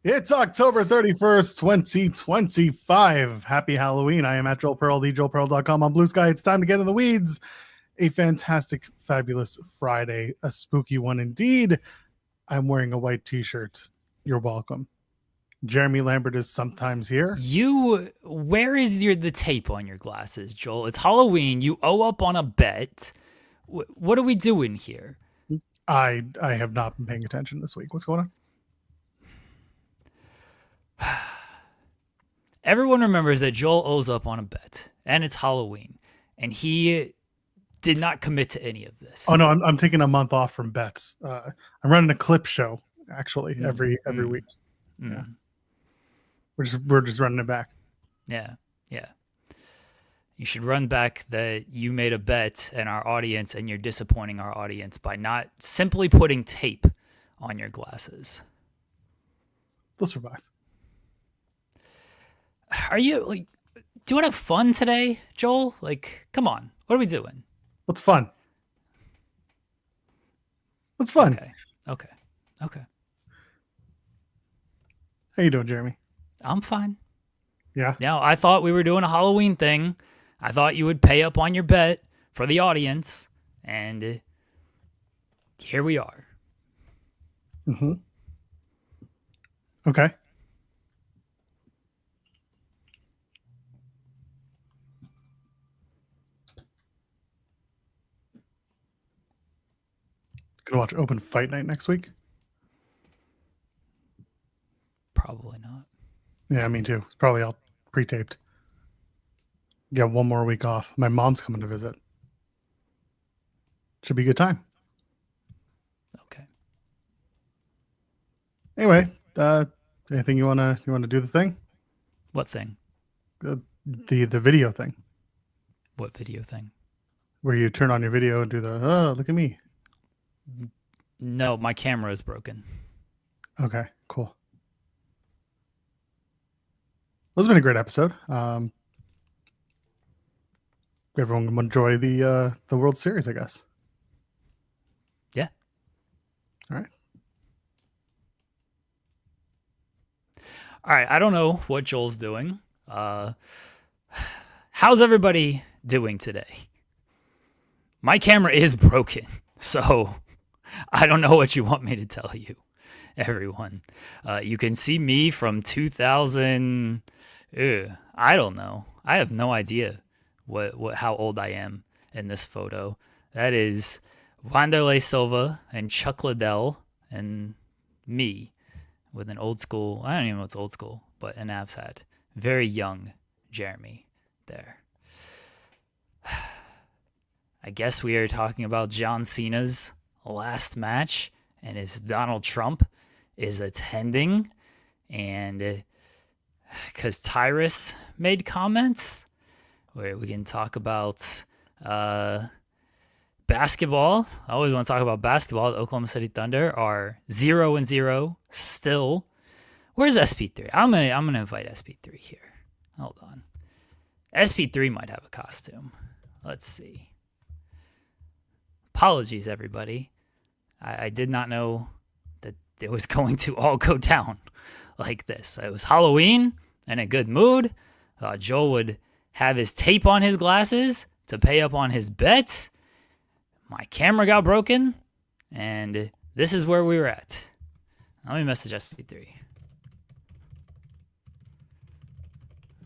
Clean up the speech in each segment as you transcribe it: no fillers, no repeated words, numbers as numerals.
It's October 31st, 2025. Happy Halloween. I am at Joel Pearl, thejoelpearl.com on Blue Sky. It's time to get in the weeds. A fantastic, fabulous Friday, a spooky one indeed. I'm wearing a white t-shirt. You're welcome. Jeremy Lambert is sometimes here. Where is the tape on your glasses, Joel? It's Halloween. You owe up on a bet. What are we doing here? I have not been paying attention this week. What's going on? Everyone remembers that Joel owes up on a bet, and it's Halloween, and he did not commit to any of this. Oh no, I'm taking a month off from bets. I'm running a clip show actually every week. Yeah, we're just running it back. Yeah. You should run back that you made a bet and our audience, and you're disappointing our audience by not simply putting tape on your glasses. They'll survive. Are you do you want to have fun today, Joel? Come on. What are we doing? What's fun? What's fun? Okay. How you doing, Jeremy? I'm fine. Yeah. Now, I thought we were doing a Halloween thing. I thought you would pay up on your bet for the audience, and here we are. Okay. Gonna watch Open Fight Night next week? Probably not. Yeah, me too. It's probably all pre-taped. Got one more week off. My mom's coming to visit. Should be a good time. Okay. Anyway, anything you wanna do the thing? What thing? The video thing. What video thing? Where you turn on your video and do the look at me. No, my camera is broken. Okay, cool. This has been a great episode. Everyone can enjoy the World Series, I guess. Yeah. All right. I don't know what Joel's doing. How's everybody doing today? My camera is broken, so I don't know what you want me to tell you, everyone. You can see me from 2000. I don't know. I have no idea how old I am in this photo. That is Wanderlei Silva and Chuck Liddell and me with an old school, I don't even know what's old school, but an Avs hat. Very young Jeremy there. I guess we are talking about John Cena's last match, and if Donald Trump is attending, and because Tyrus made comments, where we can talk about basketball. I always want to talk about basketball. The Oklahoma City Thunder are 0-0 still. Where's SP3? I'm gonna invite SP3 here. Hold on. SP3 might have a costume. Let's see. Apologies, everybody. I did not know that it was going to all go down like this. It was Halloween and a good mood. I thought Joel would have his tape on his glasses to pay up on his bet. My camera got broken, and this is where we were at. Let me message SP3.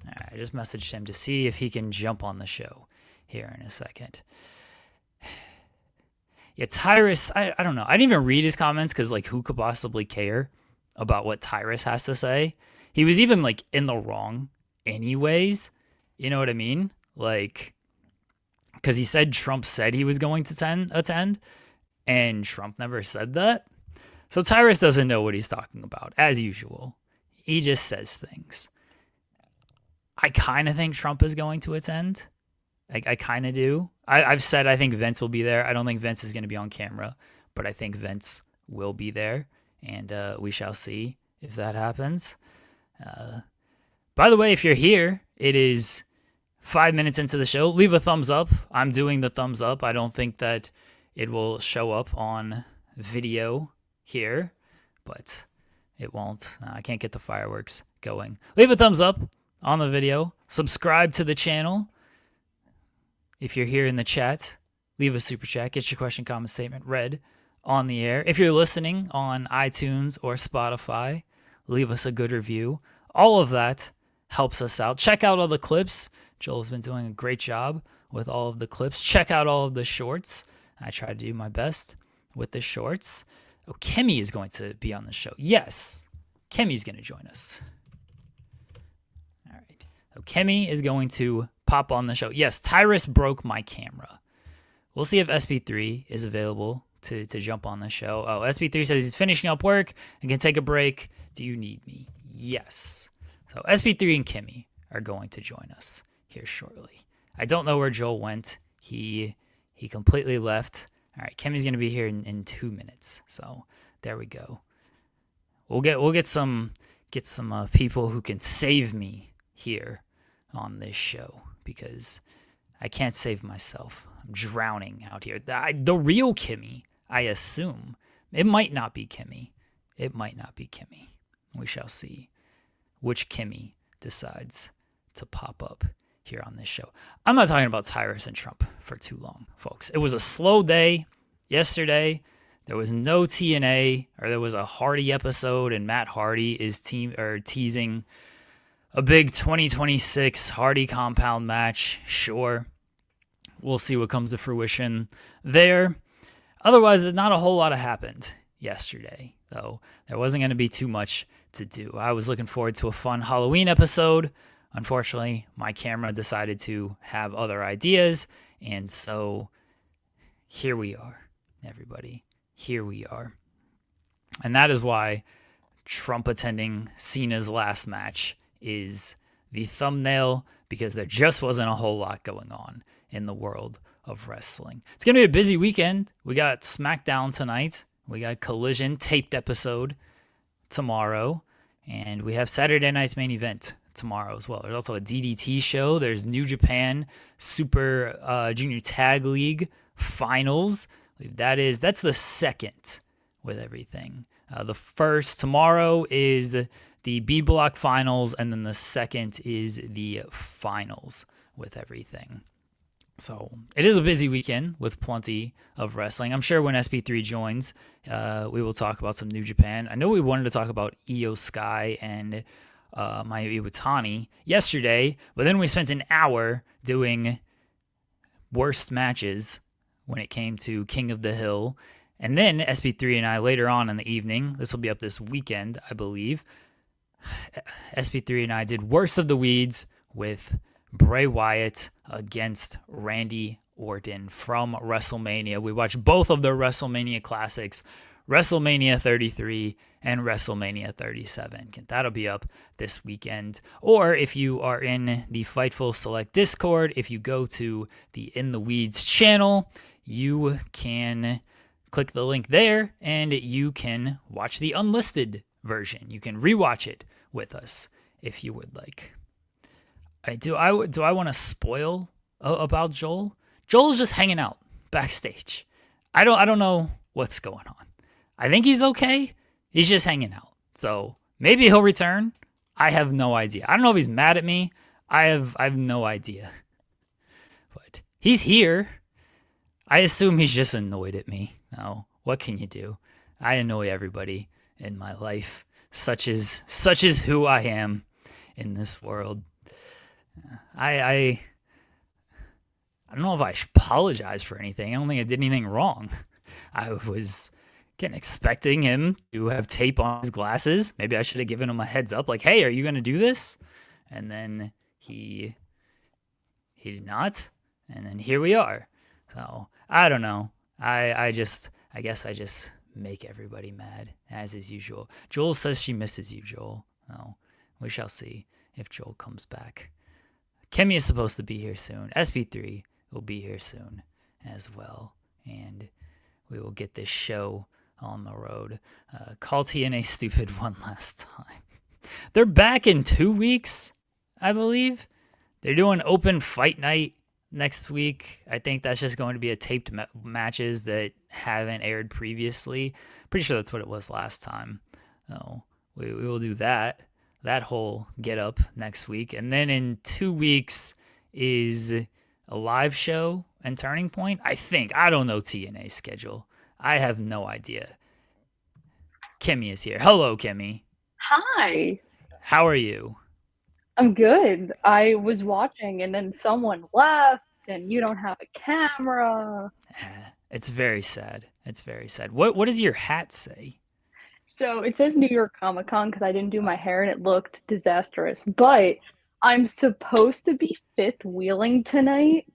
I just messaged him to see if he can jump on the show here in a second. Yeah, Tyrus, I don't know. I didn't even read his comments because, who could possibly care about what Tyrus has to say? He was even, in the wrong anyways. You know what I mean? Because he said Trump said he was going to attend, and Trump never said that. So Tyrus doesn't know what he's talking about, as usual. He just says things. I kind of think Trump is going to attend. I kind of do. I've said I think Vince will be there. I don't think Vince is going to be on camera, but I think Vince will be there, and we shall see if that happens. By the way, if you're here, it is 5 minutes into the show. Leave a thumbs up. I'm doing the thumbs up. I don't think that it will show up on video here, but It won't. I can't get the fireworks going. Leave a thumbs up on the video. Subscribe to the channel. If you're here in the chat, leave a super chat. Get your question, comment, statement read on the air. If you're listening on iTunes or Spotify, leave us a good review. All of that helps us out. Check out all the clips. Joel's been doing a great job with all of the clips. Check out all of the shorts. I try to do my best with the shorts. Oh, Kimmy is going to be on the show. Yes, Kimmy's going to join us. All right. So Kimmy is going to pop on the show. Yes, Tyrus broke my camera. We'll see if SP3 is available to jump on the show. Oh, SP3 says he's finishing up work and can take a break. Do you need me? Yes. So SP3 and Kimmy are going to join us here shortly. I don't know where Joel went. He completely left. All right, Kimmy's going to be here in 2 minutes. So there we go. We'll get some people who can save me here on this show because I can't save myself. I'm drowning out here. The real Kimmy, I assume. It might not be Kimmy. It might not be Kimmy. We shall see which Kimmy decides to pop up here on this show. I'm not talking about Tyrus and Trump for too long, folks. It was a slow day yesterday. There was no TNA, or there was a Hardy episode, and Matt Hardy is teasing a big 2026 Hardy compound match. Sure, we'll see what comes to fruition there. Otherwise, not a whole lot happened yesterday, though. There wasn't going to be too much to do. I was looking forward to a fun Halloween episode. Unfortunately, my camera decided to have other ideas, and so here we are, everybody. Here we are. And that is why Trump attending Cena's last match is the thumbnail, because there just wasn't a whole lot going on in the world of wrestling. It's going to be a busy weekend. We got SmackDown tonight. We got Collision taped episode tomorrow. And we have Saturday night's main event tomorrow as well. There's also a DDT show. There's New Japan Super Junior Tag League Finals. That's the second with everything. The first tomorrow is the B Block Finals, and then the second is the Finals with everything. So it is a busy weekend with plenty of wrestling. I'm sure when SP3 joins, we will talk about some New Japan. I know we wanted to talk about Io Sky and Mayu Iwatani yesterday, but then we spent an hour doing worst matches when it came to King of the Hill. And then SP3 and I later on in the evening, this will be up this weekend, I believe, SP3 and I did Worst of the Weeds with Bray Wyatt against Randy Orton from WrestleMania. We watched both of their WrestleMania classics, WrestleMania 33 and WrestleMania 37. That'll be up this weekend. Or if you are in the Fightful Select Discord, if you go to the In the Weeds channel, you can click the link there and you can watch the unlisted version. You can rewatch it with us if you would like. Do I want to spoil about Joel? Joel's just hanging out backstage. I don't know what's going on. I think he's okay. He's just hanging out. So maybe he'll return. I have no idea. I don't know if he's mad at me. I have no idea. But he's here. I assume he's just annoyed at me. Now, what can you do? I annoy everybody in my life. Such is who I am in this world. I don't know if I should apologize for anything. I don't think I did anything wrong. I was expecting him to have tape on his glasses. Maybe I should have given him a heads up, like, "Hey, are you going to do this?" And then he did not. And then here we are. So I don't know. I guess I just make everybody mad as is usual. Joel says she misses you, Joel. No, we shall see if Joel comes back. Kimmy is supposed to be here soon. SP3 will be here soon as well. And we will get this show on the road. Call TNA stupid one last time. They're back in 2 weeks, I believe. They're doing open fight night next week. I think that's just going to be a taped matches that haven't aired previously. Pretty sure that's what it was last time. So We will do that whole get up next week. And then in 2 weeks is a live show and Turning Point. I think. I don't know TNA's schedule. I have no idea. Kimmy is here. Hello, Kimmy. Hi. How are you? I'm good. I was watching and then someone left and you don't have a camera. It's very sad. It's very sad. What does your hat say? So it says New York Comic Con because I didn't do my hair and it looked disastrous. But I'm supposed to be fifth wheeling tonight.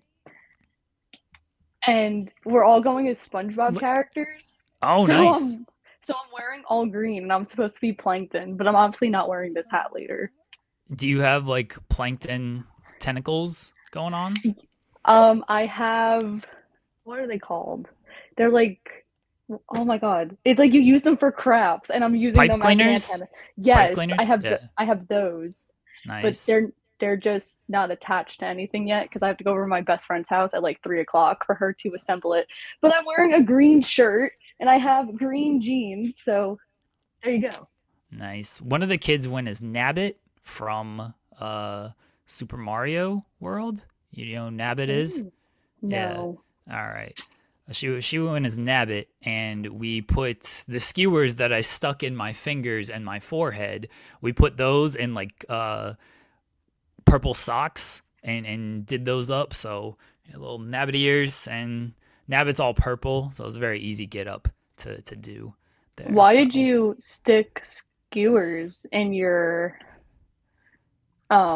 And we're all going as SpongeBob characters. Oh, nice. So I'm wearing all green and I'm supposed to be Plankton, but I'm obviously not wearing this hat later. Do you have like plankton tentacles going on? I have, what are they called? They're like, oh my god, it's like you use them for crafts, and I'm using them cleaners? as an antenna. Yes, Pipe cleaners? I have those. Nice. But they're just not attached to anything yet because I have to go over to my best friend's house at like 3:00 for her to assemble it. But I'm wearing a green shirt and I have green jeans, so there you go. Nice. One of the kids went as Nabbit from Super Mario World. You know who Nabbit is? No. Yeah. All right. She went as Nabbit, and we put the skewers that I stuck in my fingers and my forehead. We put those in like purple socks and did those up. So little Nabbit ears, and Nabbit's all purple, so it was a very easy get up to do. There. Why did you stick skewers in your?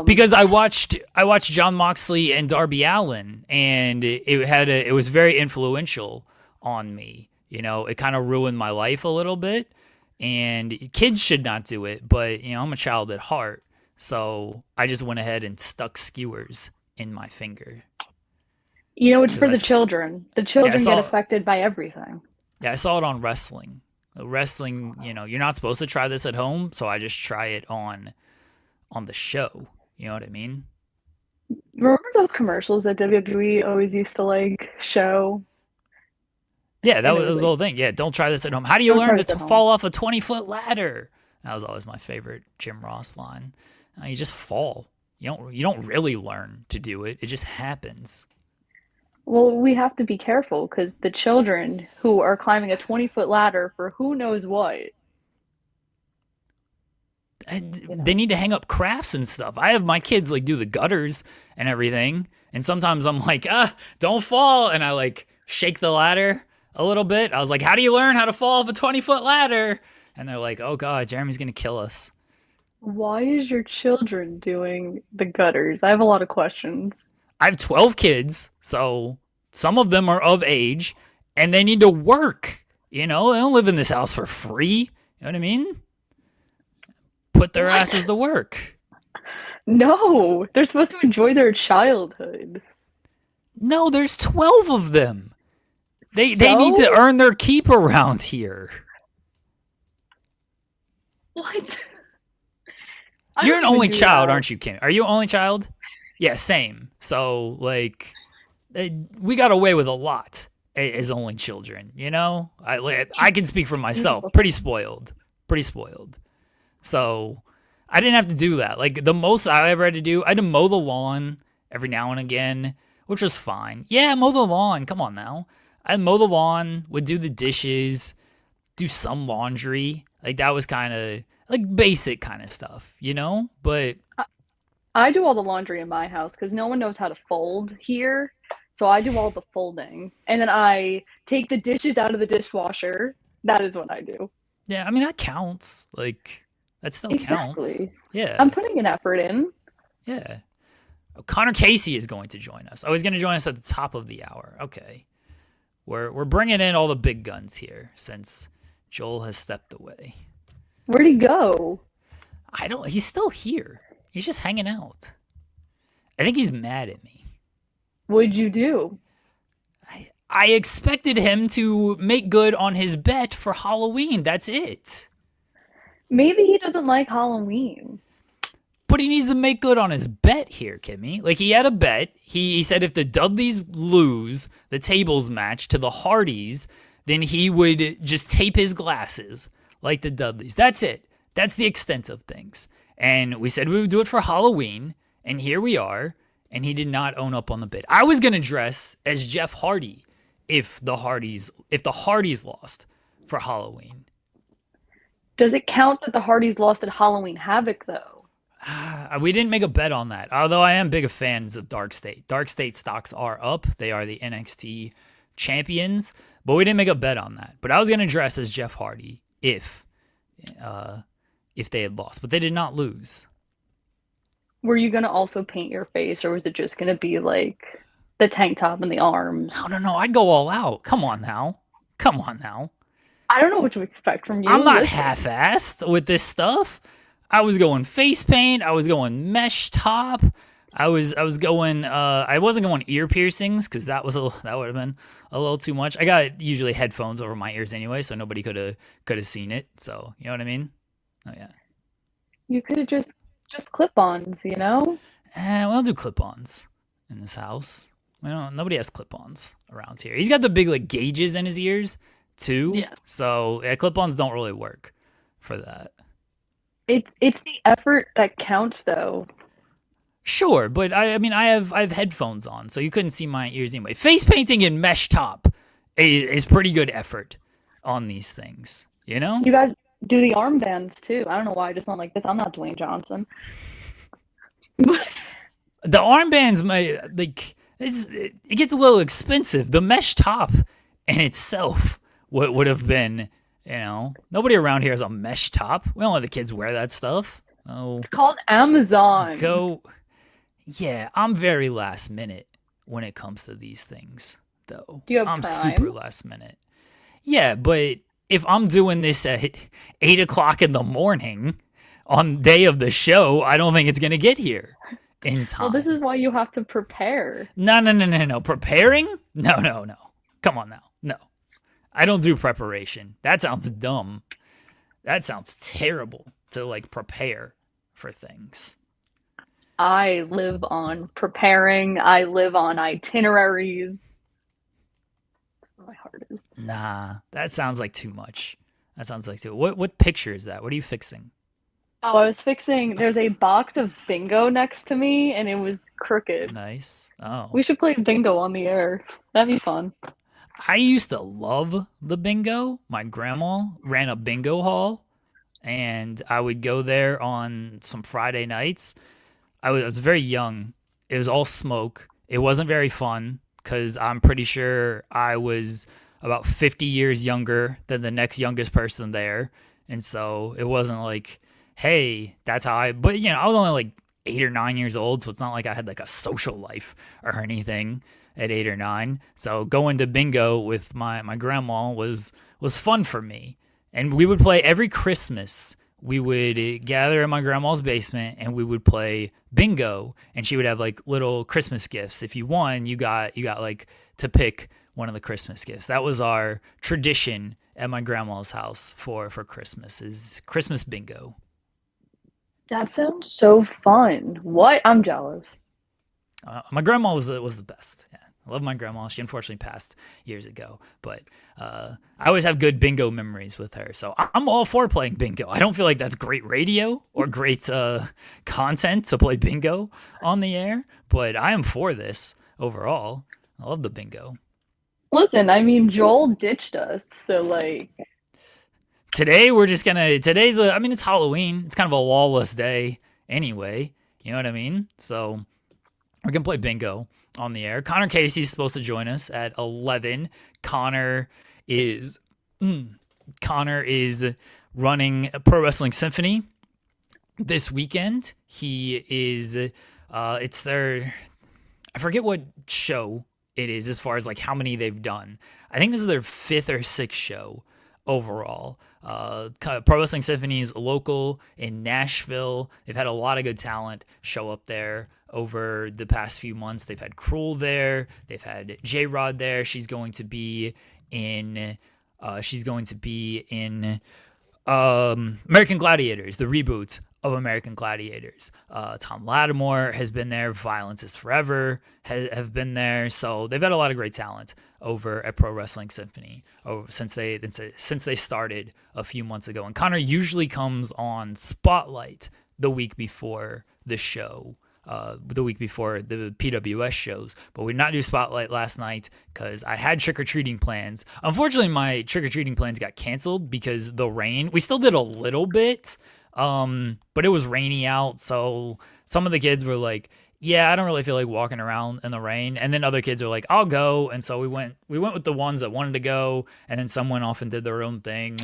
Because I watched Jon Moxley and Darby Allin, and it was very influential on me. You know, it kind of ruined my life a little bit. And kids should not do it, but you know, I'm a child at heart, so I just went ahead and stuck skewers in my finger. You know, it's for the children. The children get affected by everything. Yeah, I saw it on wrestling. Wrestling, you know, you're not supposed to try this at home, so I just try it on the show. You know what I mean? Remember those commercials that WWE always used to like show? Yeah, that was the whole thing. Yeah, don't try this at home. How do you learn to fall off a 20-foot ladder? That was always my favorite Jim Ross line. You just fall. You don't really learn to do it. It just happens. Well, we have to be careful because the children who are climbing a 20-foot ladder for who knows what. They need to hang up crafts and stuff. I have my kids like do the gutters and everything, and sometimes I'm like, don't fall, and I like shake the ladder a little bit. I was like, how do you learn how to fall off a 20-foot ladder? And they're like, oh god, Jeremy's gonna kill us. Why is your children doing the gutters? I have a lot of questions. I have 12 kids, so some of them are of age, and they need to work. You know, they don't live in this house for free. You know what I mean? Put their asses to work. No, they're supposed to enjoy their childhood. No, there's 12 of them. They need to earn their keep around here. What? You're an only child, aren't you, Kim? Are you an only child? Yeah, same. So, like, we got away with a lot as only children, you know? I can speak for myself. Pretty spoiled. So, I didn't have to do that. Like, the most I ever had to do, I had to mow the lawn every now and again, which was fine. Yeah, mow the lawn. Come on now. I'd mow the lawn, would do the dishes, do some laundry. Like, that was kind of, like, basic kind of stuff, you know? But I do all the laundry in my house because no one knows how to fold here. So I do all the folding. And then I take the dishes out of the dishwasher. That is what I do. Yeah, I mean, that counts. Like, that still counts. Yeah. I'm putting an effort in. Yeah. Connor Casey is going to join us. Oh, he's going to join us at the top of the hour. Okay. We're bringing in all the big guns here since Joel has stepped away. Where'd he go? He's still here. He's just hanging out. I think he's mad at me. What'd you do? I expected him to make good on his bet for Halloween. That's it. Maybe he doesn't like Halloween. But he needs to make good on his bet here, Kimmy. Like, he had a bet. He said if the Dudleys lose the tables match to the Hardys, then he would just tape his glasses like the Dudleys. That's it. That's the extent of things. And we said we would do it for Halloween, and here we are, and he did not own up on the bid. I was going to dress as Jeff Hardy if the Hardys lost for Halloween. Does it count that the Hardys lost at Halloween Havoc, though? We didn't make a bet on that, although I am big fans of Dark State. Dark State stocks are up. They are the NXT champions, but we didn't make a bet on that. But I was going to dress as Jeff Hardy if they had lost, but they did not lose. Were you going to also paint your face, or was it just going to be like the tank top and the arms? No. I'd go all out. Come on now. I don't know what to expect from you. I'm not half-assed with this stuff. I was going face paint. I was going mesh top. I was going. I wasn't going ear piercings because that would have been a little too much. I got usually headphones over my ears anyway, so nobody could have seen it. So you know what I mean? Oh yeah. You could have just clip-ons, you know? We don't do clip-ons in this house. Nobody has clip-ons around here. He's got the big like gauges in his ears too. Yes. So clip-ons don't really work for that. It's the effort that counts, though. Sure, but I have headphones on, so you couldn't see my ears anyway. Face painting and mesh top is pretty good effort on these things, you know? You guys do the armbands, too. I don't know why I just went like this. I'm not Dwayne Johnson. The armbands, it gets a little expensive. The mesh top in itself would have been, nobody around here has a mesh top. We don't let the kids wear that stuff. Oh, it's called Amazon. Yeah, I'm very last minute when it comes to these things, though. Do you have I'm Prime? super last minute. Yeah, but if I'm doing this at 8 o'clock in the morning on day of the show, I don't think it's going to get here in time. Well, this is why you have to prepare. No. Preparing? No. Come on now. No. I don't do preparation. That sounds dumb. That sounds terrible to prepare for things. I live on preparing. I live on itineraries. That's where my heart is. Nah, that sounds like too much. That sounds like too. What picture is that? What are you fixing? Oh, I was fixing. There's a box of bingo next to me, and it was crooked. Nice. Oh. We should play bingo on the air. That'd be fun. I used to love the bingo. My grandma ran a bingo hall, and I would go there on some Friday nights. I was very young. It was all smoke. It wasn't very fun because I'm pretty sure I was about 50 years younger than the next youngest person there. And so it wasn't like, hey, that's how but I was only 8 or 9 years old. So it's not like I had a social life or anything at 8 or 9. So going to bingo with my grandma was fun for me. And we would play every Christmas. We would gather in my grandma's basement and we would play bingo, and she would have little Christmas gifts. If you won, you got to pick one of the Christmas gifts. That was our tradition at my grandma's house for Christmas, is Christmas bingo. That sounds so fun. What? I'm jealous. My grandma was the best. Yeah. I love my grandma. She unfortunately passed years ago, but I always have good bingo memories with her. So I'm all for playing bingo. I don't feel like that's great radio or great content to play bingo on the air, but I am for this overall. I love the bingo. Listen, Joel ditched us, so today it's Halloween. It's kind of a lawless day anyway. You know what I mean? So we're going to play bingo on the air. Connor Casey's supposed to join us at 11. Connor is running Pro Wrestling Symphony this weekend. He is it's their, I forget what show it is as far as how many they've done. I think this is their 5th or 6th show overall. Pro Wrestling Symphony's local in Nashville. They've had a lot of good talent show up there over the past few months. They've had Cruel there. They've had J-Rod there. She's going to be in American Gladiators, the reboot of American Gladiators. Tom Lattimore has been there. Violence is Forever have been there. So they've had a lot of great talent over at Pro Wrestling Symphony since they started a few months ago. And Connor usually comes on Spotlight the week before the show. The week before the PWS shows, but we did not do Spotlight last night because I had trick-or-treating plans. Unfortunately, my trick-or-treating plans got canceled because the rain. We still did a little bit, but it was rainy out, so some of the kids were like, yeah, I don't really feel like walking around in the rain. And then other kids are like, I'll go. And so we went with the ones that wanted to go, and then some went off and did their own thing.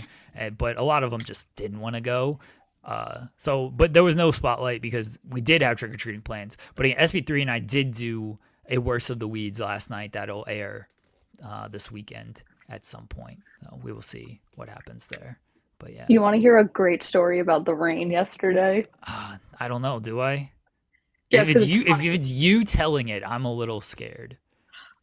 But a lot of them just didn't want to go. But there was no Spotlight because we did have trick-or-treating plans. But again, SB3 and I did do a Worst of the Weeds last night that'll air this weekend at some point. So we will see what happens there. But yeah. Do you want to hear a great story about the rain yesterday? I don't know. Do I? Yes, if it's you telling it, I'm a little scared.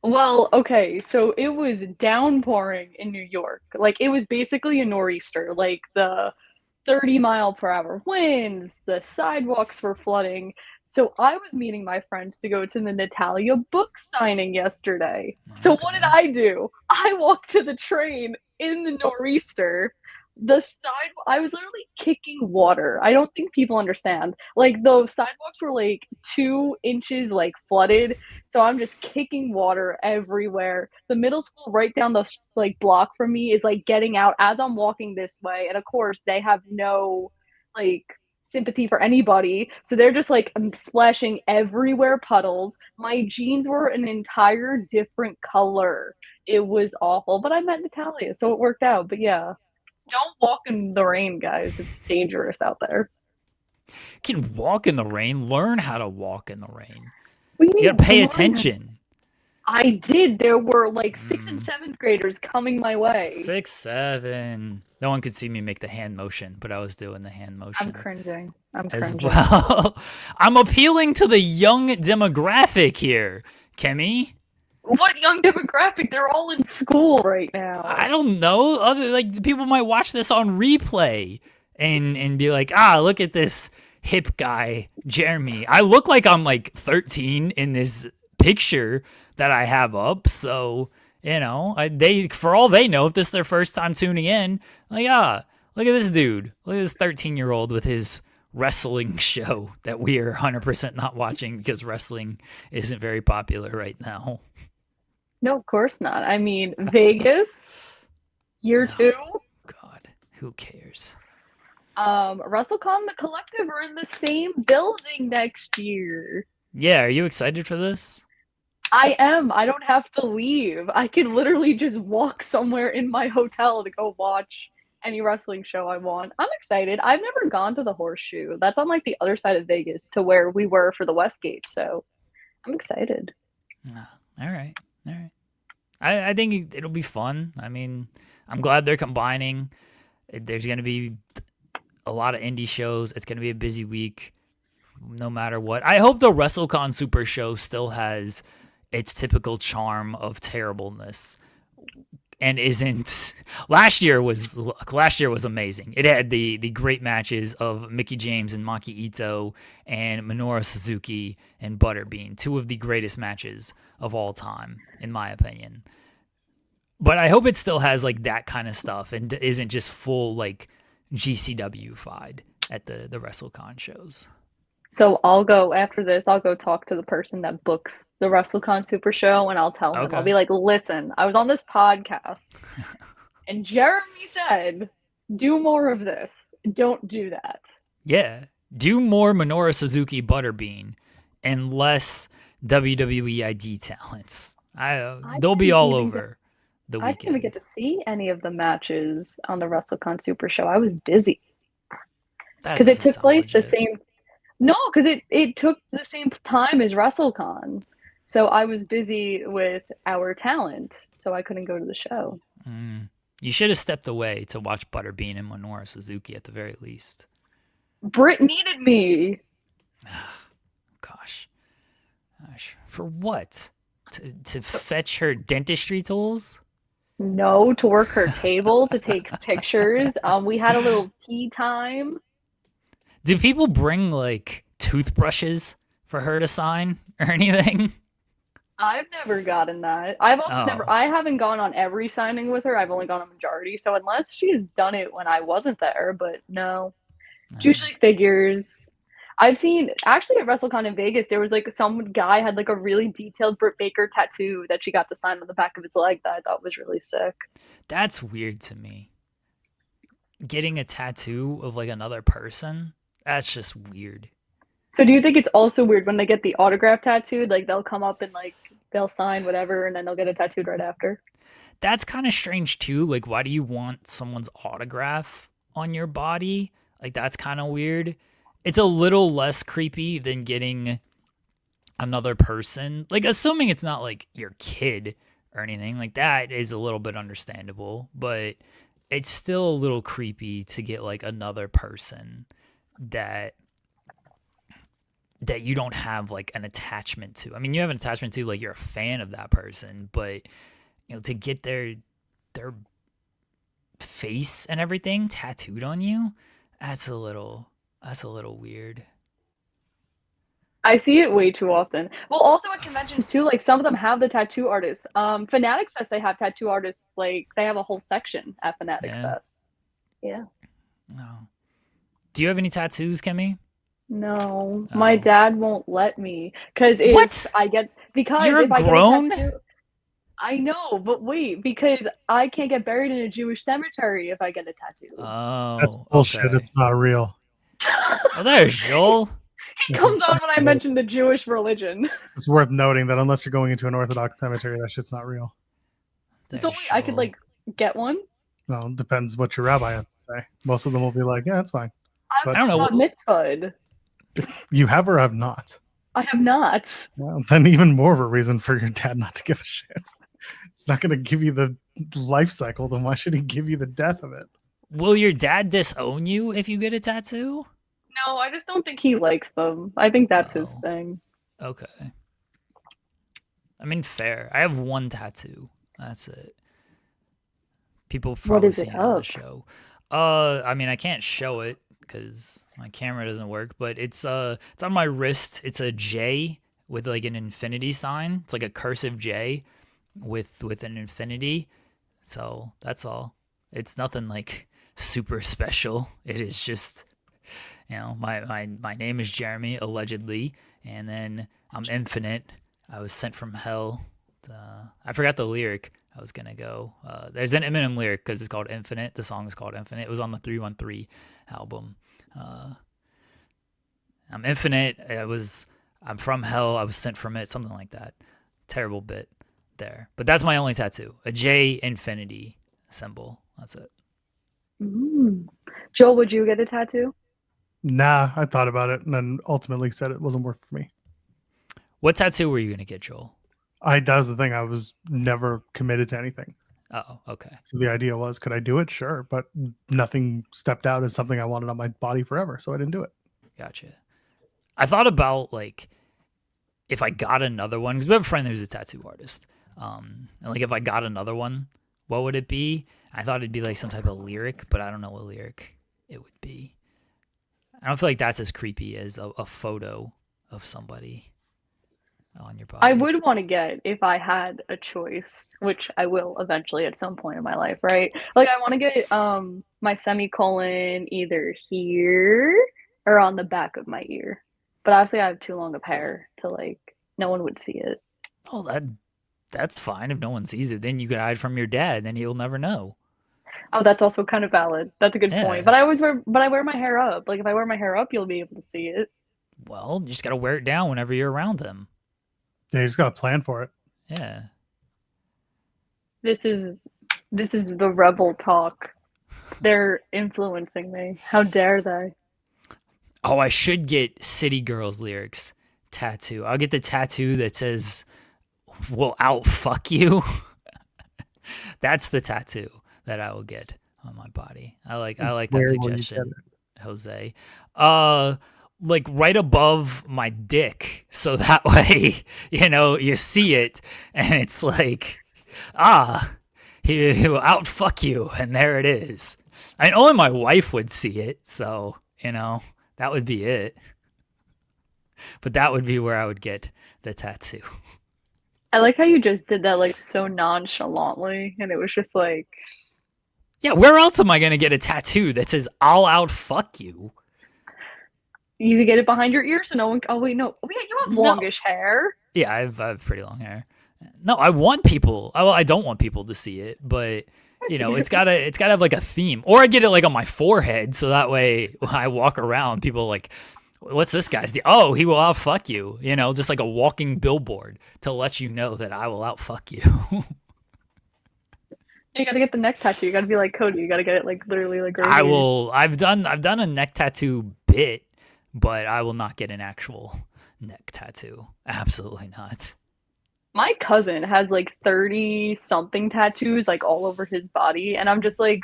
Well, okay, so it was downpouring in New York. Like, it was basically a nor'easter. Like, the 30-mile-per-hour winds, the sidewalks were flooding. So I was meeting my friends to go to the Natalia book signing yesterday. Okay. So what did I do? I walked to the train in the nor'easter. I was literally kicking water. I don't think people understand. Like, the sidewalks were like 2 inches like flooded. So I'm just kicking water everywhere. The middle school right down the like block from me is like getting out as I'm walking this way. And of course they have no like sympathy for anybody. So they're just like splashing everywhere puddles. My jeans were an entire different color. It was awful, but I met Natalia, so it worked out. But yeah. Don't walk in the rain, guys. It's dangerous out there. You can walk in the rain. Learn how to walk in the rain. You gotta pay attention. I did. There were like 6th and 7th graders coming my way. 6, 7. No one could see me make the hand motion, but I was doing the hand motion. I'm cringing. As well. I'm appealing to the young demographic here, Kemi. What young demographic? They're all in school right now. I don't know. People might watch this on replay and be like, look at this hip guy, Jeremy. I look like I'm like 13 in this picture that I have up. So, they for all they know, if this is their first time tuning in, like, look at this dude. Look at this 13-year-old with his wrestling show that we are 100% not watching because wrestling isn't very popular right now. No, of course not. I mean, Vegas, year 2. God, who cares? WrestleCon, the Collective are in the same building next year. Yeah, are you excited for this? I am. I don't have to leave. I can literally just walk somewhere in my hotel to go watch any wrestling show I want. I'm excited. I've never gone to the Horseshoe. That's on like the other side of Vegas to where we were for the Westgate. So I'm excited. All right. I think it'll be fun. I mean, I'm glad they're combining. There's going to be a lot of indie shows. It's going to be a busy week no matter what. I hope the WrestleCon Super Show still has its typical charm of terribleness and isn't. Last year was amazing. It had the great matches of Mickie James and Maki Ito and Minoru Suzuki and Butterbean, 2 of the greatest matches of all time, in my opinion. But I hope it still has like that kind of stuff and isn't just full like GCW-fied at the WrestleCon shows. So I'll go after this. I'll go talk to the person that books the WrestleCon Super Show, and I'll tell him. I'll be like, "Listen, I was on this podcast, and Jeremy said, do more of this. Don't do that." Yeah, do more Minoru Suzuki Butterbean and less WWE ID talents. They'll be all over the weekend. I didn't even get to see any of the matches on the WrestleCon Super Show. I was busy because it took place the same. No, because it took the same time as WrestleCon. So I was busy with our talent, so I couldn't go to the show. You should have stepped away to watch Butterbean and Minoru Suzuki at the very least. Britt needed me. Gosh. For what? To fetch her dentistry tools? No, to work her table, to take pictures. We had a little tea time. Do people bring like toothbrushes for her to sign or anything? I've never gotten that. I've also never. Oh, I haven't gone on every signing with her. I've only gone on majority. So unless she's done it when I wasn't there, but no, it's no. usually figures. I've seen actually at WrestleCon in Vegas, there was like some guy had like a really detailed Britt Baker tattoo that she got to sign on the back of his leg that I thought was really sick. That's weird to me. Getting a tattoo of like another person, that's just weird. So do you think it's also weird when they get the autograph tattooed? Like they'll come up and like they'll sign whatever and then they'll get it tattooed right after. That's kind of strange too. Like, why do you want someone's autograph on your body? Like, that's kind of weird. It's a little less creepy than getting another person. Like, assuming it's not like your kid or anything like that is a little bit understandable, but it's still a little creepy to get like another person that you don't have like an attachment to. I mean, you have an attachment to, like you're a fan of that person, but to get their face and everything tattooed on you, that's a little weird. I see it way too often. Well, also at conventions too, like some of them have the tattoo artists. Fanatics Fest, they have tattoo artists. Like they have a whole section at Fanatics Yeah. Fest. Yeah. No. Do you have any tattoos, Kimmy? No, Oh. my dad won't let me because if What? I get because You're if I grown? get a tattoo, I know, but wait, because I can't get buried in a Jewish cemetery if I get a tattoo. Oh, That's bullshit. okay. It's not real. Oh, there's Joel. He comes on when I mention the Jewish religion. It's worth noting that unless you're going into an Orthodox cemetery, that shit's not real. There's So wait, I could Joel. like get one. Well, it depends what your rabbi has to say. Most of them will be like, yeah, it's fine. I'm But- I don't know. not mitzvahed. You have or have not? I have not. Well, then even more of a reason for your dad not to give a shit. It's not going to give you the life cycle, then why should he give you the death of it? Will your dad disown you if you get a tattoo? No, I just don't think he likes them. I think that's his Oh. thing. Okay. I mean, fair. I have one tattoo. That's it. People have probably is it seen it on the of? show. I mean, I can't show it because my camera doesn't work, but it's on my wrist. It's a J with like an infinity sign. It's like a cursive J with an infinity. So that's all. It's nothing like super special. It is just, my name is Jeremy, allegedly, and then I'm infinite. I was sent from hell. I forgot the lyric. I was gonna go. There's an Eminem lyric because it's called Infinite. The song is called Infinite. It was on the 313 album. I'm infinite. I'm from hell. I was sent from it. Something like that. Terrible bit there. But that's my only tattoo. A J infinity symbol. That's it. Joel, would you get a tattoo? Nah, I thought about it and then ultimately said it wasn't worth it for me. What tattoo were you gonna get, Joel? That was the thing. I was never committed to anything. Oh, okay. So the idea was, could I do it? Sure. But nothing stepped out as something I wanted on my body forever. So I didn't do it. Gotcha. I thought about like if I got another one, because we have a friend who's a tattoo artist. And like if I got another one, what would it be? I thought it'd be like some type of lyric, but I don't know what lyric it would be. I don't feel like that's as creepy as a photo of somebody on your body. I would want to get if I had a choice, which I will eventually at some point in my life, right? Like I want to get my semicolon either here or on the back of my ear. But obviously I have too long of hair to like no one would see it. Oh, that's fine if no one sees it. Then you could hide from your dad, then he'll never know. Oh, that's also kind of valid. That's a good Yeah. point. But I wear my hair up. Like if I wear my hair up, you'll be able to see it. Well, you just gotta wear it down whenever you're around them. Yeah, you just got to plan for it. Yeah. This is the rebel talk. They're influencing me. How dare they? Oh, I should get City Girls lyrics tattoo. I'll get the tattoo that says "We'll out fuck you." That's the tattoo that I will get on my body. I like that Where will you get suggestion, it? Jose. Like right above my dick, so that way you see it, and it's like, he will out fuck you, and there it is. I mean, only my wife would see it, so That would be it. But that would be where I would get the tattoo. I like how you just did that like so nonchalantly, and it was just like, Yeah, where else am I going to get a tattoo that says "I'll out fuck you"? you could get it behind your ears, so no one. Oh wait, no. Oh, yeah, you have No. longish hair. Yeah, I have pretty long hair. No, I want people. Well, I don't want people to see it, but it's gotta have like a theme, or I get it like on my forehead, so that way when I walk around, people are like, "What's this guy's? Oh, he will out fuck you." Just like a walking billboard to let you know that I will out fuck you. You gotta get the neck tattoo. You gotta be like Cody. You gotta get it like literally like. Right I here. will. I've done a neck tattoo bit, but I will not get an actual neck tattoo. Absolutely not. My cousin has like 30 something tattoos like all over his body, and I'm just like,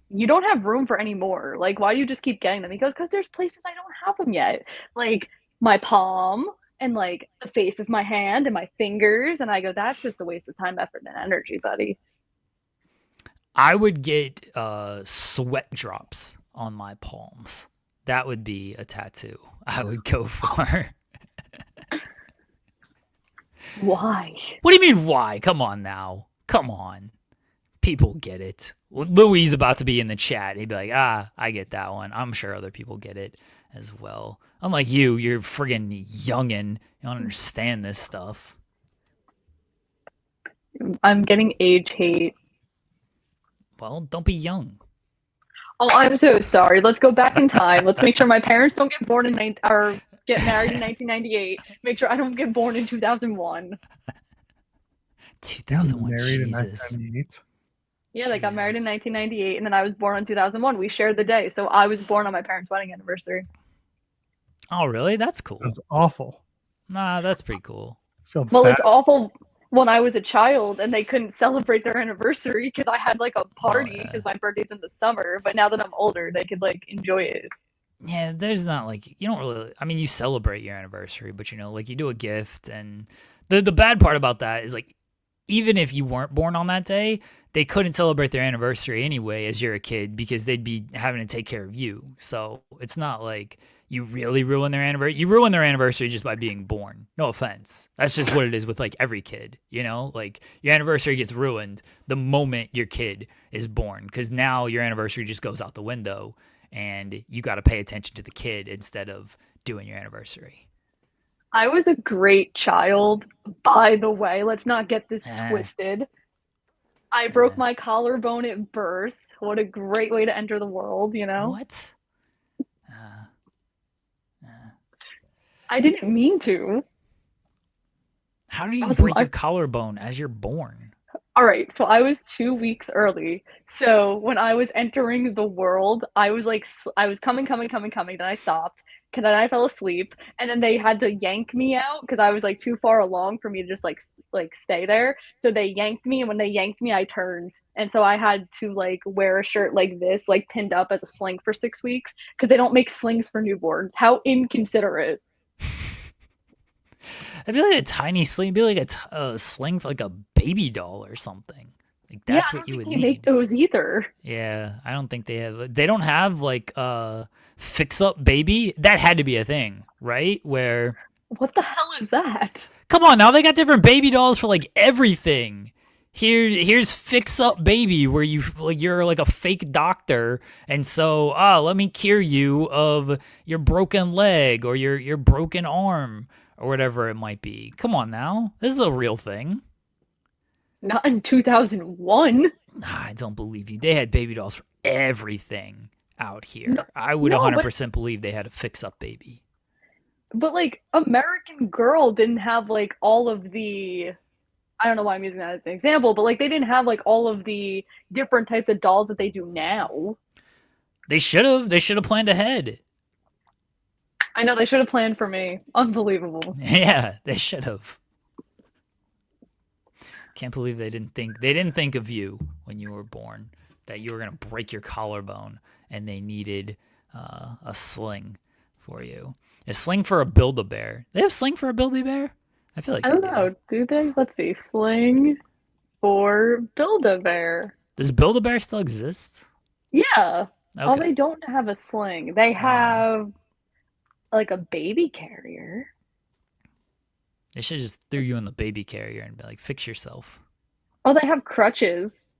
you don't have room for any more. Like, why do you just keep getting them? He goes, because there's places I don't have them yet, like my palm and like the face of my hand and my fingers. And I go, that's just a waste of time, effort, and energy, buddy. I would get sweat drops on my palms. That would be a tattoo I would go for. Why? What do you mean, why? Come on now. Come on. People get it. Louis is about to be in the chat. He'd be like, I get that one. I'm sure other people get it as well. Unlike you're friggin' youngin'. You don't understand this stuff. I'm getting age hate. Well, don't be young. Oh, I'm so sorry. Let's go back in time. Let's make sure my parents don't get born or get married in 1998. Make sure I don't get born in 2001. 2001. Married in Jesus. 1998. Yeah, they got married in 1998, and then I was born in 2001. We shared the day, so I was born on my parents' wedding anniversary. Oh, really? That's cool. That's awful. Nah, that's pretty cool. Well, it's awful when I was a child and they couldn't celebrate their anniversary because I had like a party because my birthday's in the summer. But now that I'm older, they could like enjoy it. Yeah, there's not like, you don't really, I mean, you celebrate your anniversary, but like you do a gift, and the bad part about that is like, even if you weren't born on that day, they couldn't celebrate their anniversary anyway as you're a kid because they'd be having to take care of you. So it's not like you really ruin their anniversary. You ruin their anniversary just by being born. No offense. That's just what it is with like every kid, like your anniversary gets ruined the moment your kid is born because now your anniversary just goes out the window and you got to pay attention to the kid instead of doing your anniversary. I was a great child, by the way. Let's not get this twisted. I broke my collarbone at birth. What a great way to enter the world, What? I didn't mean to. How do you break your collarbone as you're born? All right, so I was 2 weeks early. So when I was entering the world, I was coming. Then I stopped, because then I fell asleep, and then they had to yank me out because I was like too far along for me to just like stay there. So they yanked me, and when they yanked me, I turned, and so I had to like wear a shirt like this, like pinned up as a sling for 6 weeks because they don't make slings for newborns. How inconsiderate! It'd be like a tiny sling. It'd be like a sling for like a baby doll or something. Like that's what you would need. They make those either. Yeah, I don't think they have. They don't have like fix up baby. That had to be a thing, right? Where what the hell is that? Come on, now they got different baby dolls for like everything. Here's fix up baby, where you're like a fake doctor, and so let me cure you of your broken leg or your broken arm or whatever it might be. Come on now, this is a real thing. Not in 2001. I don't believe you. They had baby dolls for everything out here. No, I would 100% believe they had a fix up baby. But like American Girl didn't have like all of the, I don't know why I'm using that as an example, but like they didn't have like all of the different types of dolls that they do now. They should have planned ahead. I know, they should have planned for me. Unbelievable. Yeah, they should have. Can't believe they didn't think of you when you were born, that you were going to break your collarbone and they needed a sling for you. A sling for a Build-A-Bear. They have sling for a Build-A-Bear? I feel like I don't know. Do they? Let's see. Sling for Build-A-Bear. Does Build-A-Bear still exist? Yeah. Okay. Oh, they don't have a sling. They have Like a baby carrier. They should just threw you in the baby carrier and be like, fix yourself. Oh, they have crutches.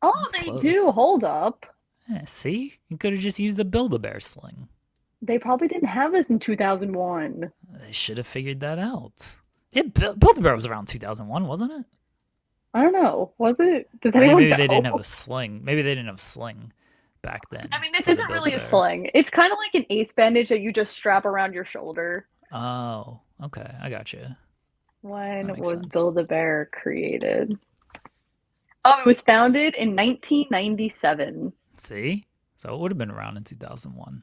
Oh, That's they close. do. Hold up. Yeah, see? You could have just used a Build-A-Bear sling. They probably didn't have this in 2001. They should have figured that out. Yeah, Build-A-Bear was around 2001, wasn't it? I don't know. Was it? Does I mean, anyone maybe know? they didn't have a sling. Maybe they didn't have a sling back then. I mean, this for the isn't really a Build-A-Bear. sling. It's kind of like an ace bandage that you just strap around your shoulder. Oh, okay. I got you. When That makes was sense. Build-A-Bear created? Oh, it was founded in 1997. See? So it would have been around in 2001.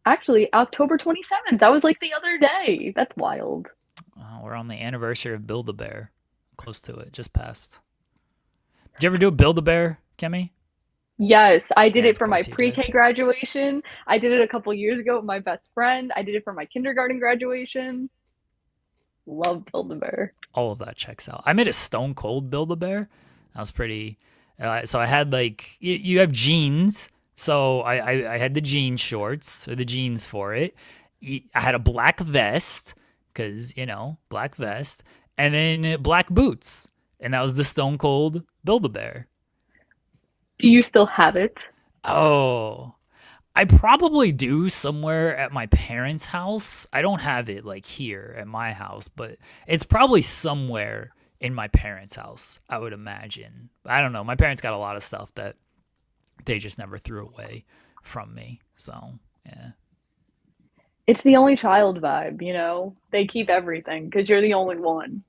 Actually, October 27th. That was like the other day. That's wild. We're on the anniversary of Build-A-Bear. Close to it. Just passed. Did you ever do a Build-A-Bear, Kemi? Yes, I did Yeah, it of for my course you pre-K did. graduation. I did it a couple years ago with my best friend. I did it for my kindergarten graduation. Love Build-A-Bear. All of that checks out. I made a Stone Cold Build-A-Bear. That was pretty. So I had like you have jeans. So I had the jean shorts or the jeans for it. I had a black vest because black vest, and then black boots, and that was the Stone Cold Build-A-Bear. Do you still have it? Oh, I probably do somewhere at my parents' house. I don't have it like here at my house, but it's probably somewhere in my parents' house, I would imagine. I don't know. My parents got a lot of stuff that they just never threw away from me. So, yeah. It's the only child vibe, you know? They keep everything because you're the only one.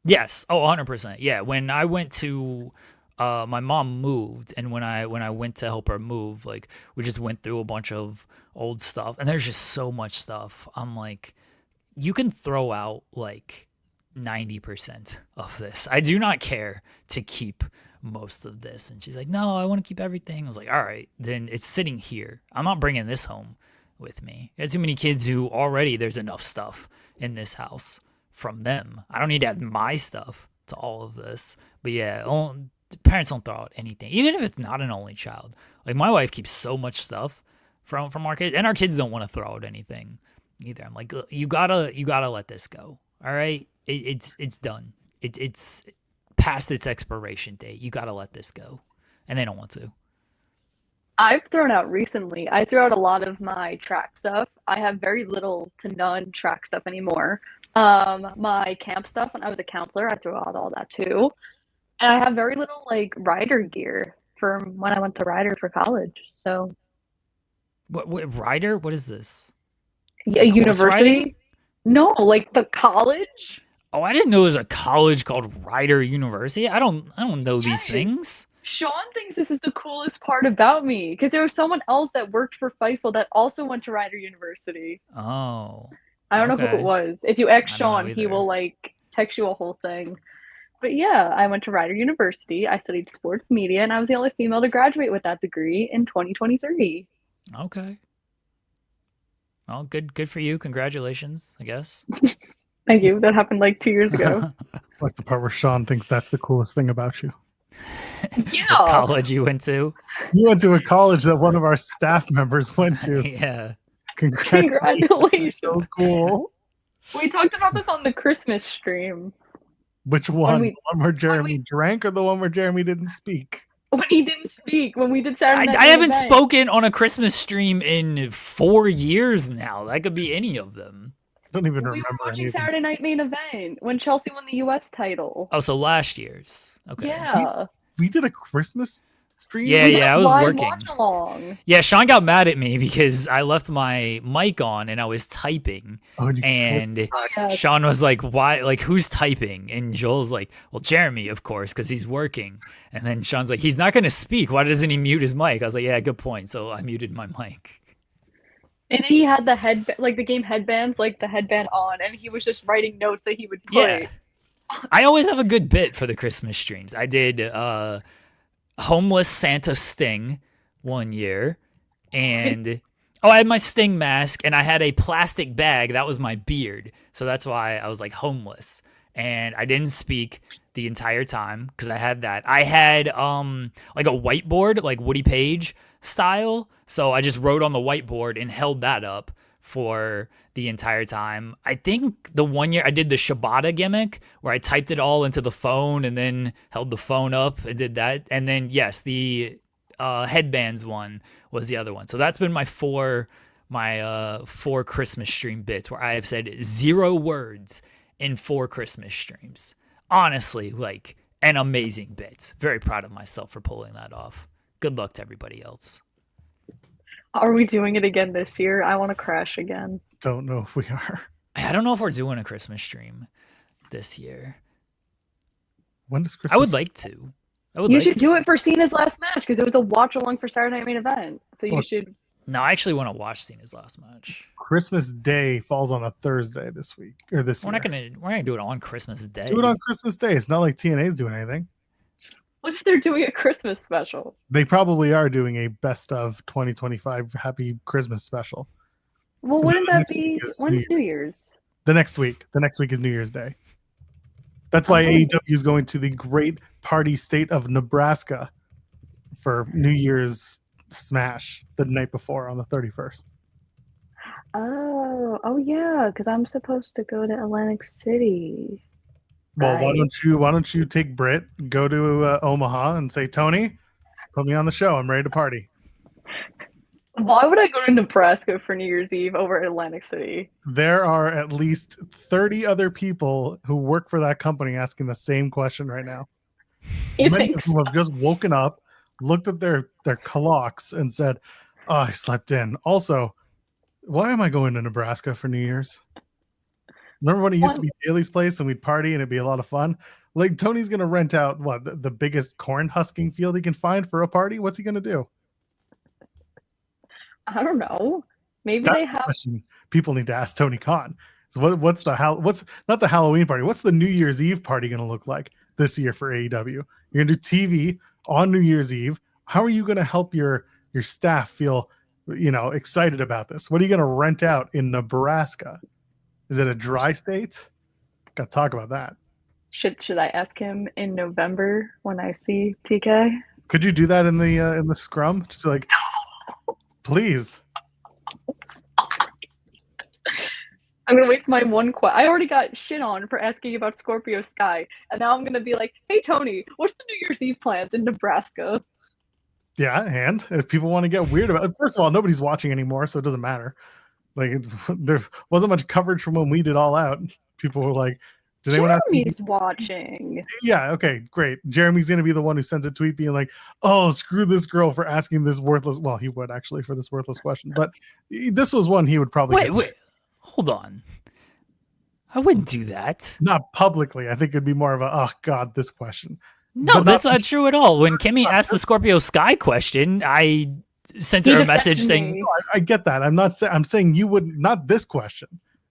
Yes. Oh, 100%. Yeah. When I went to my mom moved, and when I went to help her move, like we just went through a bunch of old stuff, and there's just so much stuff. I'm like, you can throw out like 90% of this. I do not care to keep most of this. And she's like, no, I want to keep everything. I was like, all right, then it's sitting here. I'm not bringing this home with me. I got too many kids who already there's enough stuff in this house from them. I don't need to add my stuff to all of this. But yeah, parents don't throw out anything, even if it's not an only child. Like my wife keeps so much stuff from our kids, and our kids don't want to throw out anything either. I'm like, you gotta let this go. All right, it's done. It's past its expiration date. You gotta let this go, and they don't want to. I've thrown out recently. I threw out a lot of my track stuff. I have very little to none track stuff anymore. My camp stuff when I was a counselor, I threw out all that too. And I have very little like rider gear from when I went to Rider for college. So What rider? What is this? yeah, Like horse riding? university? No, like the college? Oh, I didn't know there's a college called Rider University. I don't know these Yes. things. Sean thinks this is the coolest part about me because there was someone else that worked for Fightful that also went to Rider University. Oh, I don't know who it okay. was. If you ask I don't know Sean, he will either. like text you a whole thing. But yeah, I went to Rider University. I studied sports media, and I was the only female to graduate with that degree in 2023. Okay. Well, good for you. Congratulations, I guess. Thank you. That happened like 2 years ago. Like the part where Sean thinks that's the coolest thing about you. The Yeah. college you went to. You went to a college that one of our staff members went to. Yeah. Congratulations. Congratulations. So cool. We talked about this on the Christmas stream Which one? we- The one where Jeremy drank or the one where Jeremy didn't speak? when he didn't speak, when we did Saturday Night I haven't Event. spoken on a Christmas stream in 4 years now. That could be any of them. I don't even We were remember any watching of these Saturday Night things. Main Event when Chelsea won the US title. Oh, so last year's. Okay. Yeah. We did a Christmas stream? Yeah, We did yeah, a I was live working. watch along. Yeah, Sean got mad at me because I left my mic on and I was typing. Oh, you And Oh, yes. Sean was like, why? Like, who's typing? And Joel's like, well, Jeremy, of course, because he's working. And then Sean's like, he's not going to speak. Why doesn't he mute his mic? I was like, yeah, good point. So I muted my mic. And he had the the game headbands, like the headband on, and he was just writing notes that he would put. Yeah. I always have a good bit for the Christmas streams. I did homeless Santa Sting one year. And I had my Sting mask and I had a plastic bag. That was my beard. So that's why I was like homeless. And I didn't speak the entire time because I had that. I had like a whiteboard, like Woody Page style. So I just wrote on the whiteboard and held that up for the entire time. I think the one year I did the Shibata gimmick where I typed it all into the phone and then held the phone up and did that. And then, yes, the headbands one was the other one. So that's been my four Christmas stream bits where I have said 0 words in 4 Christmas streams. Honestly, like an amazing bit. Very proud of myself for pulling that off. Good luck to everybody else. Are we doing it again this year? I want to crash again. Don't know if we are. I don't know if we're doing a Christmas stream this year. When does Christmas? I would like to. You should do it for Cena's last match because it was a watch along for Saturday Night Main Event. So you should. No, I actually want to watch Cena's last match. Christmas Day falls on a Thursday this week or this year. We're not gonna do it on Christmas Day. Do it on Christmas Day. It's not like TNA's doing anything. What if they're doing a Christmas special? They probably are doing a best of 2025 Happy Christmas special. Well, wouldn't that be when's New Year's? The next week. The next week is New Year's Day. That's why AEW is going to the great party state of Nebraska for New Year's Smash the night before on the 31st. Oh yeah, because I'm supposed to go to Atlantic City. Well, Right. why don't you take Britt, go to Omaha, and say, Tony, put me on the show. I'm ready to party. Why would I go to Nebraska for New Year's Eve over Atlantic City? There are at least 30 other people who work for that company asking the same question right now. You Many think of them have just woken up, looked at their clocks, and said, "Oh, I slept in." Also, why am I going to Nebraska for New Year's? Remember when it used to be Bailey's place and we'd party and it'd be a lot of fun? Like Tony's gonna rent out the biggest corn husking field he can find for a party. What's he gonna do? I don't know. Maybe That's they a have. question people need to ask Tony Khan. So what's not the Halloween party? What's the New Year's Eve party going to look like this year for AEW? You're going to do TV on New Year's Eve. How are you going to help your staff feel, excited about this? What are you going to rent out in Nebraska? Is it a dry state? Got to talk about that. Should I ask him in November when I see TK? Could you do that in the scrum? Just be like, please. I'm gonna waste my one question. I already got shit on for asking about Scorpio Sky, and now I'm gonna be like, "Hey Tony, what's the New Year's Eve plans in Nebraska?" Yeah, and if people want to get weird about it, first of all, nobody's watching anymore, so it doesn't matter. Like there wasn't much coverage from when we did All Out. People were like, "Did anyone ask me?" Jeremy's watching. Yeah, okay, great. Jeremy's gonna be the one who sends a tweet being like, "Oh, screw this girl for asking this worthless." Well, he would actually for this worthless question, but this was one he would probably Wait, hold on. I wouldn't do that. Not publicly. I think it'd be more of a, "Oh God, this question." No, But that's not true at all. When Kimmy asked the Scorpio Sky question, I sent her a message saying, I get that. I'm not saying. I'm saying you would not this question,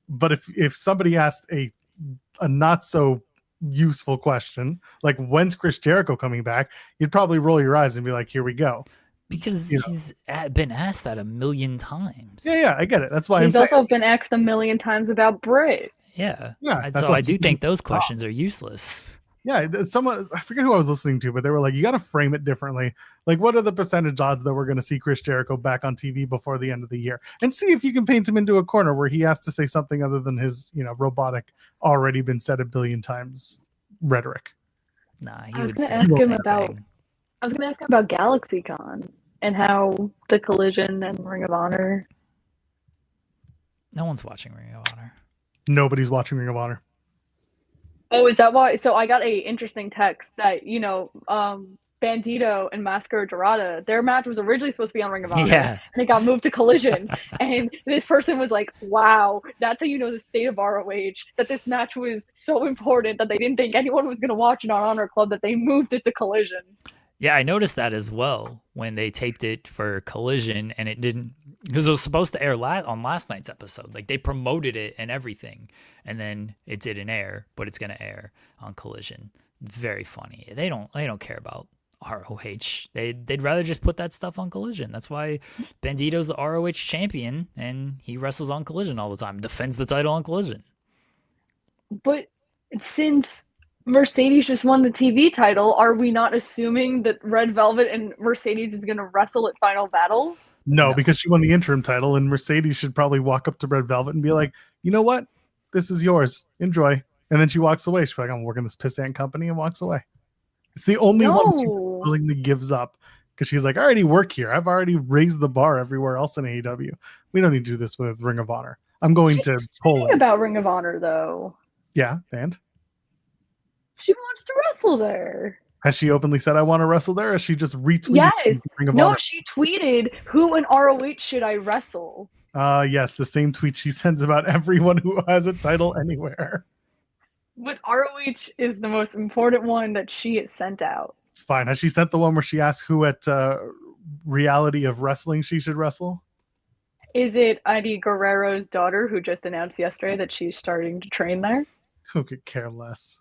but if somebody asked a not so useful question like when's Chris Jericho coming back, you'd probably roll your eyes and be like, "Here we go." because he's been asked that a million times. Yeah, I get it. That's why He's I'm also saying. been asked a million times about Brit. Yeah. Yeah, So I do think those questions are useless. Yeah, someone, I forget who I was listening to, but they were like, you got to frame it differently. Like, what are the percentage odds that we're going to see Chris Jericho back on TV before the end of the year? And see if you can paint him into a corner where he has to say something other than his, robotic, already been said a billion times rhetoric. Nah, he I was would gonna say ask the him same about- thing. I was going to ask him about GalaxyCon and how the Collision and Ring of Honor. No one's watching Ring of Honor. Nobody's watching Ring of Honor. Oh, is that why? So I got a interesting text that, Bandito and Mascara Dorada, their match was originally supposed to be on Ring of Honor. Yeah. And it got moved to Collision. And this person was like, wow, that's how you know the state of ROH, that this match was so important that they didn't think anyone was going to watch it on Honor Club, that they moved it to Collision. Yeah, I noticed that as well when they taped it for Collision, and it didn't, because it was supposed to air on last night's episode. Like, they promoted it and everything, and then it didn't air, but it's gonna air on Collision. Very funny. They don't care about ROH. They'd rather just put that stuff on Collision. That's why Bandito's the ROH champion, and he wrestles on Collision all the time. Defends the title on Collision. But since Mercedes just won the TV title, are we not assuming that Red Velvet and Mercedes is going to wrestle at Final Battle? No, because she won the interim title, and Mercedes should probably walk up to Red Velvet and be like, you know what? This is yours. Enjoy. And then she walks away. She's like, I'm working this pissant company, and walks away. It's the only one she willingly gives up because she's like, I already work here. I've already raised the bar everywhere else in AEW. We don't need to do this with Ring of Honor. I'm going to Poland. About Ring of Honor, though. Yeah, and? She wants to wrestle there. Has she openly said, I want to wrestle there? Or has she just retweeted? Yes. No, she tweeted, who in ROH should I wrestle? Yes, the same tweet she sends about everyone who has a title anywhere. But ROH is the most important one that she has sent out. It's fine. Has she sent the one where she asks who at Reality of Wrestling she should wrestle? Is it Eddie Guerrero's daughter who just announced yesterday that she's starting to train there? Who could care less?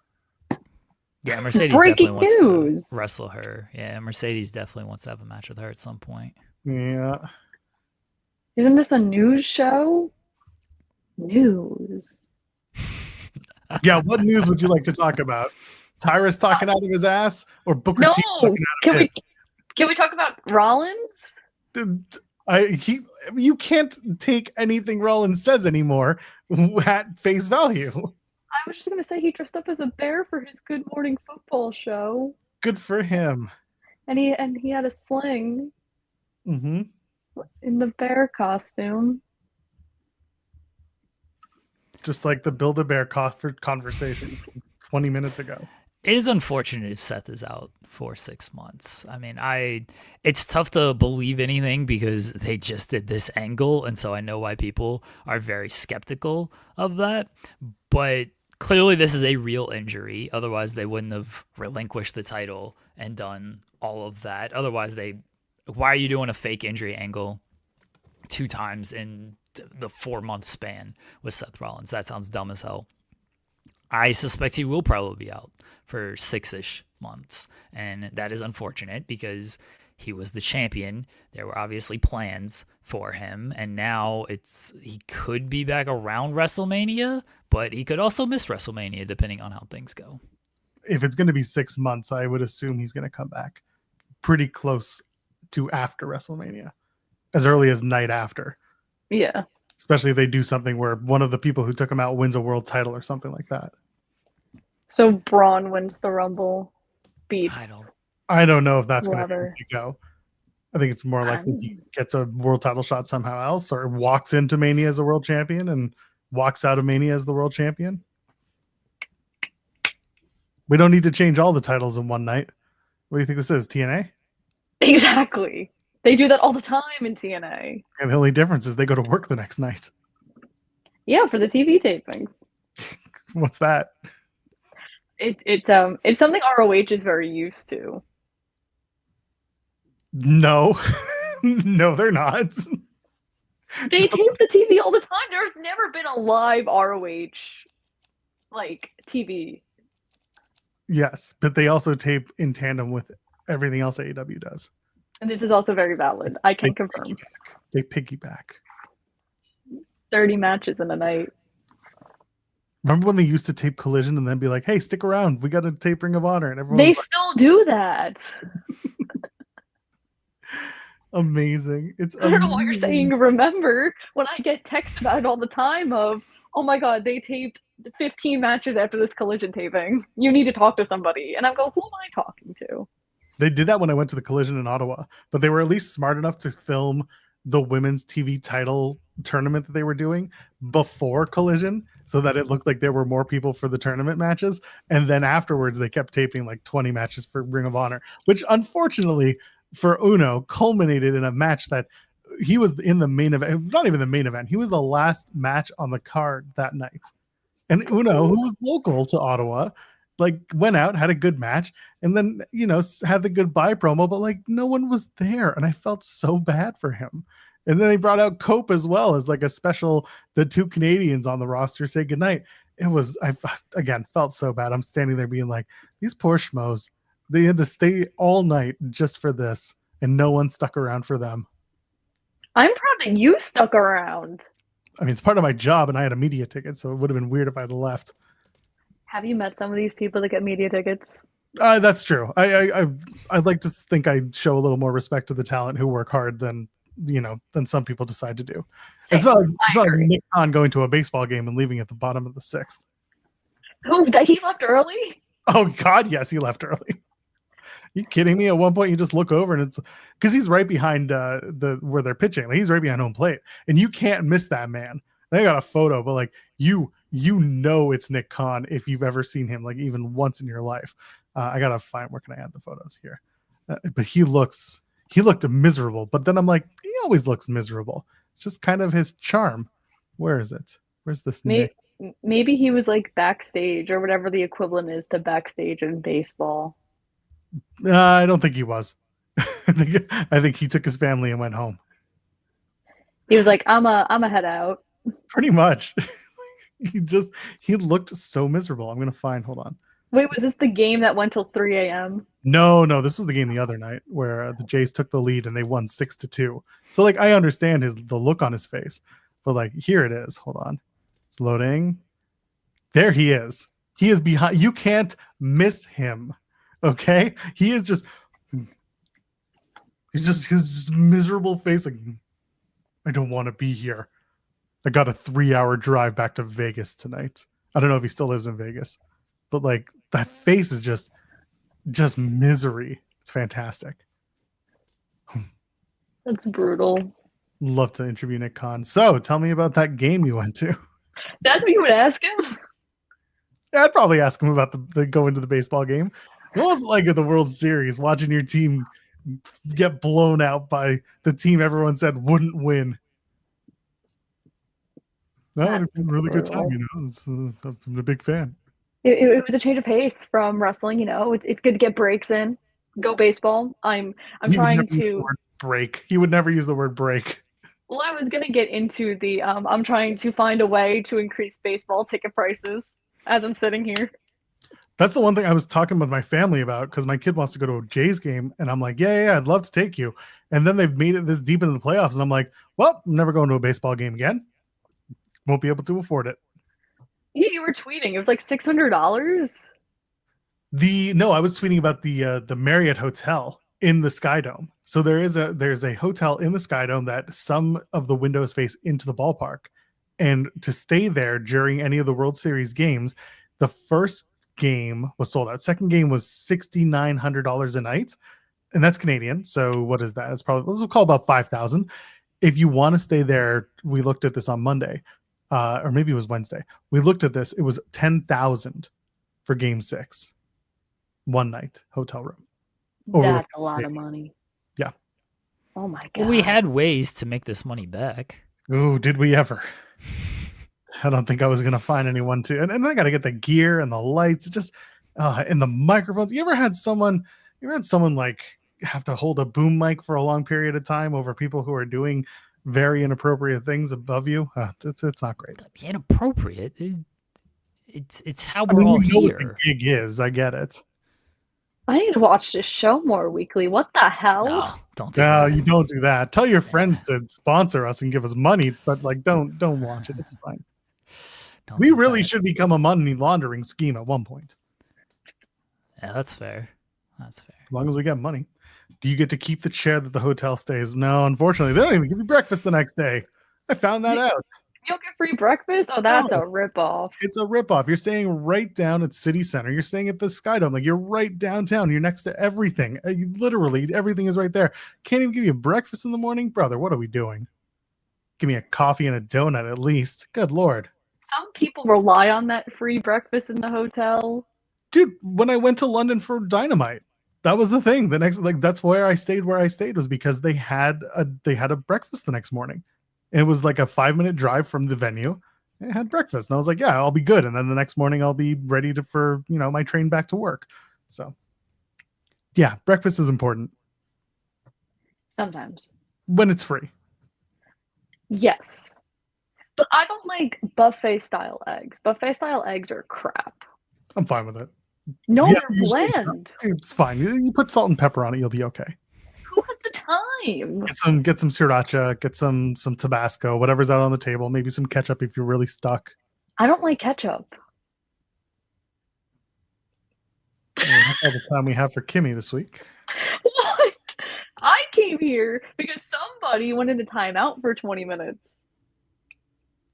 Yeah, Mercedes definitely wants to wrestle her. Yeah, Mercedes definitely wants to have a match with her at some point. Yeah. Isn't this a news show? News. Yeah, what news would you like to talk about? Tyrus talking out of his ass or Booker T talking out of his? Can we talk about Rollins? You can't take anything Rollins says anymore at face value. I was just going to say he dressed up as a bear for his Good Morning Football show. Good for him. And he had a sling in the bear costume. Just like the Build-A-Bear conversation 20 minutes ago. It is unfortunate if Seth is out for 6 months. I mean, it's tough to believe anything because they just did this angle, and so I know why people are very skeptical of that. But clearly this is a real injury. Otherwise, they wouldn't have relinquished the title and done all of that. Otherwise, why are you doing a fake injury angle 2 times in the 4-month span with Seth Rollins? That sounds dumb as hell. I suspect he will probably be out for 6-ish months, and that is unfortunate because he was the champion. There were obviously plans for him, and now he could be back around WrestleMania, but he could also miss WrestleMania depending on how things go. If it's going to be 6 months, I would assume he's going to come back pretty close to after WrestleMania, as early as night after. Yeah. Especially if they do something where one of the people who took him out wins a world title or something like that. So Braun wins the Rumble, beats. I don't know if that's going to go. I think it's more likely he gets a world title shot somehow else, or walks into Mania as a world champion and walks out of Mania as the world champion. We don't need to change all the titles in one night. What do you think this is, TNA? Exactly. They do that all the time in TNA. And the only difference is they go to work the next night. Yeah, for the TV tapings. What's that? It's something ROH is very used to. No. No, they're not. They tape the TV all the time. There's never been a live ROH TV. Yes, but they also tape in tandem with everything else AEW does. And this is also very valid. I can confirm. They piggyback. 30 matches in a night. Remember when they used to tape Collision and then be like, hey, stick around. We got to tape Ring of Honor. And everyone They still do that. Amazing. I don't know why you're saying remember when I get texts about it all the time of, oh my God, they taped 15 matches after this Collision taping. You need to talk to somebody. And I go, who am I talking to? They did that when I went to the Collision in Ottawa, but they were at least smart enough to film the women's TV title tournament that they were doing before Collision so that it looked like there were more people for the tournament matches. And then afterwards, they kept taping like 20 matches for Ring of Honor, which unfortunately for Uno culminated in a match that he was in the main event, not even the main event. He was the last match on the card that night. And Uno, who was local to Ottawa, went out, had a good match, and then, had the goodbye promo, but no one was there. And I felt so bad for him. And then they brought out Cope as well as a special, the 2 Canadians on the roster say goodnight. It was, I again felt so bad. I'm standing there being like, these poor schmoes, they had to stay all night just for this, and no one stuck around for them. I'm proud that you stuck around. I mean, it's part of my job, and I had a media ticket, so it would have been weird if I had left. Have you met some of these people that get media tickets? That's true. I'd like to think I show a little more respect to the talent who work hard than than some people decide to do. Same. It's not I like agree. Nick Khan going to a baseball game and leaving at the bottom of the 6th. Oh, that he left early? Oh God, yes, he left early. You kidding me? At one point, you just look over and it's because he's right behind where they're pitching. Like, he's right behind home plate, and you can't miss that man. They got a photo, but like it's Nick Khan if you've ever seen him, like even once in your life. I gotta find where can I add the photos here? But he looked miserable. But then I'm like, he always looks miserable. It's just kind of his charm. Where is it? Where's this Nick? Maybe he was like backstage or whatever the equivalent is to backstage in baseball. I don't think he was. I think he took his family and went home. He was like, I'm a head out. Pretty much. he looked so miserable. I'm gonna find. Hold on. Wait, was this the game that went till 3 a.m.? No, this was the game the other night where the Jays took the lead and they won 6-2. So like I understand the look on his face, but like here it is. Hold on, it's loading. There he is. He is behind. You can't miss him. Okay, he is just. He's just his miserable face. Like, I don't want to be here. I got a 3-hour drive back to Vegas tonight. I don't know if he still lives in Vegas, but like that face is just misery. It's fantastic. That's brutal. Love to interview Nick Khan. So tell me about that game you went to. That's what you would ask him? Yeah, I'd probably ask him about the going to the baseball game. What was it like at the World Series watching your team get blown out by the team everyone said wouldn't win? No, it's been a really good time, I'm a big fan. It was a change of pace from wrestling, It's good to get breaks in. Go baseball. I'm trying to break. He would never use the word break. Well, I was gonna get into the I'm trying to find a way to increase baseball ticket prices as I'm sitting here. That's the one thing I was talking with my family about because my kid wants to go to a Jays game, and I'm like, yeah, I'd love to take you. And then they've made it this deep into the playoffs, and I'm like, well, I'm never going to a baseball game again. Won't be able to afford it. Yeah, you were tweeting. It was like $600. No, I was tweeting about the Marriott Hotel in the Sky Dome. So there's a hotel in the Sky Dome that some of the windows face into the ballpark, and to stay there during any of the World Series games, the first game was sold out. Second game was $6,900 a night, and that's Canadian. So what is that? It's probably, let's call about 5,000. If you want to stay there, we looked at this on Monday, or maybe it was Wednesday. We looked at this. It was 10,000 for Game 6, one night hotel room. That's a lot of money. Yeah. Oh my god. Well, we had ways to make this money back. Oh, did we ever? I don't think I was gonna find anyone to, and I got to get the gear and the lights, just and the microphones. You ever had someone like have to hold a boom mic for a long period of time over people who are doing very inappropriate things above you? It's not great. Inappropriate. It's how we're all here. What the gig is. I get it. I need to watch this show more weekly. What the hell? No, don't do that. You don't do that. Tell your friends to sponsor us and give us money, but like don't watch it. It's fine. We really should become a money laundering scheme at one point. Yeah, that's fair. That's fair. As long as we get money. Do you get to keep the chair that the hotel stays? No, unfortunately, they don't even give you breakfast the next day. I found that out. You don't get free breakfast? Oh, that's a ripoff. It's a ripoff. You're staying right down at City Center. You're staying at the Sky Dome. Like, you're right downtown. You're next to everything. Literally, everything is right there. Can't even give you breakfast in the morning? Brother, what are we doing? Give me a coffee and a donut at least. Good Lord. Some people rely on that free breakfast in the hotel. Dude, when I went to London for Dynamite, that was the thing. That's where I stayed was because they had a breakfast the next morning. And it was like a 5-minute drive from the venue. I had breakfast, and I was like, yeah, I'll be good. And then the next morning I'll be ready for my train back to work. So yeah, breakfast is important. Sometimes. When it's free. Yes. But I don't like buffet style eggs. Buffet style eggs are crap. I'm fine with it. No, they're bland. It's fine. You put salt and pepper on it, you'll be okay. Who has the time? Get some sriracha, get some Tabasco, whatever's out on the table, maybe some ketchup if you're really stuck. I don't like ketchup. That's all the time we have for Kimmy this week. What? I came here because somebody went into timeout for 20 minutes.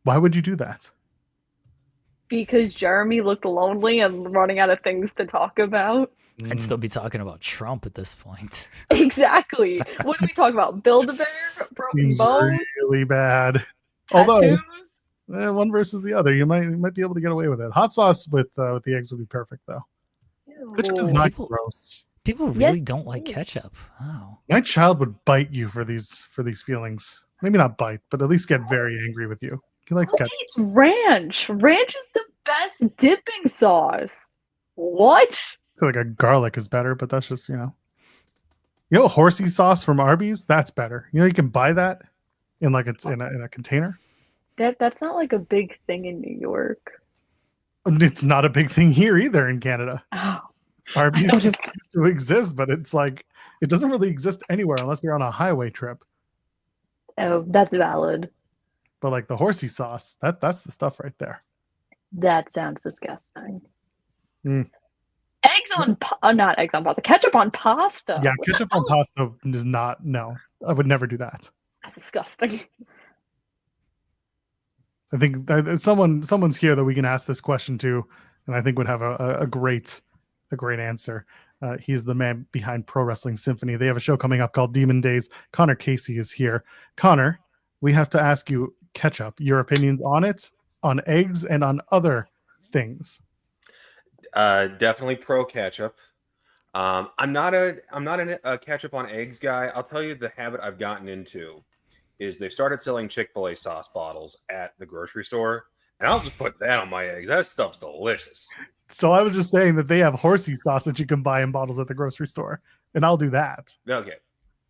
Why would you do that? Because Jeremy looked lonely and running out of things to talk about. I'd still be talking about Trump at this point. Exactly. What do we talk about? Build-A-Bear? Broken Seems bones? really bad. Tattoos? Although one versus the other, you might be able to get away with it. Hot sauce with the eggs would be perfect though. Ketchup is not gross. People really don't like ketchup. Oh. My child would bite you for these feelings. Maybe not bite, but at least get very angry with you. He likes ketchup. It's ranch. Ranch is the best dipping sauce. What? I feel like a garlic is better, but that's just, horsey sauce from Arby's, that's better. You can buy that in a container. That's not like a big thing in New York. It's not a big thing here either in Canada. Oh. Arby's used to exist, but it's like it doesn't really exist anywhere unless you're on a highway trip. Oh, that's valid. But like the horsey sauce, that's the stuff right there. That sounds disgusting. Mm. Not eggs on pasta. Ketchup on pasta. Yeah, ketchup on pasta is not. No, I would never do that. That's disgusting. I think someone's here that we can ask this question to, and I think would have a great answer. He's the man behind Pro Wrestling Symphony. They have a show coming up called Demon Days. Connor Casey is here. Connor, we have to ask you ketchup, your opinions on it, on eggs, and on other things. Definitely pro ketchup. I'm not a ketchup on eggs guy. I'll tell you the habit I've gotten into is they've started selling Chick-fil-A sauce bottles at the grocery store, and I'll just put that on my eggs. That stuff's delicious. So I was just saying that they have horsey sauce that you can buy in bottles at the grocery store, and I'll do that. Okay.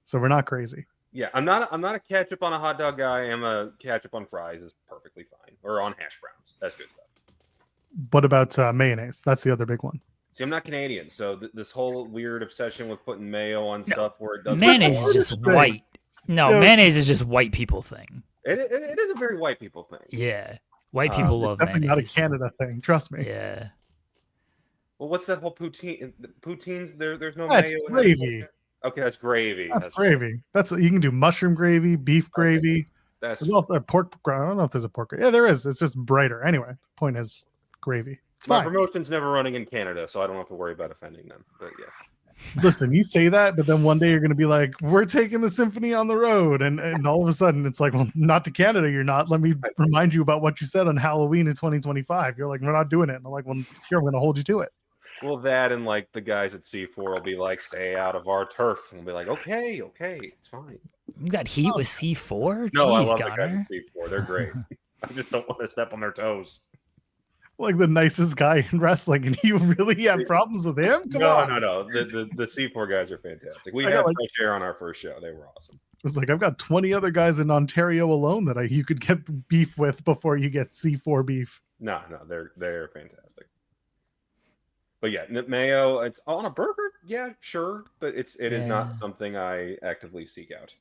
So we're not crazy. Yeah, I'm not a ketchup on a hot dog guy. I'm a ketchup on fries is perfectly fine, or on hash browns. That's good stuff. What about mayonnaise? That's the other big one. See, I'm not Canadian, so this whole weird obsession with putting mayo on stuff where it doesn't. Mayonnaise is just white. No, mayonnaise is just white people thing. It is a very white people thing. Yeah, white people love definitely mayonnaise. Not a Canada thing. Trust me. Yeah. Well, what's that whole poutine? Poutines? There's no That's mayo. Gravy. Okay, that's gravy. That's gravy. You can do mushroom gravy, beef gravy. That's there's also a pork. I don't know if there's a pork. Yeah, there is. It's just brighter. Anyway, point is gravy. It's my fine. promotion's never running in Canada, so I don't have to worry about offending them. But yeah. Listen, you say that, but then one day you're going to be like, we're taking the symphony on the road. And all of a sudden it's like, well, not to Canada, you're not. Let me remind you about what you said on Halloween in 2025. You're like, we're not doing it. And I'm like, well, here, I'm going to hold you to it. Well, that and like the guys at C4 will be like, stay out of our turf. And we'll be like, okay, it's fine. You got heat with C4? No, Jeez, I love Connor. the guys at C4. They're great. I just don't want to step on their toes. Like the nicest guy in wrestling, and you really have problems with him? Come on. No. The C4 guys are fantastic. We had fresh air on our first show. They were awesome. It's like I've got 20 other guys in Ontario alone that you could get beef with before you get C4 beef. No, they're fantastic. But yeah, mayo, it's on a burger. Yeah, sure, but it is not something I actively seek out.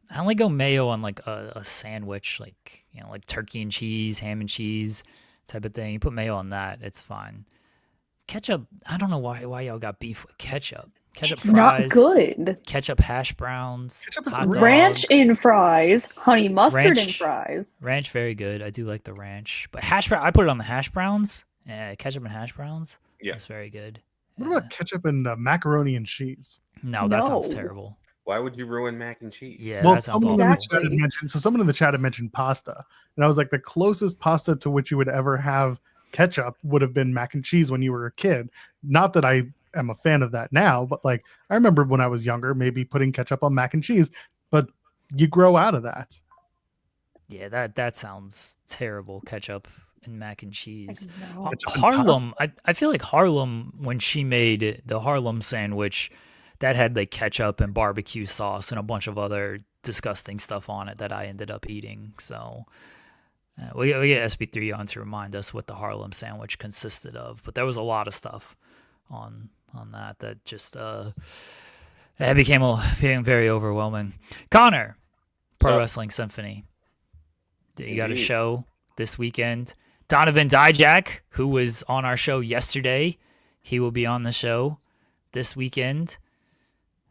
I only go mayo on like a sandwich, like like turkey and cheese, ham and cheese type of thing. You put mayo on that, it's fine. Ketchup, I don't know why y'all got beef with ketchup. Ketchup it's fries, not good. Ketchup hash browns, hot dog. Ranch in fries, honey mustard in fries. Ranch, very good. I do like the ranch, but hash brown, I put it on the hash browns. Ketchup and hash browns. Yeah, that's very good. What about ketchup and macaroni and cheese? No, that sounds terrible. Why would you ruin mac and cheese? Yeah, well, that sounds someone in the chat had mentioned pasta, and I was like, the closest pasta to which you would ever have ketchup would have been mac and cheese when you were a kid. Not that I am a fan of that now, but like I remember when I was younger, maybe putting ketchup on mac and cheese, but you grow out of that. Yeah, that sounds terrible. Ketchup and mac and cheese. Harlem, I feel like Harlem, when she made the Harlem sandwich, that had like ketchup and barbecue sauce and a bunch of other disgusting stuff on it that I ended up eating. So we get SB3 on to remind us what the Harlem sandwich consisted of. But there was a lot of stuff on that just it became very overwhelming. Connor, Pro Wrestling Symphony. You got a show this weekend. Donovan Dijak, who was on our show yesterday, he will be on the show this weekend.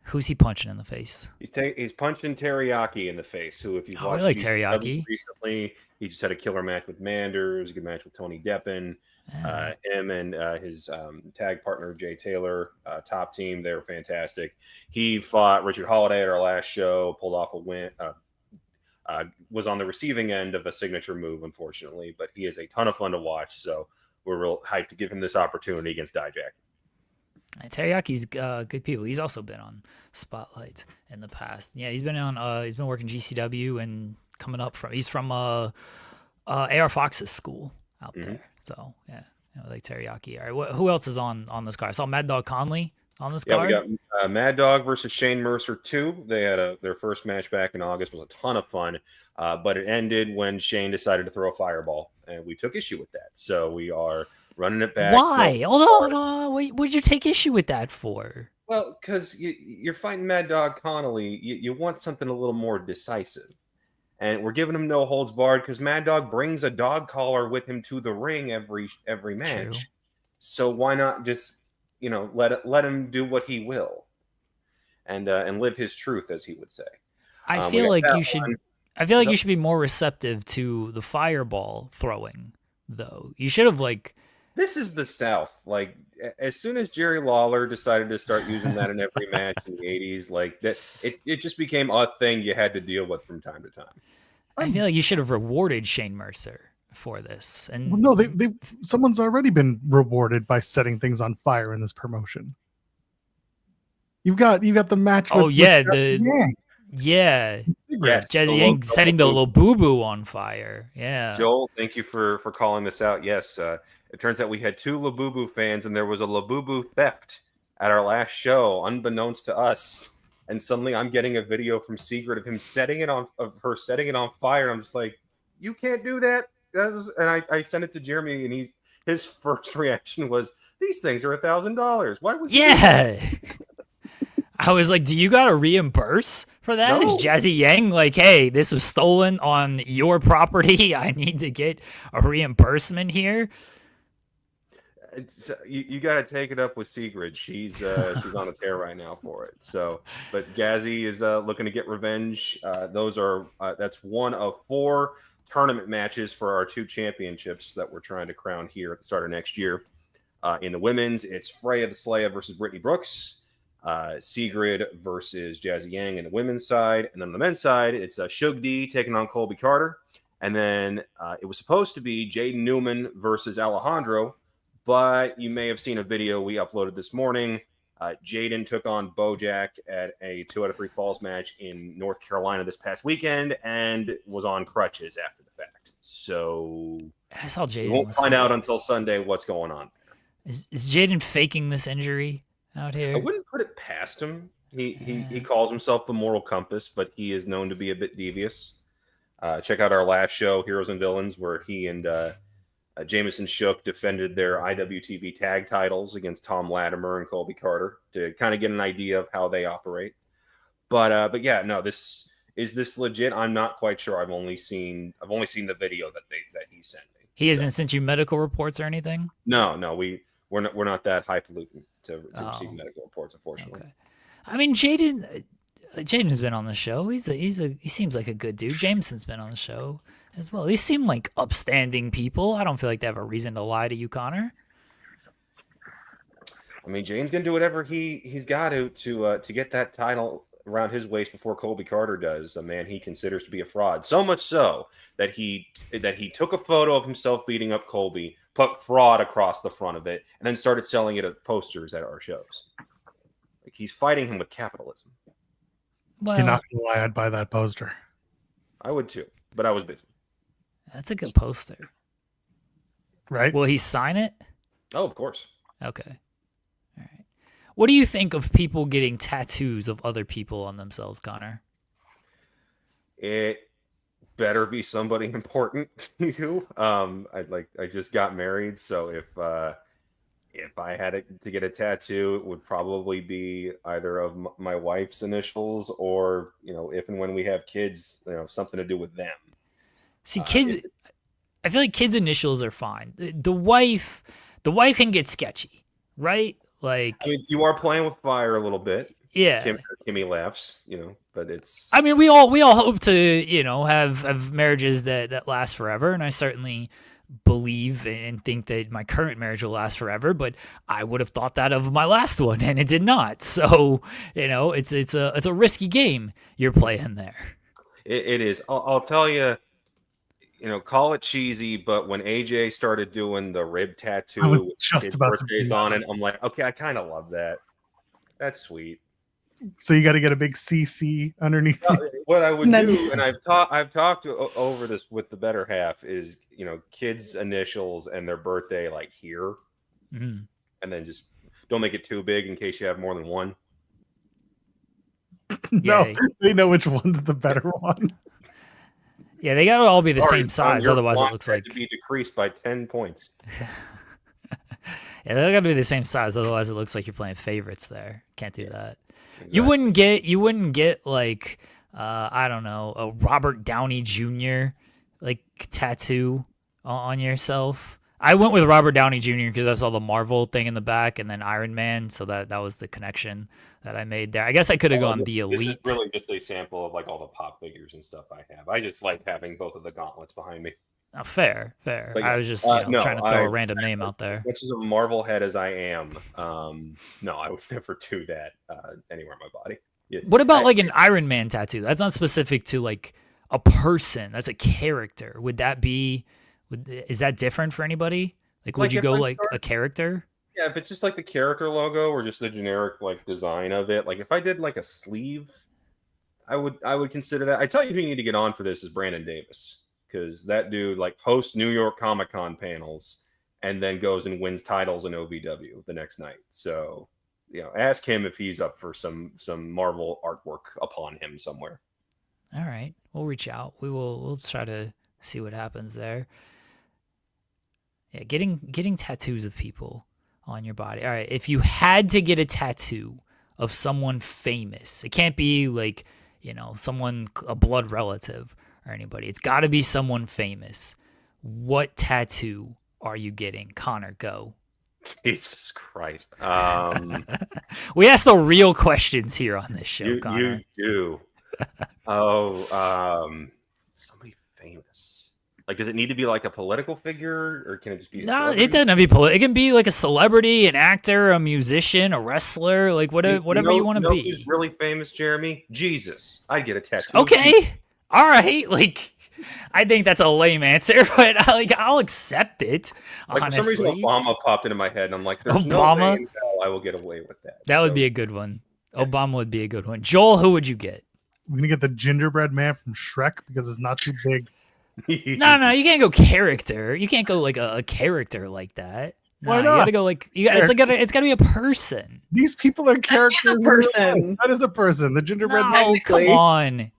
Who's he punching in the face? He's punching Teriyaki in the face. Who, if you've Oh, I watched like GCW Teriyaki. recently, he just had a killer match with Manders, a good match with Tony Deppen. Him and his tag partner Jay Taylor, top team, they were fantastic. He fought Richard Holiday at our last show, pulled off a win. Was on the receiving end of a signature move, unfortunately, but he is a ton of fun to watch. So we're real hyped to give him this opportunity against Dijak. Teriyaki's good people. He's also been on Spotlight in the past. Yeah, he's been on. He's been working GCW and coming up from. He's from AR Fox's school out there. So yeah, I like Teriyaki. All right, who else is on this card? I saw Mad Dog Conley on this card. Yeah, we got Mad Dog versus Shane Mercer 2. They had their first match back in August. It was a ton of fun, but it ended when Shane decided to throw a fireball, and we took issue with that. So we are running it back. Why? Hold on. Wait, what did you take issue with that for? Well, because you're fighting Mad Dog Connolly. You want something a little more decisive. And we're giving him no holds barred because Mad Dog brings a dog collar with him to the ring every match. True. So why not just let him do what he will, and live his truth, as he would say. I feel like you should. I feel like you should be more receptive to the fireball throwing, though. You should have This is the South. Like, as soon as Jerry Lawler decided to start using that in every match in the 80s, like that, it just became a thing you had to deal with from time to time. I feel like you should have rewarded Shane Mercer for this. And well, no, someone's already been rewarded by setting things on fire in this promotion. You got the match. Jazzy Yang setting the Labubu on fire. Yeah, Joel, thank you for calling this out. Yes, it turns out we had 2 Labubu fans, and there was a Labubu theft at our last show, unbeknownst to us. And suddenly, I'm getting a video from Secret of him setting it on fire. And I'm just like, you can't do that. And I sent it to Jeremy, and his first reaction was, "These things are $1,000. Why would you?" Yeah. I was like, do you got to reimburse for that? No. Is Jazzy Yang like, hey, this was stolen on your property. I need to get a reimbursement here. You got to take it up with Sigrid. She's on a tear right now for it. So, but Jazzy is looking to get revenge. That's one of 4 tournament matches for our 2 championships that we're trying to crown here at the start of next year. In the women's, it's Freya the Slayer versus Brittany Brooks. Sigrid versus Jazzy Yang in the women's side. And then on the men's side, it's Shug D taking on Colby Carter. And then it was supposed to be Jaden Newman versus Alejandro, but you may have seen a video we uploaded this morning. Jaden took on Bojack at a 2 out of 3 falls match in North Carolina this past weekend and was on crutches after the fact. So I saw Jaden. We won't find out until Sunday what's going on there. Is Jaden faking this injury out here? I wouldn't put it past him. He calls himself the moral compass, but he is known to be a bit devious. Check out our last show, Heroes and Villains, where he and Jameson Shook defended their IWTV tag titles against Tom Latimer and Colby Carter to kind of get an idea of how they operate. But yeah, no, is this legit? I'm not quite sure. I've only seen the video that he sent me. He hasn't sent you medical reports or anything? No, we're not that highfalutin to receive medical reports, unfortunately. Okay. I mean, Jaden's been on the show. He seems like a good dude. Jameson's been on the show as well. These seem like upstanding people. I don't feel like they have a reason to lie to you, Connor. I mean, James gonna do whatever he's got to get that title around his waist before Colby Carter does, a man he considers to be a fraud. So much so that he took a photo of himself beating up Colby, put fraud across the front of it, and then started selling it at posters at our shows. Like, he's fighting him with capitalism. Well, you're not gonna lie, I'd buy that poster. I would too, but I was busy. That's a good poster. Right? Will he sign it? Oh, of course. Okay. All right. What do you think of people getting tattoos of other people on themselves, Connor? It better be somebody important to you. I just got married, so if I had to get a tattoo, it would probably be either of my wife's initials or, if and when we have kids, something to do with them. See, kids, I feel like kids' initials are fine. The wife can get sketchy, right? Like, I mean, you are playing with fire a little bit. Yeah. Kimmy laughs, but it's. I mean, we all hope to, have marriages that last forever, and I certainly believe and think that my current marriage will last forever, but I would have thought that of my last one, and it did not. So, it's a risky game you're playing there. It is. I'll tell you, call it cheesy, but when AJ started doing the rib tattoo with his birthdays on it, I'm like, okay, I kind of love that. That's sweet. So you got to get a big CC underneath. What I would do, and I've talked over this with the better half, is kids' initials and their birthday like here, and then just don't make it too big in case you have more than one. No, they know which one's the better one. Yeah, they gotta all be the same size, otherwise it looks like to be decreased by 10 points. Yeah, they gotta be the same size, otherwise it looks like you're playing favorites there. Can't do that. Exactly. You wouldn't get like I don't know, a Robert Downey Jr. like tattoo on yourself. I went with Robert Downey Jr. because I saw the Marvel thing in the back and then Iron Man, so that was the connection that I made there. I guess I could have gone the Elite. This is really just a sample of like all the pop figures and stuff I have. I just like having both of the gauntlets behind me. Oh, fair. But I was just trying to throw a random name out there. Much as a Marvel head as I am, no, I would never do that anywhere on my body. What about like an Iron Man tattoo? That's not specific to like a person. That's a character. Would that be? Is that different for anybody? Like, would you go like a character? Yeah, if it's just like the character logo or just the generic like design of it. Like if I did like a sleeve, I would consider that. I tell you who you need to get on for this is Brandon Davis, because that dude like hosts New York Comic-Con panels and then goes and wins titles in OVW the next night. So, ask him if he's up for some Marvel artwork upon him somewhere. All right, we'll reach out. We'll try to see what happens there. Yeah, getting tattoos of people on your body. All right, if you had to get a tattoo of someone famous, it can't be like, someone, a blood relative or anybody. It's got to be someone famous. What tattoo are you getting? Connor, go. Jesus Christ. We ask the real questions here on this show, Connor. You do. Somebody famous. Like, does it need to be like a political figure, or can it just be? No, it doesn't have to be political. It can be like a celebrity, an actor, a musician, a wrestler, like whatever you want to be. Who's really famous, Jeremy? Jesus. I'd get a tattoo. Okay, all right. Like, I think that's a lame answer, but I'll accept it. Like honestly. For some reason, Obama popped into my head, and I'm like, "There's no way in hell I will get away with that." That would be a good one. Obama would be a good one. Joel, who would you get? I'm gonna get the gingerbread man from Shrek because it's not too big. No, you can't go character. You can't go like a character like that. No, Why not? You gotta go like it's gotta be a person. These people are characters. That is a person. That is a person. The gingerbread man.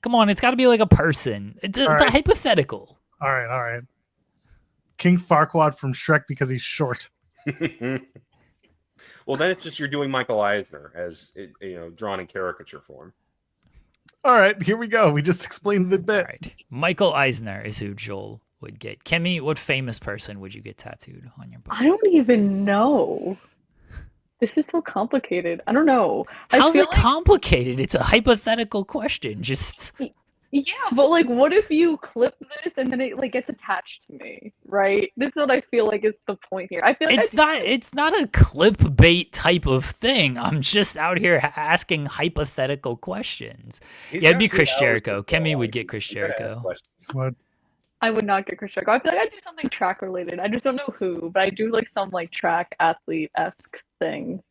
Come on. It's got to be like a person. It's a hypothetical. All right. King Farquaad from Shrek because he's short. Well, then it's just you're doing Michael Eisner as drawn in caricature form. All right, here we go. We just explained the bit. All right. Michael Eisner is who Joel would get. Kemi, what famous person would you get tattooed on your body? I don't even know. This is so complicated. I don't know. How's it complicated? It's a hypothetical question. Just yeah, but like, what if you clip this and then it like gets attached to me, right? This is what I feel like is the point here. I feel like it's not a clickbait type of thing. I'm just out here asking hypothetical questions. It'd be Chris Jericho. Kemi would get Chris Jericho. What? I would not get Chris Jericho. I feel like I'd do something track related. I just don't know who, but I do like some like track athlete-esque thing.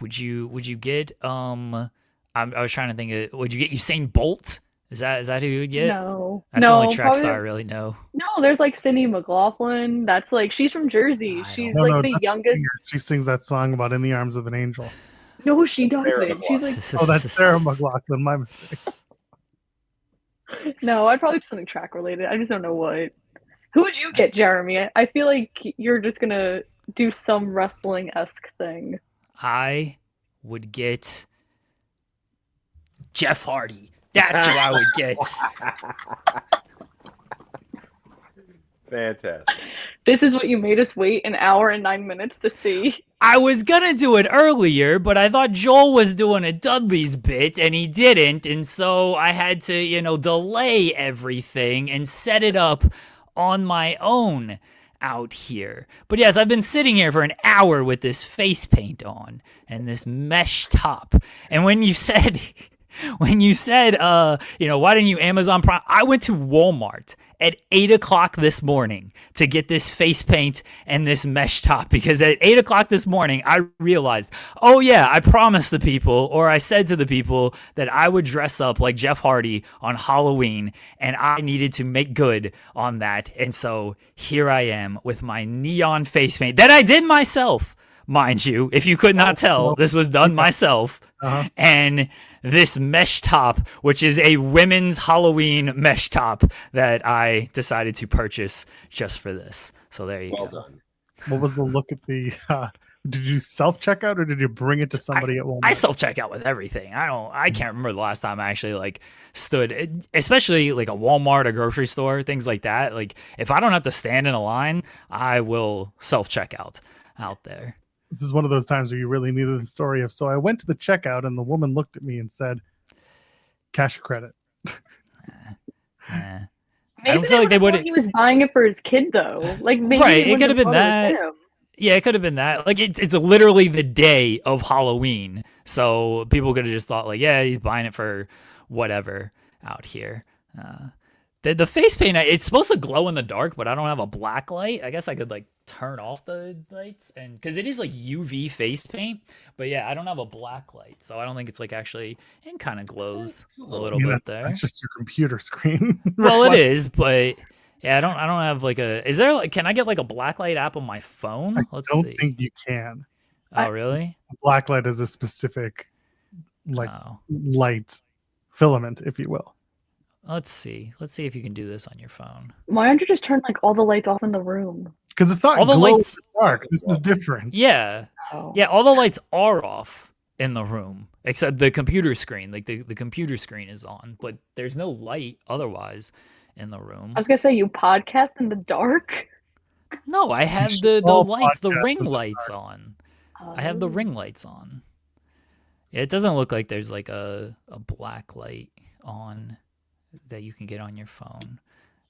Would you get I was trying to think of, would you get Usain Bolt? Is that who you would get? No. That's the only track star I really know. No, there's like Cindy McLaughlin. That's like, she's from Jersey. She's the youngest. She sings that song about In the Arms of an Angel. No, she doesn't. She's like, oh, that's Sarah McLachlan. My mistake. No, I'd probably do something track related. I just don't know what. Who would you get, Jeremy? I feel like you're just going to do some wrestling-esque thing. I would get Jeff Hardy. That's who I would get. Fantastic. This is what you made us wait an hour and 9 minutes to see. I was gonna do it earlier, but I thought Joel was doing a Dudley's bit and he didn't, and so I had to, delay everything and set it up on my own out here. But yes, I've been sitting here for an hour with this face paint on and this mesh top. And when you said why didn't you Amazon Prime? I went to Walmart at 8 o'clock this morning to get this face paint and this mesh top, because at 8 o'clock this morning, I realized, oh yeah, I promised the people, or I said to the people, that I would dress up like Jeff Hardy on Halloween, and I needed to make good on that. And so here I am with my neon face paint that I did myself, mind you. If you could not tell, this was done myself. Uh-huh. And this mesh top, which is a women's Halloween mesh top that I decided to purchase just for this. So there you Well go. done. What was the look at the? Did you self-checkout or did you bring it to somebody at Walmart? I self-checkout with everything. I can't remember the last time I actually stood, especially like a Walmart, a grocery store, things like that. Like if I don't have to stand in a line, I will self-checkout out there. This is one of those times where you really needed the story of, so I went to the checkout and the woman looked at me and said, cash or credit. I Maybe don't feel like they would. He was buying it for his kid though. Like maybe Right, he it could have been wouldn't have thought it that. was him. Yeah, it could have been that. Like it's literally the day of Halloween, so people could have just thought like, yeah, he's buying it for whatever out here. The face paint, it's supposed to glow in the dark, but I don't have a black light. I guess I could turn off the lights, and because it is UV face paint, but yeah, I don't have a black light, so I don't think it's actually, it kind of glows a little bit there. That's just your computer screen. Well, it is, but yeah, I don't have is there can I get a blacklight app on my phone? Let's don't see. think you can. Oh, really? A blacklight is a specific Oh. light filament, if you will. Let's see if you can do this on your phone. Why don't you just turn all the lights off in the room? Because it's not All the glow in lights- the dark. This is different. Yeah, Oh. yeah, all the lights are off in the room except the computer screen. The computer screen is on, but there's no light otherwise in the room. I was gonna say you podcast in the dark. No, I have should the all lights, the podcast ring in the lights on. I have the Oh. ring lights on. Yeah, it doesn't look like there's a black light on that you can get on your phone.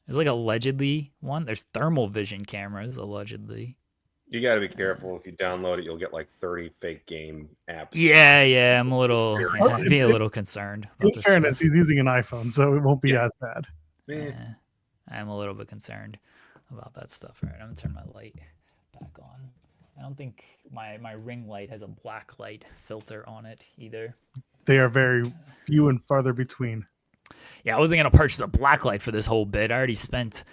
There's allegedly one. There's thermal vision cameras allegedly. You got to be careful. If you download it, you'll get 30 fake game apps. Yeah, I'm a little It's- being a little concerned. In About this fairness, stuff. he's using an iPhone, so it won't be Yeah. as bad. Eh, Yeah, I'm a little bit concerned about that stuff. All right, I'm gonna turn my light back on. I don't think my ring light has a black light filter on it either. They are very few and farther between. Yeah, I wasn't gonna purchase a black light for this whole bit. I already spent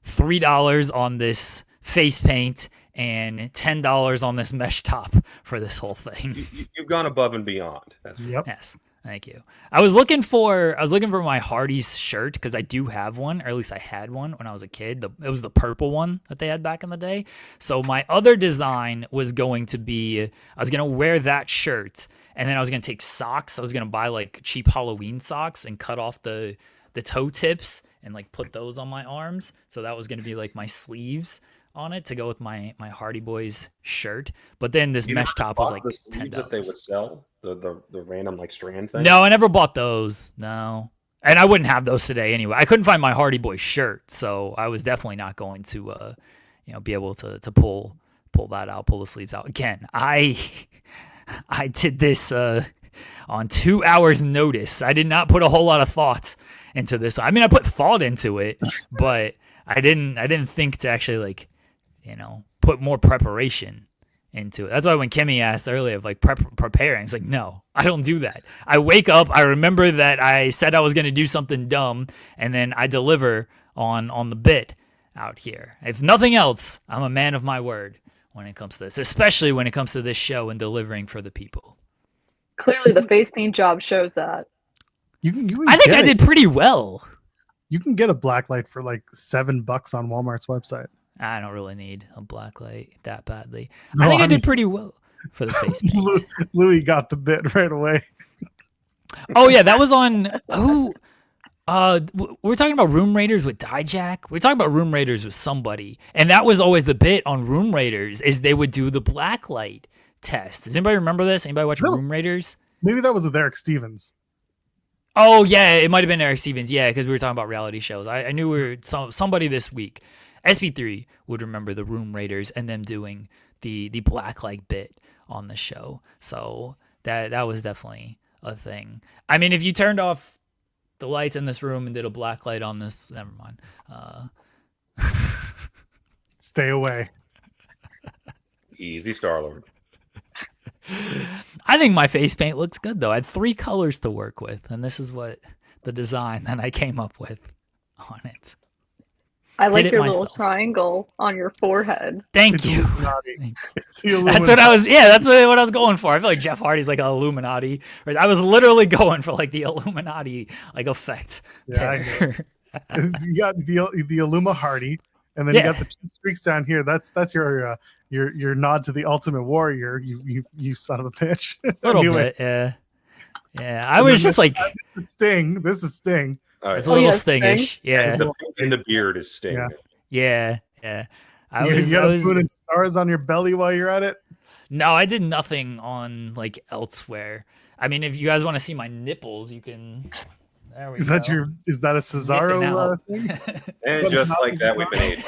$3 on this face paint and $10 on this mesh top for this whole thing. You've gone above and beyond. That's Yep. Yes, thank you. I was looking for my Hardy's shirt because I do have one, or at least I had one when I was a kid. It was the purple one that they had back in the day. So my other design was going to be, I was gonna wear that shirt, and then I was gonna take socks. I was gonna buy cheap Halloween socks and cut off the toe tips and put those on my arms. So that was gonna be my sleeves on it to go with my Hardy Boys shirt. But then this mesh top was the sleeves $10. that they would sell, the random strand thing. No, I never bought those. No. And I wouldn't have those today anyway. I couldn't find my Hardy Boy shirt, so I was definitely not going to be able to pull that out, pull the sleeves out. Again, I did this on 2 hours notice. I did not put a whole lot of thought into this. I mean, I put thought into it, but I didn't think to actually put more preparation into it. That's why when Kimmy asked earlier of preparing, it's no, I don't do that. I wake up, I remember that I said I was going to do something dumb, and then I deliver on the bit out here. If nothing else, I'm a man of my word when it comes to this, especially when it comes to this show and delivering for the people. Clearly, the face paint job shows that. You can I think get I it. did pretty well. You can get a blacklight for $7 on Walmart's website. I don't really need a black light that badly. No, I think I I mean- did pretty well for the face paint. Louis got the bit right away. Oh yeah, that was on who? We're talking about Room Raiders with Dijak. We're talking about Room Raiders with somebody, and that was always the bit on Room Raiders is they would do the black light test. Does anybody remember this? Anybody watch Room Raiders? Maybe that was with Eric Stevens. Oh yeah, it might have been Eric Stevens. Yeah, because we were talking about reality shows. I knew we were somebody this week. SP3 would remember the Room Raiders and them doing the black light bit on the show. So that was definitely a thing. I mean, if you turned off the lights in this room and did a black light on this, never mind. Stay away. Easy, Star-Lord. I think my face paint looks good though. I had 3 colors to work with, and this is what the design that I came up with on it. I like your myself. little triangle on your forehead. Thank you. It's the Illuminati. That's what I was. Yeah, that's what I was going for. I feel like Jeff Hardy's like an Illuminati. I was literally going for like the Illuminati like effect. Yeah, I know. You got the Illuma Hardy, and then you got the 2 streaks down here. That's your nod to the Ultimate Warrior. You son of a bitch. A little bit, yeah. I was just like Sting. This is Sting. It's a little Stingish, yeah. And the beard is Sting. Yeah. I You was putting stars on your belly while you're at it. No, I did nothing on like elsewhere. I mean, if you guys want to see my nipples, you can. There we Is go. Is that a Cesaro thing? And just like that, we've been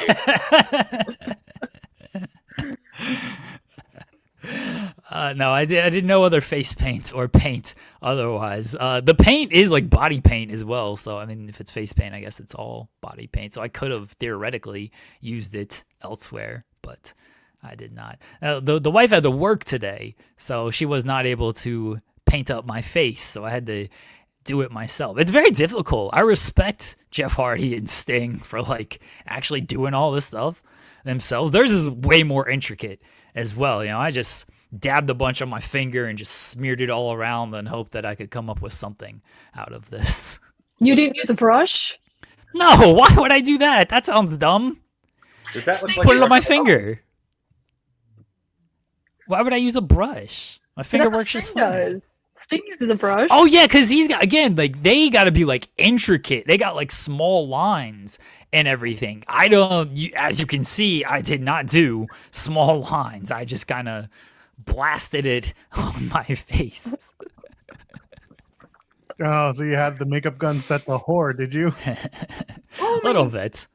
No, I did no other face paints or paint otherwise. The paint is like body paint as well. So, I mean, if it's face paint, I guess it's all body paint. So I could have theoretically used it elsewhere, but I did not. The wife had to work today, so she was not able to paint up my face. So I had to do it myself. It's very difficult. I respect Jeff Hardy and Sting for like actually doing all this stuff themselves. Theirs is way more intricate as well. You know, I just dabbed a bunch on my finger and just smeared it all around and hoped that I could come up with something out of this. You didn't use a brush? No, why would I do that? That sounds dumb. Does that look Just like put it on my brush? finger. Why would I use a brush? My finger That's what works just Sting fine. does. Sting uses a brush. Oh yeah, because he's got, again, like they got to be like intricate. They got like small lines and everything. As you can see, I did not do small lines. I just kind of blasted it on my face. Oh, so you had the makeup gun set the whore, did you? A little bit.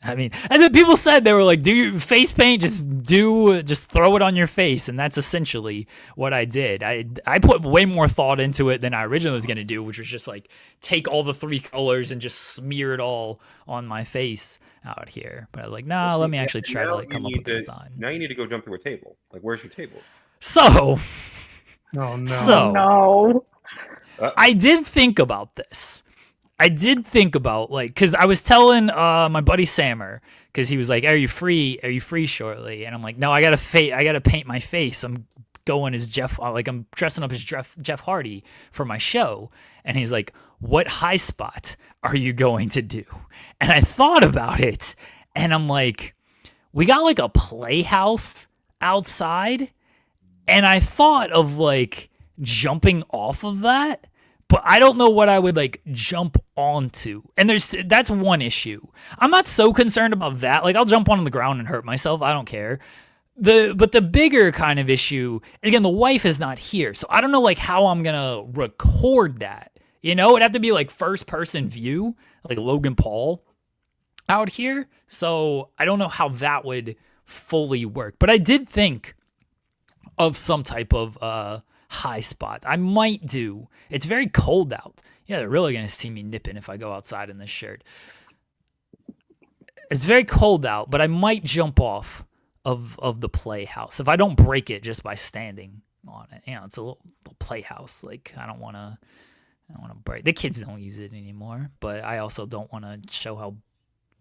I mean, as what people said, they were like, do your face paint, just throw it on your face. And that's essentially what I did. I put way more thought into it than I originally was going to do, which was just like take all the 3 colors and just smear it all on my face out here. But I was like, nah, let me actually try to like come up with a design. Now you need to go jump through a table. Like, where's your table? So, Oh no. So- No. I did think about this. I did think about like, cause I was telling my buddy Sammer, cause he was like, "Are you free? Are you free shortly?" And I'm like, "No, I gotta paint my face. I'm going as Jeff, like I'm dressing up as Jeff Hardy for my show." And he's like, "What high spot are you going to do?" And I thought about it, and I'm like, we got like a playhouse outside, and I thought of like jumping off of that. But I don't know what I would like jump onto. And that's one issue. I'm not so concerned about that. Like I'll jump on the ground and hurt myself. I don't care. But the bigger kind of issue, again, the wife is not here. So I don't know like how I'm going to record that. You know, it'd have to be like first person view, like Logan Paul out here. So I don't know how that would fully work. But I did think of some type of high spot. I might do. It's very cold out. Yeah, they're really gonna see me nipping if I go outside in this shirt. It's very cold out, but I might jump off of the playhouse if I don't break it just by standing on it. You know, it's a little playhouse. Like I don't want to break. The kids don't use it anymore, but I also don't want to show how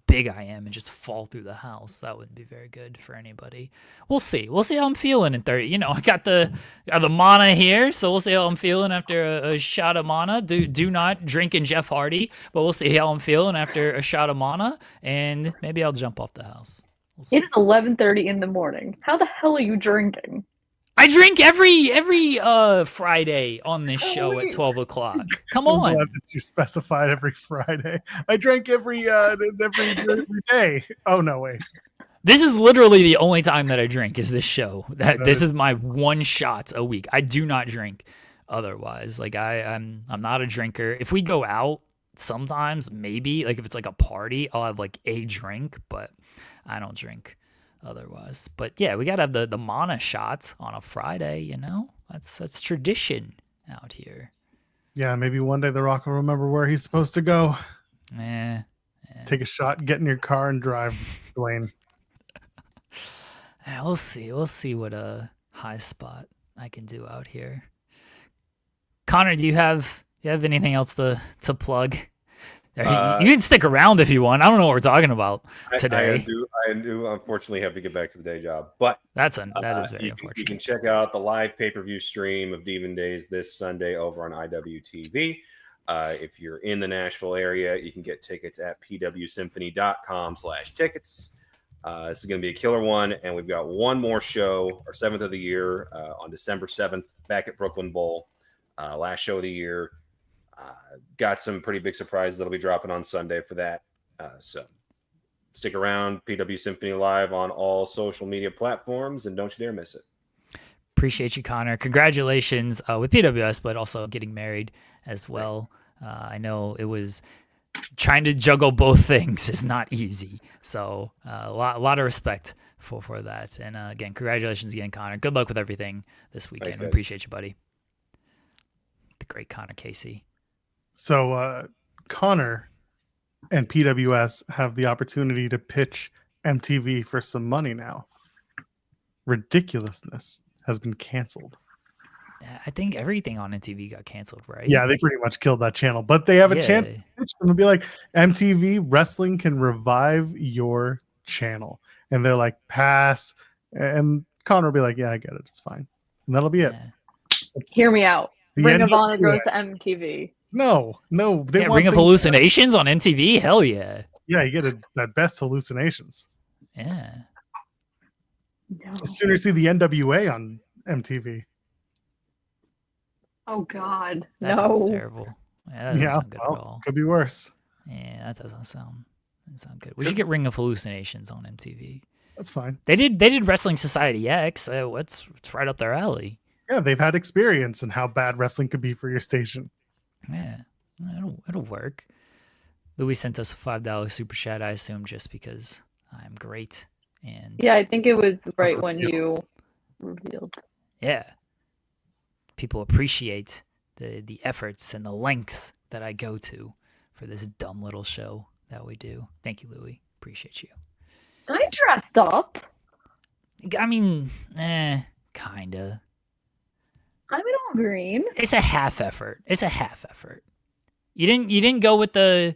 big I am and just fall through the house. That wouldn't be very good for anybody. We'll see how I'm feeling in 30. You know, I got the mana here, so we'll see how I'm feeling after a shot of mana. Do not drink in Jeff Hardy, but we'll see how I'm feeling after a shot of mana, and maybe I'll jump off the house. We'll see. It is 11:30 in the morning. How the hell are you drinking? I drink every Friday on this show at 12 o'clock. Come I'm on. glad that you specified every Friday. I drank every day. Oh no, wait. This is literally the only time that I drink is this show. This is- is my one shot a week. I do not drink otherwise. Like I'm not a drinker. If we go out sometimes, maybe like if it's like a party, I'll have like a drink, but I don't drink otherwise. But yeah, we gotta have the mana shots on a Friday, you know? That's tradition out here. Yeah, maybe one day The Rock will remember where he's supposed to go. Eh. Take a shot, get in your car, and drive, Dwayne. Yeah, we'll see. We'll see what a high spot I can do out here. Connor, do you have anything else to plug? You can stick around if you want. I don't know what we're talking about today. I do unfortunately have to get back to the day job, but that is very unfortunate. You can check out the live pay-per-view stream of Demon Days this Sunday over on IWTV. If you're in the Nashville area, you can get tickets at pwsymphony.com/tickets. This is going to be a killer one, and we've got one more show, our 7th of the year, on December 7th, back at Brooklyn Bowl. Last show of the year. Got some pretty big surprises that'll be dropping on Sunday for that. So stick around. PW Symphony Live on all social media platforms, and don't you dare miss it. Appreciate you, Connor. Congratulations with PWS, but also getting married as well. I know it was trying to juggle both things is not easy. So a lot of respect for that. And again, congratulations again, Connor. Good luck with everything this weekend. Thanks, we appreciate you, buddy. The great Connor Casey. So Connor and PWS have the opportunity to pitch MTV for some money now. Ridiculousness has been canceled. I think everything on MTV got canceled, right? Yeah, they pretty much killed that channel, but they have a chance to pitch them and be like, MTV Wrestling can revive your channel. And they're like, pass. And Connor will be like, yeah, I get it. It's fine. And that'll be it. Hear me out. The Ring of NWA. Honor goes to MTV. No. They want Ring of things- Hallucinations on MTV? Hell yeah. Yeah, you get that best hallucinations. Yeah. No. As soon as you see the NWA on MTV. Oh God, That no. sounds terrible. Yeah, that doesn't sound good at all. Could be worse. Yeah, that doesn't sound good. We should get Ring of Hallucinations on MTV. That's fine. They did Wrestling Society X. It's right up their alley. Yeah, they've had experience in how bad wrestling could be for your station. Yeah, it'll work. Louis sent us a $5 super chat, I assume, just because I'm great. And Yeah, I think it was right when you revealed. yeah, people appreciate the efforts and the lengths that I go to for this dumb little show that we do. Thank you, Louis. Appreciate you. I dressed up. I mean, kinda. I'm in all green. It's a half effort. You didn't go with the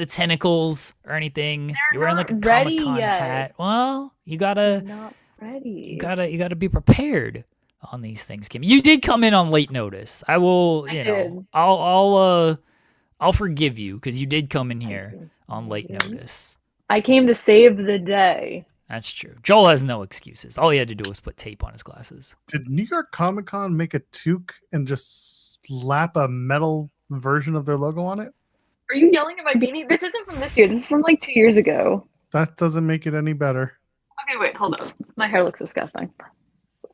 tentacles or anything. You're wearing like a not ready Comic-Con yet. hat. Well, you I'm gotta not ready. you gotta be prepared on these things, Kim. You did come in on late notice. I will, I you did. know, I'll forgive you because you did come in here on late did. notice. I came to save the day. That's true. Joel has no excuses. All he had to do was put tape on his glasses. Did New York Comic Con make a toque and just slap a metal version of their logo on it? Are you yelling at my beanie? This isn't from this year. This is from like 2 years ago. That doesn't make it any better. Okay, wait, hold on. My hair looks disgusting.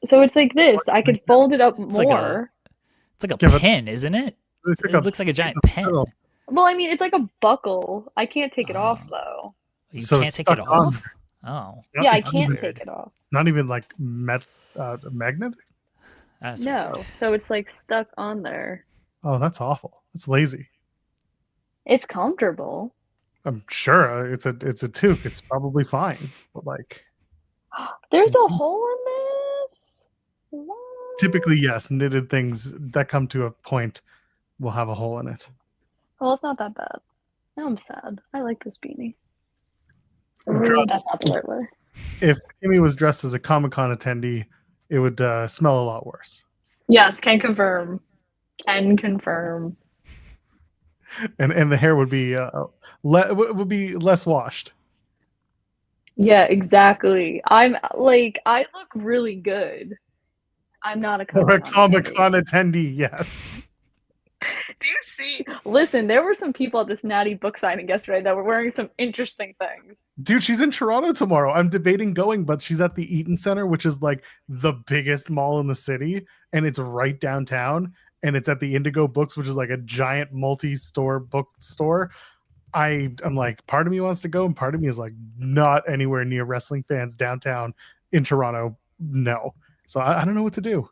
So it's like this. I could fold it up It's like more. It's like a Yeah, but- pen, isn't it? It's It looks like a giant it's a pen. metal. Well, I mean, it's like a buckle. I can't take it off Oh. though. You So can't it's take it stuck on off. Oh, It's not- Yeah, I it's can't not- take it off. It's not even like magnet. that's No, weird. so it's like stuck on there. Oh, that's awful. It's lazy. It's comfortable. I'm sure it's a toque. It's probably fine. But like There's a hole in this. What? typically, yes, knitted things that come to a point will have a hole in it. Well, it's not that bad. Now I'm sad. I like this beanie. Girl, That's not the right word. if Kimmy was dressed as a Comic-Con attendee, it would smell a lot worse. Yes, can confirm. Can confirm. And the hair would be would be less washed. Yeah, exactly. I'm like, I look really good. I'm not a Or a Comic-Con Comic-Con attendee, yes. Do you see? Listen, there were some people at this Natty book signing yesterday that were wearing some interesting things. Dude, she's in Toronto tomorrow. I'm debating going, but she's at the Eaton Center, which is like the biggest mall in the city, and it's right downtown. And it's at the Indigo Books, which is like a giant multi-store bookstore. I'm like, part of me wants to go, and part of me is like, not anywhere near wrestling fans downtown in Toronto. No. So I don't know what to do.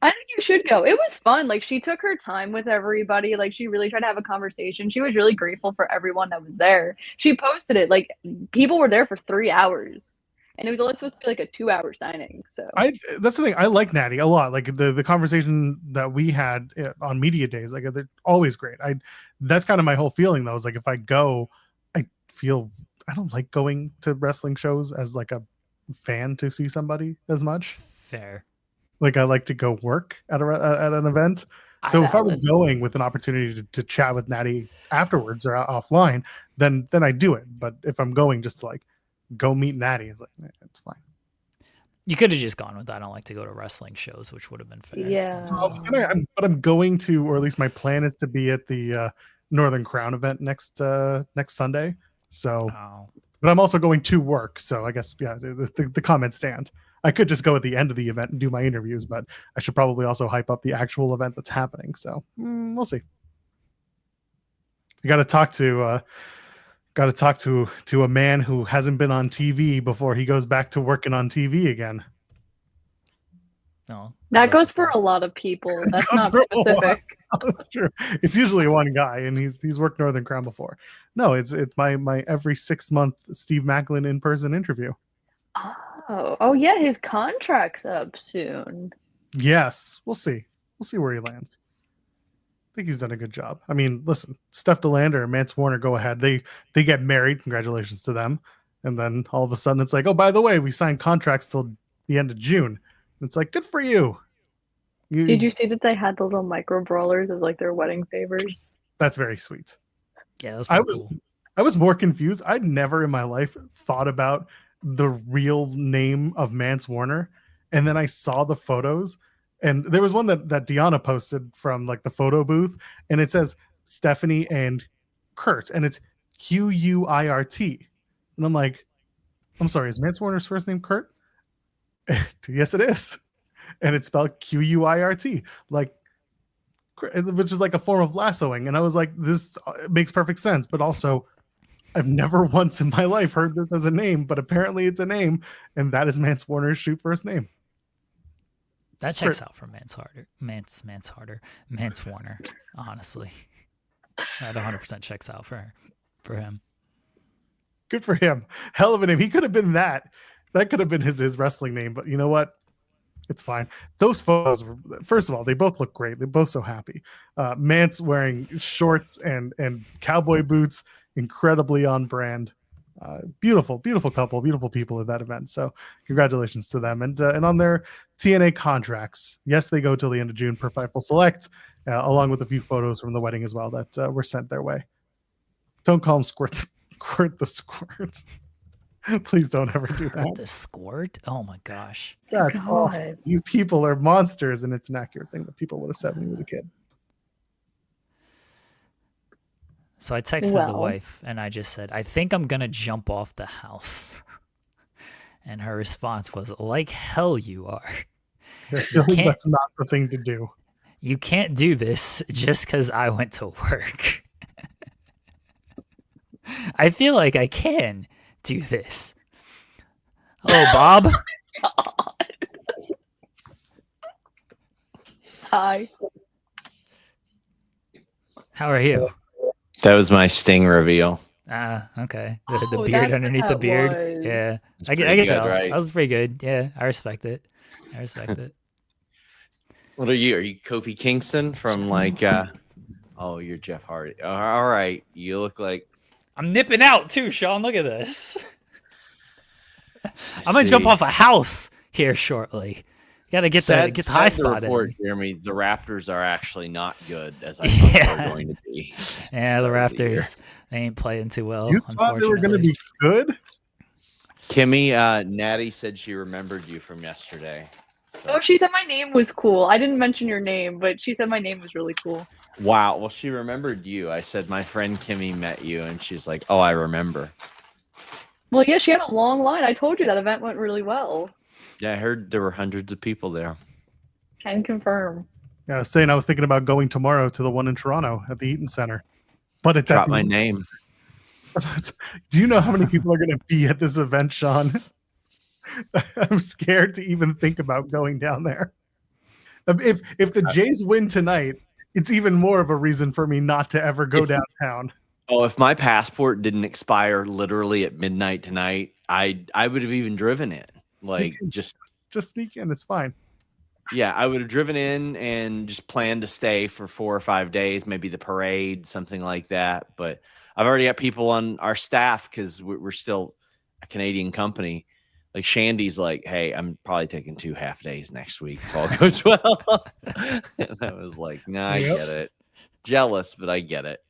I think you should go. It was fun. Like, she took her time with everybody. Like, she really tried to have a conversation. She was really grateful for everyone that was there. She posted it. Like, people were there for 3 hours. And it was only supposed to be like a 2-hour signing. So that's the thing. I like Natty a lot. Like the conversation that we had on media days, like they're always great. That's kind of my whole feeling though. Is like if I go, I don't like going to wrestling shows as like a fan to see somebody as much. Fair. Like I like to go work at an event. So if I were going with an opportunity to chat with Natty afterwards or offline, then I do it. But if I'm going just to like go meet Natty, it's like it's fine. You could have just gone with I don't like to go to wrestling shows, which would have been fair. Yeah. So, but I'm going to, or at least my plan is to be at the Northern Crown event next Sunday. So, but I'm also going to work. So I guess the comments stand. I could just go at the end of the event and do my interviews, but I should probably also hype up the actual event that's happening. So we'll see. You got to talk to a man who hasn't been on TV before he goes back to working on TV again. No, that goes for a lot of people. That's not specific. That's true. It's usually one guy, and he's worked Northern Crown before. No, it's my every 6 month Steve Macklin in person interview. Oh yeah, his contract's up soon. Yes, we'll see. We'll see where he lands. I think he's done a good job. I mean, listen, Steph DeLander and Mance Warner go ahead. They get married. Congratulations to them. And then all of a sudden it's like, oh, by the way, we signed contracts till the end of June. And it's like, good for you. Did you see that they had the little micro brawlers as like their wedding favors? That's very sweet. Yeah, that was cool. I was more confused. I'd never in my life thought about the real name of Mance Warner. And then I saw the photos. And there was one that Deanna posted from like the photo booth, and it says Stephanie and Kurt, and it's Quirt. And I'm like, I'm sorry, is Mance Warner's first name Kurt? Yes, it is. And it's spelled Quirt, like, which is like a form of lassoing. And I was like, this makes perfect sense. But also, I've never once in my life heard this as a name, but apparently it's a name, and that is Mance Warner's shoot first name. That checks out for Mance Warner, honestly. That 100% checks out for him. Good for him. Hell of a name. He could have been that. That could have been his wrestling name, but you know what? It's fine. Those photos were, first of all, they both look great. They're both so happy. Mance wearing shorts and cowboy boots, incredibly on brand. Beautiful couple, beautiful people at that event. So congratulations to them. And on their TNA contracts, yes, they go till the end of June per Fightful Select, along with a few photos from the wedding as well that were sent their way. Don't call him Squirt the Squirt. Please don't ever do that. The Squirt? Oh my gosh. That's awful. You people are monsters, and it's an accurate thing that people would have said when he was a kid. So I texted the wife and I just said, I think I'm going to jump off the house. And her response was, like hell you are. That's not the thing to do. You can't do this just because I went to work. I feel like I can do this. Hello, Bob. God. Hi. How are you? That was my Sting reveal. Okay. The beard underneath the beard. Was. Yeah. That's I pretty can good, tell. right? That was pretty good. Yeah, I respect it. What are you? Are you Kofi Kingston from like oh, you're Jeff Hardy. All right. You look like I'm nipping out too, Sean. Look at this. I'm gonna jump off a house here shortly. Got to get the high spot in. Jeremy, the Raptors are actually not good as I thought they were going to be. Yeah, the Raptors, they ain't playing too well. You thought they were going to be good? Kimmy, Natty said she remembered you from yesterday. So. Oh, she said my name was cool. I didn't mention your name, but she said my name was really cool. Wow. Well, she remembered you. I said my friend Kimmy met you, and she's like, "Oh, I remember." Well, yeah, she had a long line. I told you that event went really well. Yeah, I heard there were hundreds of people there. Can confirm. Yeah, I was saying I was thinking about going tomorrow to the one in Toronto at the Eaton Center, but it's Drop at the my Eaton name. Center. Do you know how many people are going to be at this event, Sean? I'm scared to even think about going down there. If the Jays win tonight, it's even more of a reason for me not to ever go downtown. Oh, if my passport didn't expire literally at midnight tonight, I would have even driven in. Like just sneak in. It's fine. Yeah, I would have driven in and just planned to stay for 4 or 5 days, maybe the parade, something like that. But I've already got people on our staff because we're still a Canadian company. Like Shandy's like, hey, I'm probably taking 2 half days next week if all goes well. And I was like, nah, I get it. Jealous, but I get it.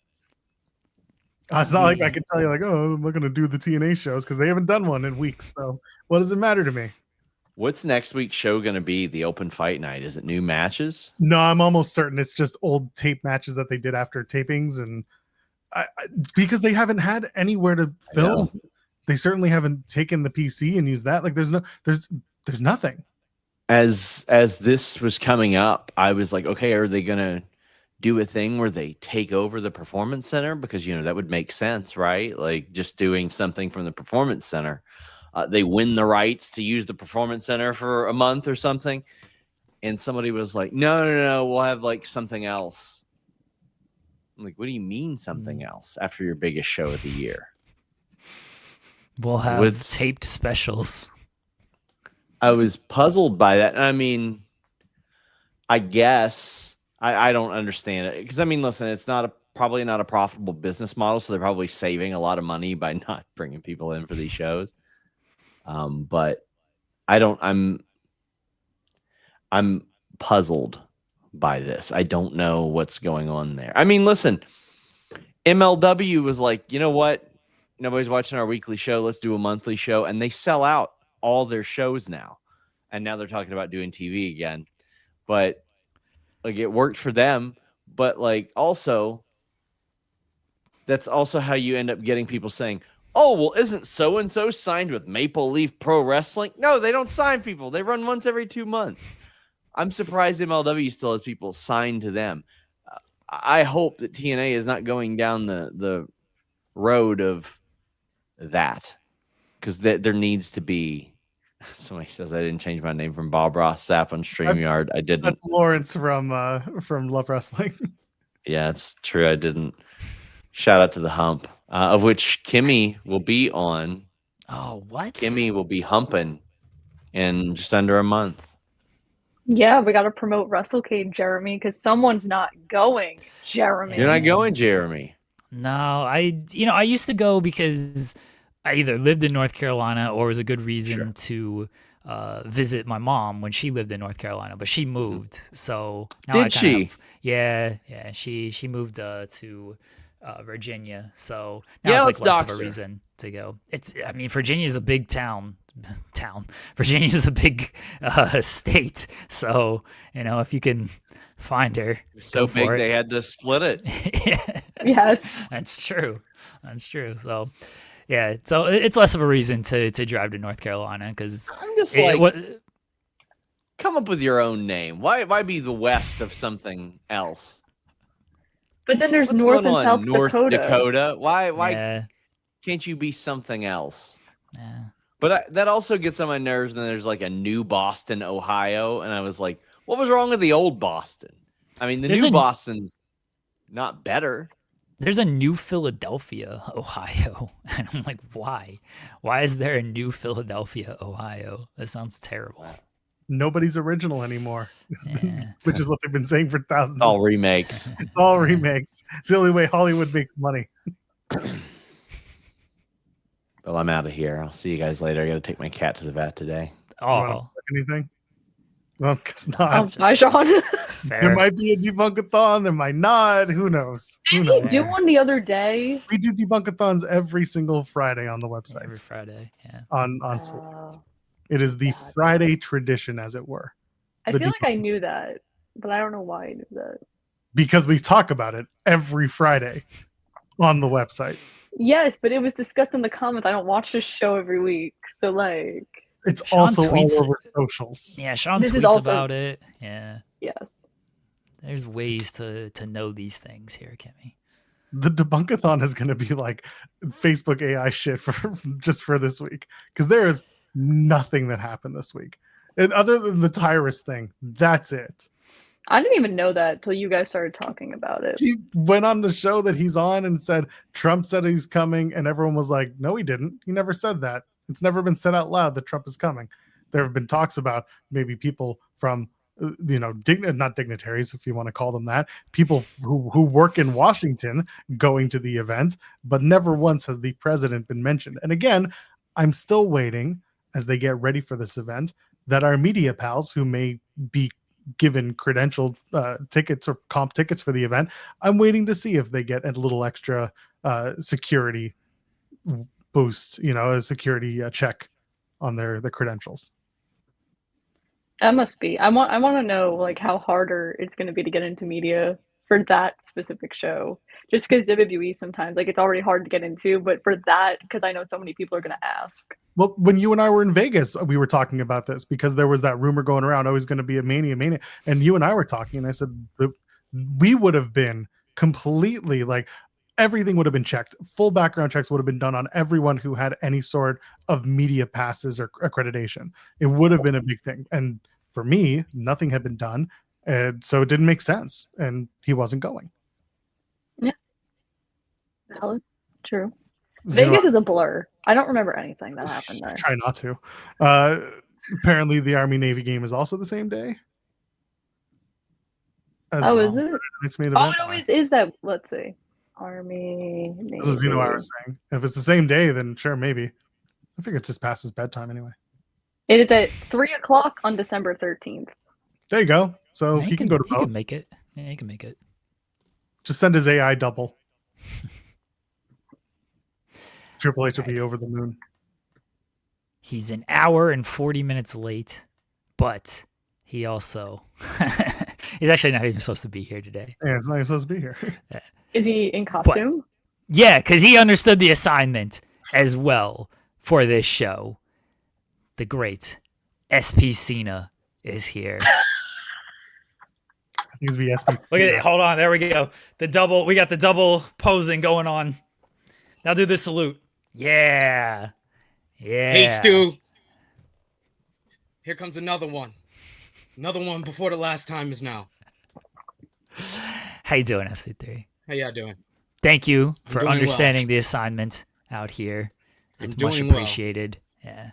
It's not like I can tell you, like, oh, I'm not going to do the TNA shows because they haven't done one in weeks. So what does it matter to me? What's next week's show going to be? The open fight night? Is it new matches? No, I'm almost certain it's just old tape matches that they did after tapings. And because they haven't had anywhere to film, they certainly haven't taken the PC and used that. Like there's nothing. As this was coming up, I was like, okay, are they going to do a thing where they take over the performance center? Because, that would make sense, right? Like just doing something from the performance center. They win the rights to use the performance center for a month or something. And somebody was like, no, we'll have like something else. I'm like, what do you mean something else after your biggest show of the year? We'll have taped specials. I was puzzled by that. I mean, I guess I don't understand it because listen, it's probably not a profitable business model, so they're probably saving a lot of money by not bringing people in for these shows. But I'm puzzled by this. I don't know what's going on there. Listen, MLW was like, you know what? Nobody's watching our weekly show. Let's do a monthly show. And they sell out all their shows now. And now they're talking about doing TV again. But like it worked for them. But like also, that's also how you end up getting people saying, oh, well, isn't so-and-so signed with Maple Leaf Pro Wrestling? No, they don't sign people. They run once every 2 months. I'm surprised MLW still has people signed to them. I hope that TNA is not going down the road of that because there needs to be. Somebody says I didn't change my name from Bob Ross Sapp on StreamYard. I didn't. That's Lawrence from Love Wrestling. Yeah, it's true. I didn't. Shout out to the Hump, of which Kimmy will be on. Oh, what? Kimmy will be humping in just under a month. Yeah, we got to promote WrestleCade, Jeremy, because someone's not going, Jeremy. You're not going, Jeremy. No, I used to go because I either lived in North Carolina or was a good reason to visit my mom when she lived in North Carolina, but she moved. So now Did she? Yeah, she moved to Virginia. So Yeah, now it's like less of dox a her. reason to go. Virginia's a big town. Virginia's a big state. So, if you can find her, So big they had to split it. Yes. That's true. So, yeah, so it's less of a reason to drive to North Carolina because I'm just come up with your own name. Why be the west of something else? But then there's What's North going and on? South North Dakota. Why Yeah, can't you be something else? yeah. But that also gets on my nerves when there's like a new Boston, Ohio, and I was like, what was wrong with the old Boston? The new Boston's not better. There's a new Philadelphia, Ohio. And I'm like, why? Why is there a new Philadelphia, Ohio? That sounds terrible. Nobody's original anymore, Yeah. which is what they've been saying for thousands. It's all remakes. It's all remakes. It's the only way Hollywood makes money. Well, I'm out of here. I'll see you guys later. I got to take my cat to the vet today. You wanna Oh, plug anything? Well, because Oh, bye, Sean. fair. there might be a debunkathon. There might not. Who knows? Who Did he knows? do one the other day? We do debunkathons every single Friday on the website. Every Friday. Yeah. On Select. It is the Friday tradition, as it were. I The feel like I knew that, but I don't know why I knew that. because we talk about it every Friday on the website. Yes, but it was discussed in the comments. I don't watch this show every week, so like, It's Sean also tweets all over socials. Yeah, Sean This is tweets also- about it. Yeah. yes. There's ways to know these things here, Kimmy. The debunkathon is going to be like Facebook AI shit for just for this week, because there is nothing that happened this week, and other than the Tyrus thing. That's it. I didn't even know that till you guys started talking about it. He went on the show that he's on and said Trump said he's coming, and everyone was like, "No, he didn't. He never said that. It's never been said out loud that Trump is coming." There have been talks about maybe people from, not dignitaries, if you want to call them that, people who work in Washington going to the event, but never once has the president been mentioned. And again, I'm still waiting as they get ready for this event that our media pals who may be given credentialed tickets or comp tickets for the event, I'm waiting to see if they get a little extra security boost, a security check on their credentials. That must be. I want to know like how harder it's going to be to get into media for that specific show. Just because WWE sometimes like it's already hard to get into, but for that, because I know so many people are going to ask. Well, when you and I were in Vegas, we were talking about this because there was that rumor going around, oh, he's going to be a Mania. And you and I were talking, and I said, we would have been completely like, everything would have been checked. Full background checks would have been done on everyone who had any sort of media passes or accreditation. It would have been a big thing. And for me, nothing had been done. And so it didn't make sense. And he wasn't going. Valid. True. Zero Vegas is a hours. blur. I don't remember anything that happened there. Try not to. Apparently, the Army-Navy game is also the same day. Oh, is it? It's made Oh, event. it always is that. Let's see. Army. This is what I was saying. If it's the same day, then sure, maybe. I figure it's just past his bedtime anyway. It is at 3:00 on December 13th. There you go. So Yeah, he can go to He both. can make it. Yeah, he can make it. Just send his AI double. Triple H will be over the moon. He's an hour and 40 minutes late, but he also he's actually not even supposed to be here today. Yeah, it's not even supposed to be here. Is he in costume? Yeah, because he understood the assignment as well for this show. The great SP Cena is here. He's be SP. Look at it. Hold on. There we go. We got the double posing going on. Now do the salute. Yeah. Yeah. Hey, Stu. Here comes another one. Another one before the last time is now. How you doing, SP3? How y'all doing? Thank you I'm for doing understanding well. the assignment out here. I'm It's much doing well. appreciated. Yeah.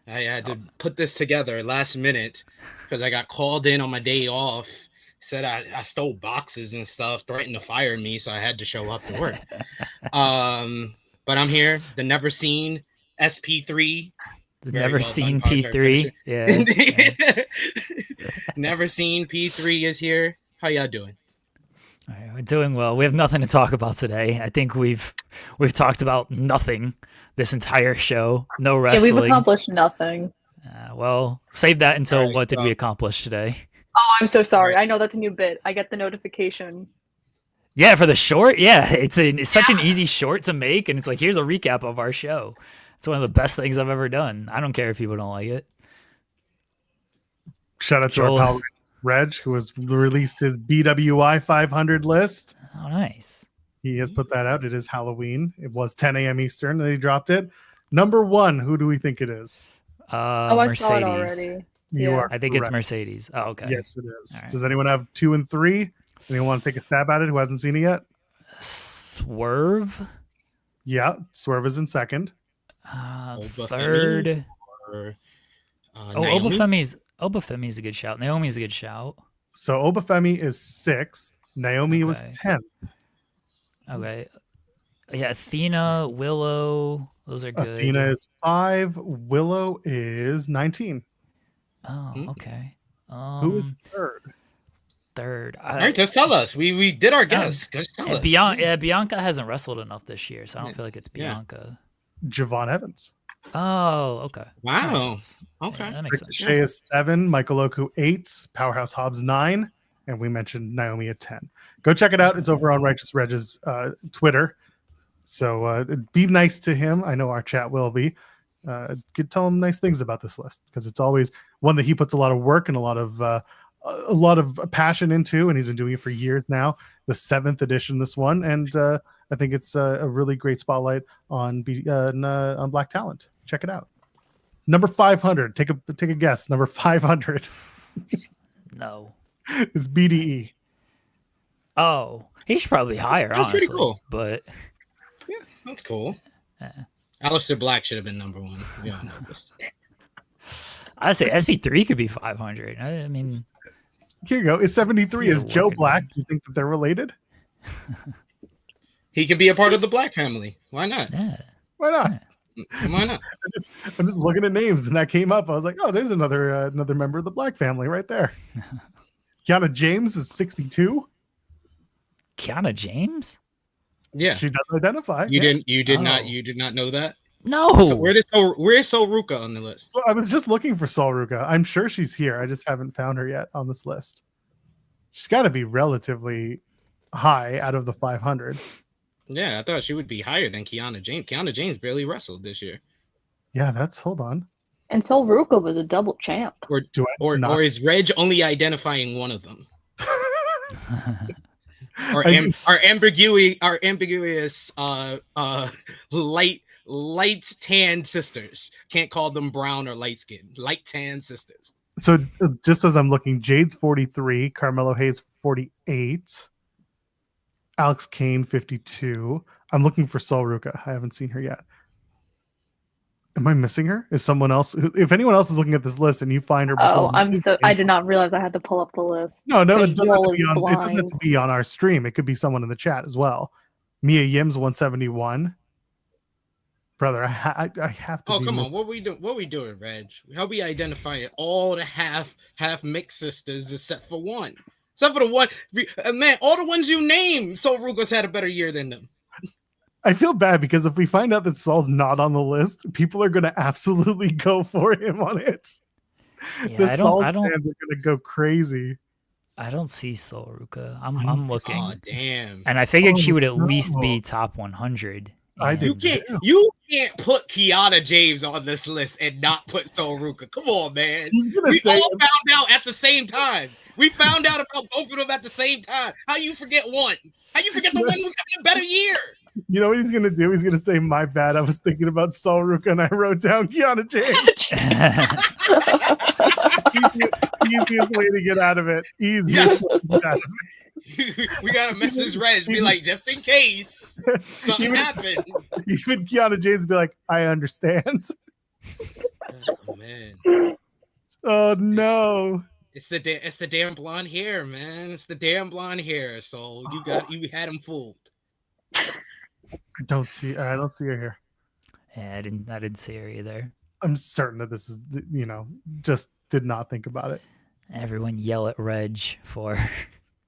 I had to put this together last minute because I got called in on my day off. Said I stole boxes and stuff, threatened to fire me, so I had to show up to work. But I'm here, the never seen SP3. The Very never well seen done, Parker. P3. Yeah. Never seen P3 is here. How y'all doing? All right, we're doing well. We have nothing to talk about today. I think we've talked about nothing this entire show. No Yeah, wrestling. we've accomplished nothing. Well, save that until All right, what did we well. accomplish today? Oh, I'm so sorry. Right. I know that's a new bit. I get the notification. Yeah, for the short. Yeah, it's such an easy short to make, and it's like here's a recap of our show. It's one of the best things I've ever done. I don't care if people don't like it. Shout out to Joel our pal Reg, who has released his BWI 500 list. Oh, nice. He has put that out. It is Halloween. It was 10 a.m. Eastern that he dropped it. Number one, who do we think it is? Oh, I saw it Mercedes. already. You Yeah. are I think it's correct. Mercedes. Oh, okay. Yes, it is. All right. Does anyone have 2 and 3? Anyone want to take a stab at it who hasn't seen it yet? Swerve. Yeah, Swerve is in second. Obafemi? Third. Or, Oh, Naomi? Obafemi's a good shout. Naomi's a good shout. So Obafemi is 6th. Naomi was Okay. 10th. Okay. Yeah, Athena, Willow, those are good. Athena is 5. Willow is 19. Oh, Hmm. okay. Who is third? third? All right, just tell us. We did our guess. Just tell us. Bianca hasn't wrestled enough this year, so I don't Yeah. feel like it's Yeah. Bianca. Javon Evans. Oh, okay. That makes Wow. sense. Okay. Yeah, that makes sense. Ricochet is 7, Michael Oku 8, Powerhouse Hobbs 9, and we mentioned Naomi at 10. Go check it out. It's over on Righteous Reg's Twitter. So be nice to him. I know our chat will be. Tell him nice things about this list because it's always one that he puts a lot of work and a lot of passion into, and he's been doing it for years now. The 7th edition, this one, and I think it's a really great spotlight on Black talent. Check it out. Number 500. Take a guess. Number 500. No. It's BDE. Oh, he should probably be higher, That's honestly. pretty cool. But That's cool. Yeah. Aleister Black should have been number 1. To be honest. I'd say SP3 could be 500. I mean, Here you go. It's 73. He's Is a Joe working Black? man. Do you think that they're related? He could be a part of the Black family. Why not? yeah. Why not? Why not? I'm just looking at names, and that came up. I was like, oh, there's another member of the Black family right there. Kiana James is 62. Kiana James? Yeah. She does identify. You yeah. did not know that? No. So where's Sol Ruka on the list? So I was just looking for Sol Ruka. I'm sure she's here. I just haven't found her yet on this list. She's got to be relatively high out of the 500. Yeah, I thought she would be higher than Kiana James. Kiana James barely wrestled this year. Yeah, hold on. And Sol Ruka was a double champ. Or Do I not? or is Reg only identifying one of them? Our ambiguous light tan sisters. Can't call them brown or light skinned. Light tan sisters. So just as I'm looking, Jade's 43, Carmelo Hayes 48, Alex Kane 52. I'm looking for Sol Ruka. I haven't seen her yet. Am I missing her? Is someone else? If anyone else is looking at this list and you find her, I did not realize I had to pull up the list. No, it doesn't have Joel to be is on. It doesn't have blind. to be on our stream. It could be someone in the chat as well. Mia Yim's 171. Brother, I have to. Oh, be come on. missing. What we doing, Reg? How we identifying all the half mixed sisters except for one? Except for the one, man, all the ones you name, Sol Ruka's had a better year than them. I feel bad because if we find out that Saul's not on the list, people are going to absolutely go for him on it. Yeah, The Saul I don't fans are going to go crazy. I don't see Sol Ruka. I'm looking. Oh, damn. And I figured she would at no. least be top 100. I and- did. You can't put Kiana James on this list and not put Sol Ruka. Come on, man. He's going to We say, all found out at the same time. We found out about both of them at the same time. How you forget one? How you forget the one who's having a better year? you know what he's going to do? He's going to say, my bad. I was thinking about Sol Ruka and I wrote down Kiana James. Easiest way to get out of it. Easiest way to get out of We got to message Reg. Be like, just in case something Even- happened. it. Even Kiana James be like, I understand. Oh, man. Oh, no. It's the damn blonde hair, man. It's the damn blonde hair. So you had him fooled. I don't see her here. Yeah, I didn't see her either. I'm certain that this is, just did not think about it. Everyone yell at Reg for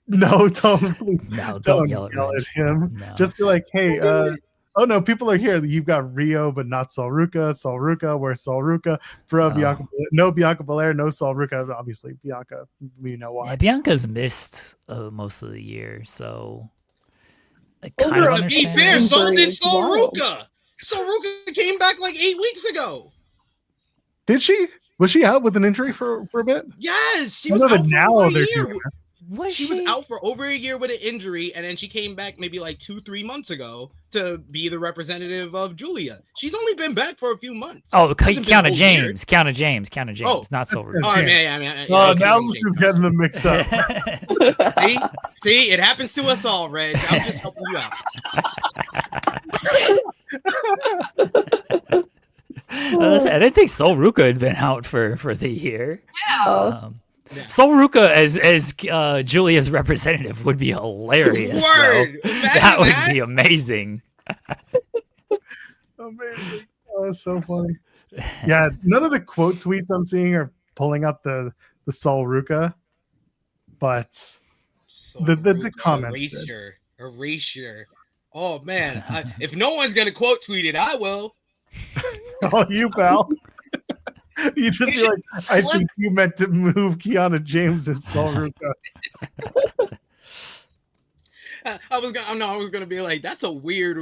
No, don't please. no, don't Don't yell at yell Reg. at him. No. Just be like, hey, oh no, people are here. You've got Rio, but not Sol Ruka. Sol Ruka, where's Sol Ruka? Bro, Oh. Bianca, no Bianca Belair, no Sol Ruka. Obviously, Bianca, we know why. Yeah, Bianca's missed most of the year, so I Well, kind of to To be understand. fair, it. so did Injuries, Sol wow. Ruka. Sol Ruka came back like 8 weeks ago. Did she? Was she out with an injury for a bit? Yes, she I was know out that for now over a they're year. doing her. Was She was out for over a year with an injury, and then she came back maybe like 2-3 months ago to be the representative of Julia. She's only been back for a few months. Oh, Hasn't been a Kiana whole James, Kiana James, Oh, not Sol that's- Oh, Ruka. I mean, Oh, okay, now okay. Luke is getting them mixed up. See, it happens to us all, Reg. I'm just helping you out. I didn't think Sol Ruka had been out for the year. Yeah. Yeah. Sol Ruka as Julia's representative would be hilarious. Word. Though. Imagine That would that. be amazing. Amazing. Oh, that's so funny. Yeah, none of the quote tweets I'm seeing are pulling up the Sol Ruka, but So The rude. comments did. Erasure. Oh man, if no one's gonna quote tweet it, I will. Oh, you pal. You just be like, I think you meant to move Kiana James and Sol Ruka. I was gonna be like, that's a weird.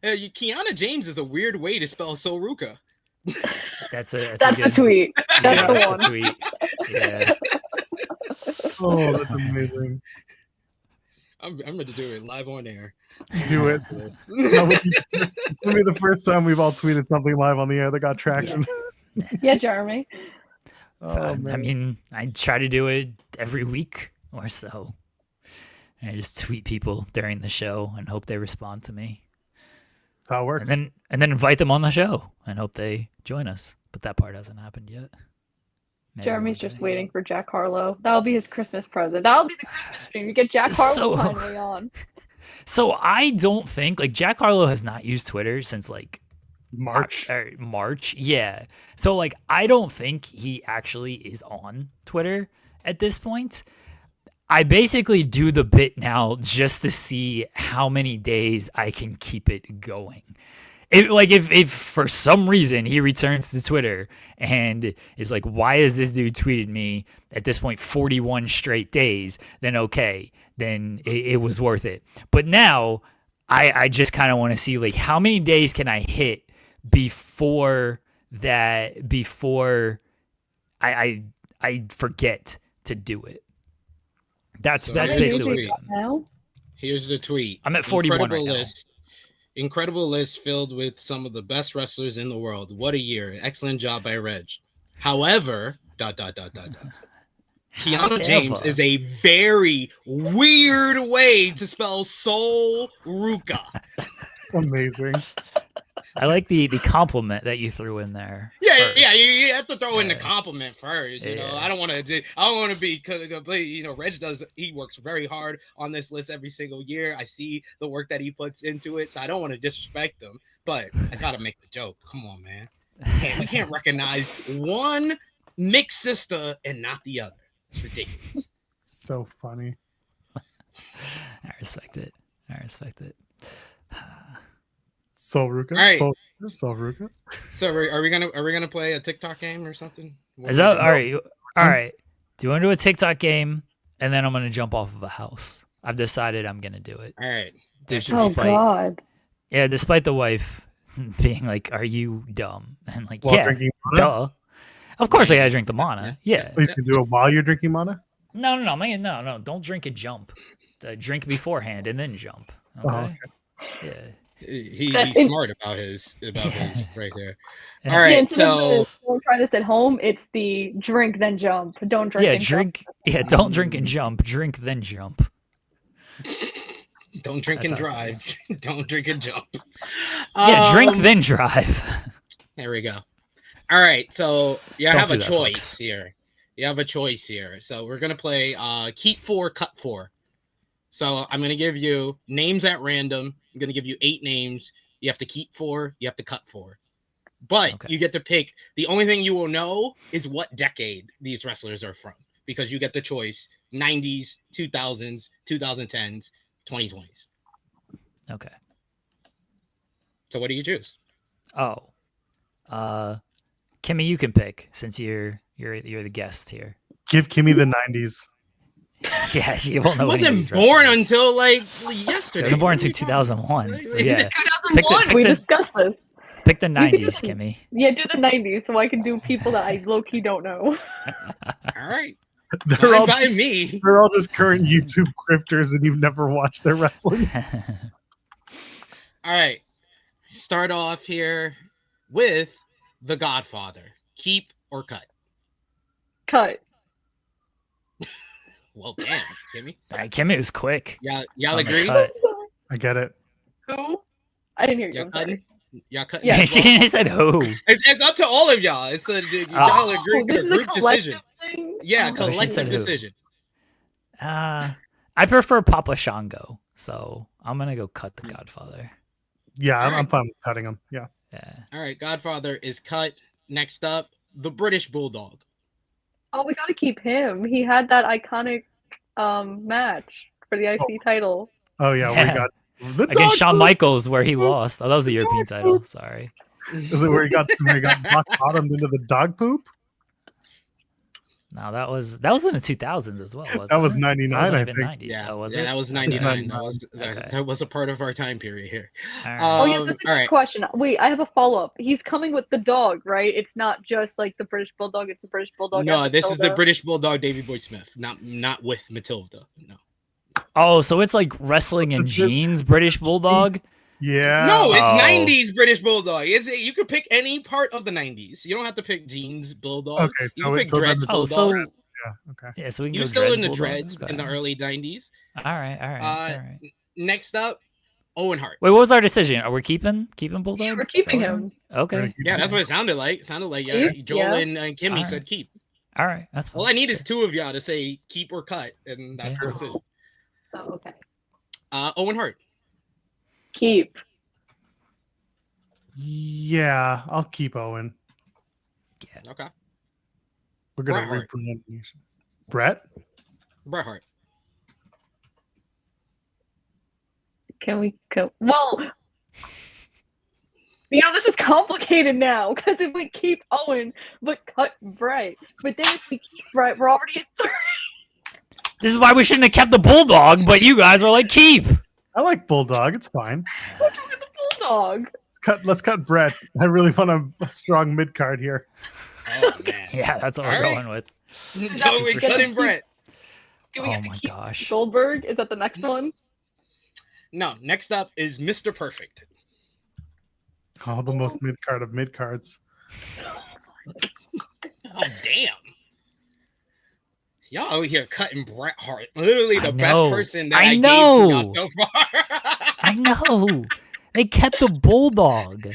Kiana James is a weird way to spell Soruka. That's a the tweet. That's yeah, the that's one. the tweet. Yeah. Oh, that's amazing. I'm going to do it live on air. Do it. That would be the first time we've all tweeted something live on the air that got traction. Yeah, Jeremy. Oh, man. I mean, I try to do it every week or so. And I just tweet people during the show and hope they respond to me. That's how it works. And then invite them on the show and hope they join us. But that part hasn't happened yet. Maybe Jeremy's one just day. waiting for Jack Harlow. That'll be his Christmas present. That'll be the Christmas stream. You get Jack Harlow finally on. So I don't think like Jack Harlow has not used Twitter since like March. March. Yeah. So like I don't think he actually is on Twitter at this point. I basically do the bit now just to see how many days I can keep it going. If for some reason he returns to Twitter and is like, why has this dude tweeted me at this point 41 straight days, then okay, then it was worth it. But now I just kind of want to see like how many days can I hit before I forget to do it. That's So basically here's what Here's the tweet. I'm at 41 Incredible right now. list. Incredible list filled with some of the best wrestlers in the world. What a year. Excellent job by Reg. However, ... Kiana James is a very weird way to spell Sol Ruka. Amazing. I like the compliment that you threw in there. Yeah, first. yeah, you have to throw in the Yeah. compliment first. You know, Yeah. I don't want to be complete. You know, Reg he works very hard on this list every single year. I see the work that he puts into it, so I don't want to disrespect him. But I gotta make the joke. Come on, man. We can't recognize one mixed sister and not the other. It's ridiculous. So funny. I respect it. Sol Ruka. All right. Sol Ruka. So are we gonna play a TikTok game or something? Is that all right? All right. Do you want to do a TikTok game, and then I'm gonna jump off of a house? I've decided I'm gonna do it. All right. Oh God. Yeah, despite the wife being like, "Are you dumb?" and like, While yeah, drinking mana? duh. Of course, I gotta drink the mana. Yeah. You can do it while you're drinking mana. No, man, no. Don't drink and jump. Drink beforehand and then jump. Okay. Oh, okay. Yeah. He's smart about his right there. All Yeah, right, Yeah, instead of so the, don't try this at home. It's the drink then jump. Don't drink. Yeah, and drink. Yeah, don't drink and jump. Drink then jump. don't drink That's and how it drive. Don't drink and jump. Yeah, drink then drive. There we go. All right, so you Don't have do a that, choice folks. here. You have a choice here. So we're gonna play keep 4, cut 4. So I'm gonna give you names at random. I'm gonna give you 8 names. You have to keep 4. You have to cut 4. But Okay. you get to pick. The only thing you will know is what decade these wrestlers are from, because you get the choice: 90s, 2000s, 2010s, 2020s. Okay. So what do you choose? Oh. Kimmy, you can pick since you're the guest here. Give Kimmy the 90s. Yeah, she won't I know. any of wasn't these born wrestlers. until like She yesterday. wasn't born until What are you talking 2001. So yeah, 2001. pick We the- discussed this. pick the can 90s, do- Kimmy. Yeah, do the 90s so I can do people that I low key don't know. about? All right. They're all, Fine by just, me. they're all just current YouTube grifters and you've never watched their wrestling. All right. Start off here with The Godfather. Keep or cut? Cut. Well, damn, Kimmy. All right, Kimmy was quick. Y'all On the agree? cut. Sorry. I get it. Who? I didn't hear you. Y'all I'm sorry. cutting? Y'all cut? Yeah. She said who? It's up to all of y'all. It's a y'all agree Oh, this to a is a group collective decision. thing? Yeah, Oh, she said collective who. decision. I prefer Papa Shango, so I'm gonna go cut the Godfather. Yeah, I'm Alright. fine with cutting them. Yeah. Yeah. All right, Godfather is cut. Next up, the British Bulldog. Oh, we gotta keep him. He had that iconic match for the IC title. Oh, yeah. Yeah. We got the Against dog Shawn food. Michaels, where he lost. Oh, that was the European title. Sorry. Is it where he got rock bottomed into the dog poop? No, that was in the 2000s as well. Wasn't That was it? 99, That wasn't I even think. 90s. Yeah, So was yeah, it? that was Okay. 99. Okay. That was a part of our time period here. All right. Oh yes, that's a All good right. question. Wait, I have a follow-up. He's coming with the dog, right? It's not just like the British Bulldog. It's the British Bulldog. No, and this is the Matilda. British Bulldog, Davy Boy Smith, not with Matilda. No, Oh, so it's like wrestling in jeans, British Bulldog. Yeah. no, it's Oh. 90s British Bulldog. You could pick any part of the 90s. You don't have to pick jeans Bulldog. Okay, you so can pick so then dreads it's- Oh, Bulldog. so yeah, okay. yeah, so we can He go was still dreads in the Bulldog. dreads Okay. in the early 90s. All right, all right, all right. Next up, Owen Hart. Wait, what was our decision? Are we keeping Bulldog? Yeah, we're Is that keeping what him. Okay. Yeah, that's what it sounded like. It sounded like Keep? Joel Yeah. and Kimmy Alright. said keep. All right, that's fine. All I need is two of y'all to say keep or cut, and that's Yeah. the decision. Oh, okay. Owen Hart. Keep. Yeah, I'll keep Owen. Okay. We're gonna Bret Hart. repronunciation. Brett? Bret Hart. Can we go? Well, this is complicated now because if we keep Owen but cut Bray, but then if we keep Bray, we're already at 3. This is why we shouldn't have kept the Bulldog, but you guys were like, keep. I like Bulldog. It's fine. What's wrong with the Bulldog? Let's cut Brett. I really want a strong mid card here. Oh man. Yeah, that's what All we're right. going with. Go with sure. cutting Brett. Do we Oh get to my keep gosh. Goldberg? Is that the next one? No, next up is Mr. Perfect. Oh, the most mid card of mid cards. Oh damn. Y'all out here cutting Bret Hart. Literally the I best know. person that I I know. gave to y'all so far. I know. They kept the Bulldog.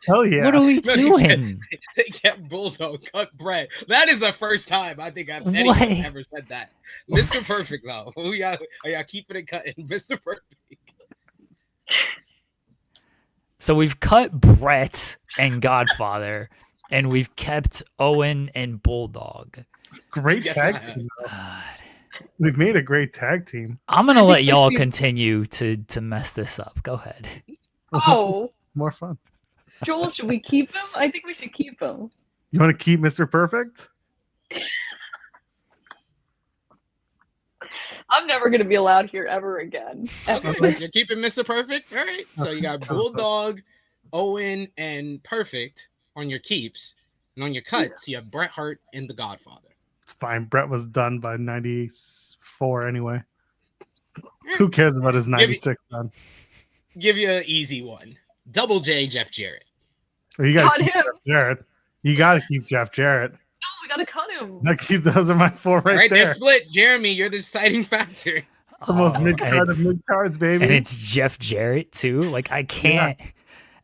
Hell yeah. What are we No, doing? They kept Bulldog, cut Brett. That is the first time I think anyone What? ever said that. Mr. Perfect though. Are y'all keeping it cutting? Mr. Perfect. So we've cut Brett and Godfather, and we've kept Owen and Bulldog. Great Yes, tag I have. team. Though. God. We've made a great tag team. I'm gonna I let think y'all we- continue to mess this up. Go ahead. This Oh. is more fun. Joel, should we keep him? I think we should keep him. You want to keep Mr. Perfect? I'm never going to be allowed here ever again. Okay, you're keeping Mr. Perfect. All right. So you got Bulldog, Owen, and Perfect on your keeps, and on your cuts you have Bret Hart and The Godfather. It's fine. Brett was done by 94 anyway. Who cares about his 96 done? Give you an easy one. Double J, Jeff Jarrett. Well, you gotta Cut keep him. Jeff Jarrett. You gotta keep Jeff Jarrett. No, we got to cut him. I keep those are my four All right, right, they're there. split. Jeremy, you're the deciding factor. The most Oh, mid and card of it's- mid cards, baby. And it's Jeff Jarrett too. Like I can't,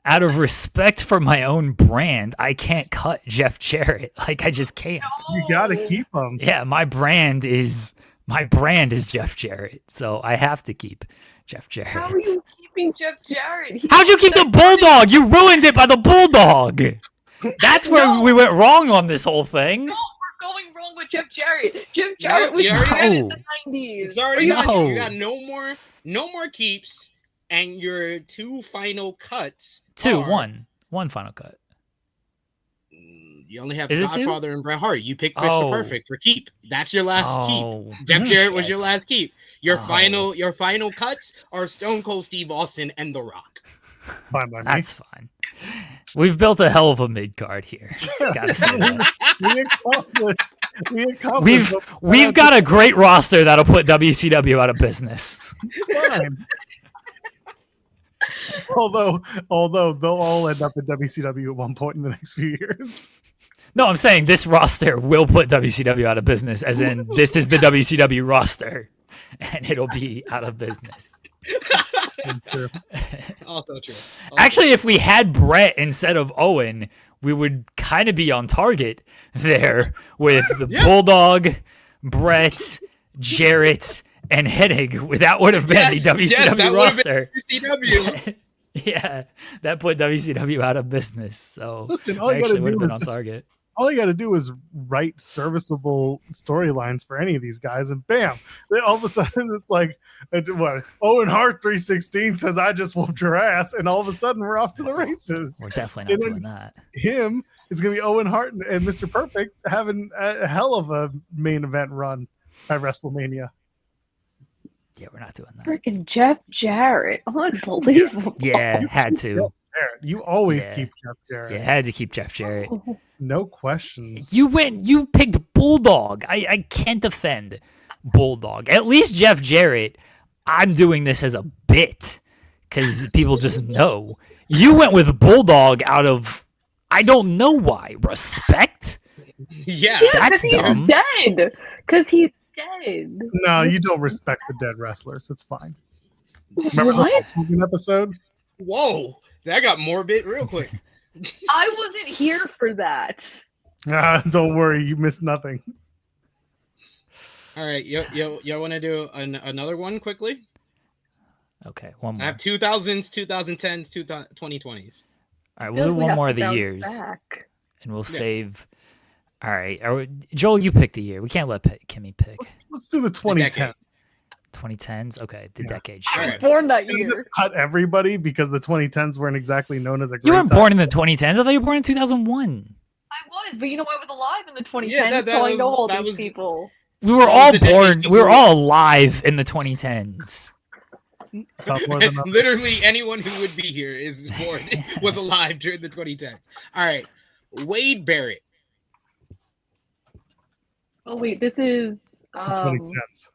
out of respect for my own brand, I can't cut Jeff Jarrett. Like I just can't. You gotta No. keep them. Yeah, my brand is Jeff Jarrett, so I have to keep Jeff Jarrett. How are you keeping Jeff Jarrett? How'd you keep the Bulldog? You ruined it by the Bulldog. That's where No. we went wrong on this whole thing. No, we're going wrong with Jeff Jarrett. Jeff Jarrett was you already good in know. the 90s. It's already No. on you. You got no more keeps, and your two final cuts. are- One final cut. You only have Is it two? Godfather and Bret Hart. You pick Mr. Oh. Perfect for keep. That's your last keep. Oh, Jeff Jarrett was your shit. last keep. Your Oh. final cuts are Stone Cold Steve Austin and The Rock. Fine by me. That's fine. We've built a hell of a mid card here. Gotta say that. We accomplished. We accomplished. We've got a great roster that'll put WCW out of business. fine. Although they'll all end up in WCW at one point in the next few years. No, I'm saying this roster will put WCW out of business, as in this is the WCW roster, and it'll be out of business. That's true. Also true. Actually, if we had Brett instead of Owen, we would kind of be on target there with the Yeah. Bulldog, Brett, Jarrett, and Hennig. That would have been the WCW that would've roster. been WCW. Yeah, that put WCW out of business. So Listen, all I you actually gotta would have do been is on just target. all you got to do is write serviceable storylines for any of these guys, and bam, then all of a sudden it's like, what? Owen Hart 316 says, "I just whooped your ass," and all of a sudden we're off to the races. We're definitely not doing that. Him, it's gonna be Owen Hart and Mr. Perfect having a hell of a main event run at WrestleMania. Yeah, we're not doing that. Freaking Jeff Jarrett. Unbelievable. Yeah, had to. Jarrett. You always Yeah. keep Jeff Jarrett. Yeah, had to keep Jeff Jarrett. No questions. You picked Bulldog. I can't defend Bulldog. At least Jeff Jarrett, I'm doing this as a bit because people just know. You went with Bulldog out of, I don't know why, respect? Yeah, Yeah, That's 'cause he's dumb. dead. Because he's dead. No, you don't respect the dead wrestlers. It's fine. Remember What? the Hogan episode? Whoa, that got morbid real quick. I wasn't here for that. Don't worry, you missed nothing. All right, you want to do another one quickly? Okay, one I more. have 2000s, 2010s, 2020s. All right, I we'll feel do like we one have more to of the bounce years, back. and we'll Yeah. save. All right, Joel, you pick the year. We can't let Kimmy pick. Let's do the 2010s. 2010s. Okay, the Yeah. decade. I Sure. was born that Can you year. just cut everybody because the 2010s weren't exactly known as a great You weren't time? born in the 2010s. I thought you were born in 2001. I was, but you know I was alive in the 2010s, Yeah, so I know all that these was- people. We were That was all the decade born. you We were grew all alive in the 2010s. Stop more than enough. Literally anyone who would be here is born was alive during the 2010s. All right, Wade Barrett. Oh wait, this is The 2010s.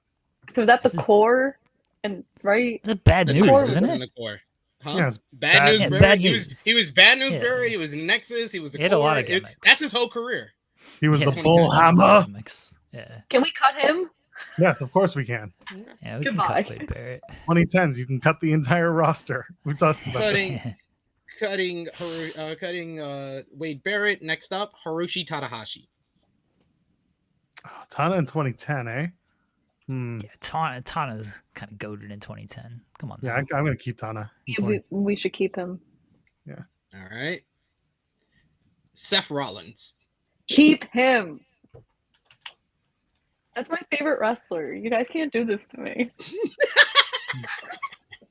so is that the This is- core? And right? That's bad The news, core isn't was in it? the core. Huh? Yeah, it's Bad bad- news. Yeah, Barrett. bad He news. was bad news. Yeah. Barrett. He was in Nexus. He was the He had a lot core. of gimmicks. That's his whole career. He was Yeah. the bull hammer. Gimmicks. Yeah, Can we cut him? Yes, of course we can. yeah, we Goodbye. can cut Wade Barrett. 2010s, you can cut the entire roster. We've talked about this. Cutting, Wade Barrett. Next up, Hiroshi Tanahashi. Oh, Tana in 2010, eh? Yeah, Tana's kind of goaded in 2010. Come on. Yeah, now. I'm going to keep Tana. in Yeah, 2010. we should keep him. All right. Seth Rollins. Keep him. That's my favorite wrestler. You guys can't do this to me.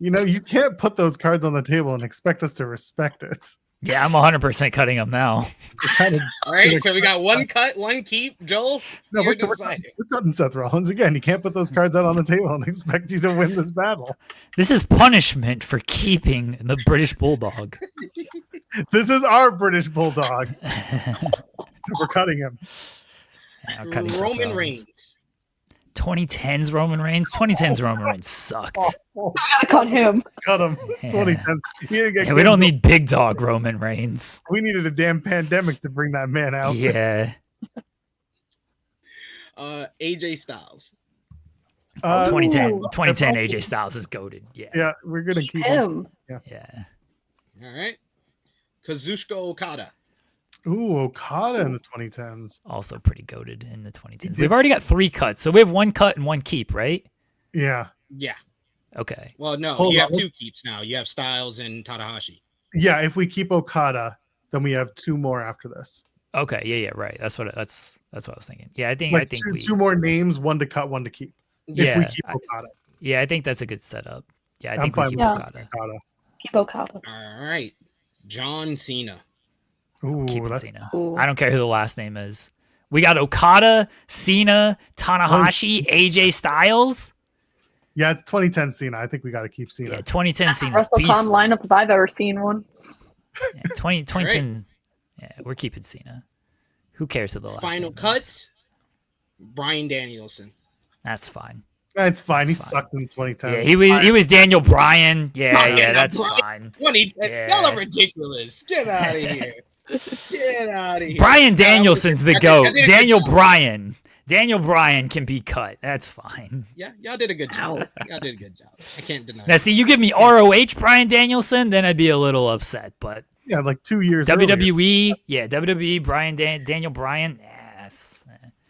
You know, you can't put those cards on the table and expect us to respect it. Yeah, I'm 100% cutting him now. We're kind of, All right, so we got one cut, one keep. Joel, no, you're we're deciding. cutting Seth Rollins again. You can't put those cards out on the table and expect you to win this battle. This is punishment for keeping the British Bulldog. This is our British Bulldog. We're cutting him. Yeah, I'm cutting Seth Roman Rollins. Reigns. 2010s Roman Reigns. 2010s Roman Reigns sucked. Oh, I gotta cut him. cut him. Yeah. 2010s. He didn't get Yeah, we don't need big dog Roman Reigns. We needed a damn pandemic to bring that man out. Yeah. AJ Styles. 2010 Ooh. 2010 AJ Styles is goaded. Yeah. Yeah, we're gonna Keep keep him. him. Yeah. All right. Kazuchika Okada. Ooh, Okada in the 2010s. Also pretty goaded in the 2010s. did- We've already got 3 cuts. So we have 1 cut and 1 keep, right? Yeah. Yeah. Okay. Well, no, Hold you on, have 2 keeps now. You have Styles and Tanahashi. Yeah, if we keep Okada, then we have 2 more after this. Okay. Yeah, right. That's what I was thinking. Yeah, I think Like I think two more names, 1 to cut, 1 to keep. If we yeah, keep Okada. I think that's a good setup. Yeah, I I'm think we fine keep with Okada. Okada. Keep Okada. All right. John Cena. Ooh, Keep it that's Cena. Ooh. I don't care who the last name is. We got Okada, Cena, Tanahashi, AJ Styles. yeah, it's 2010 Cena. I think we got to keep Cena. Yeah, 2010 Cena. WrestleCon lineup if I've ever seen one. 2010. Yeah, we're keeping Cena. Who cares who the last Final name is? cut. Brian Danielson. That's fine. It's fine. He That's fine. sucked in 2010. Yeah, he was Daniel Bryan. Yeah, Brian, yeah, that's Brian. fine. 20. Yeah. Y'all are ridiculous. Get out of here. Get out of here. Brian Danielson's the I GOAT. did a good Daniel job. Bryan. Daniel Bryan can be cut. That's fine. Yeah, y'all did a good job. Ow. Y'all did a good job. I can't deny Now, it. see, you give me ROH Brian Danielson, then I'd be a little upset. But Yeah, like 2 years earlier. WWE, yeah, WWE Brian Daniel Bryan, yes.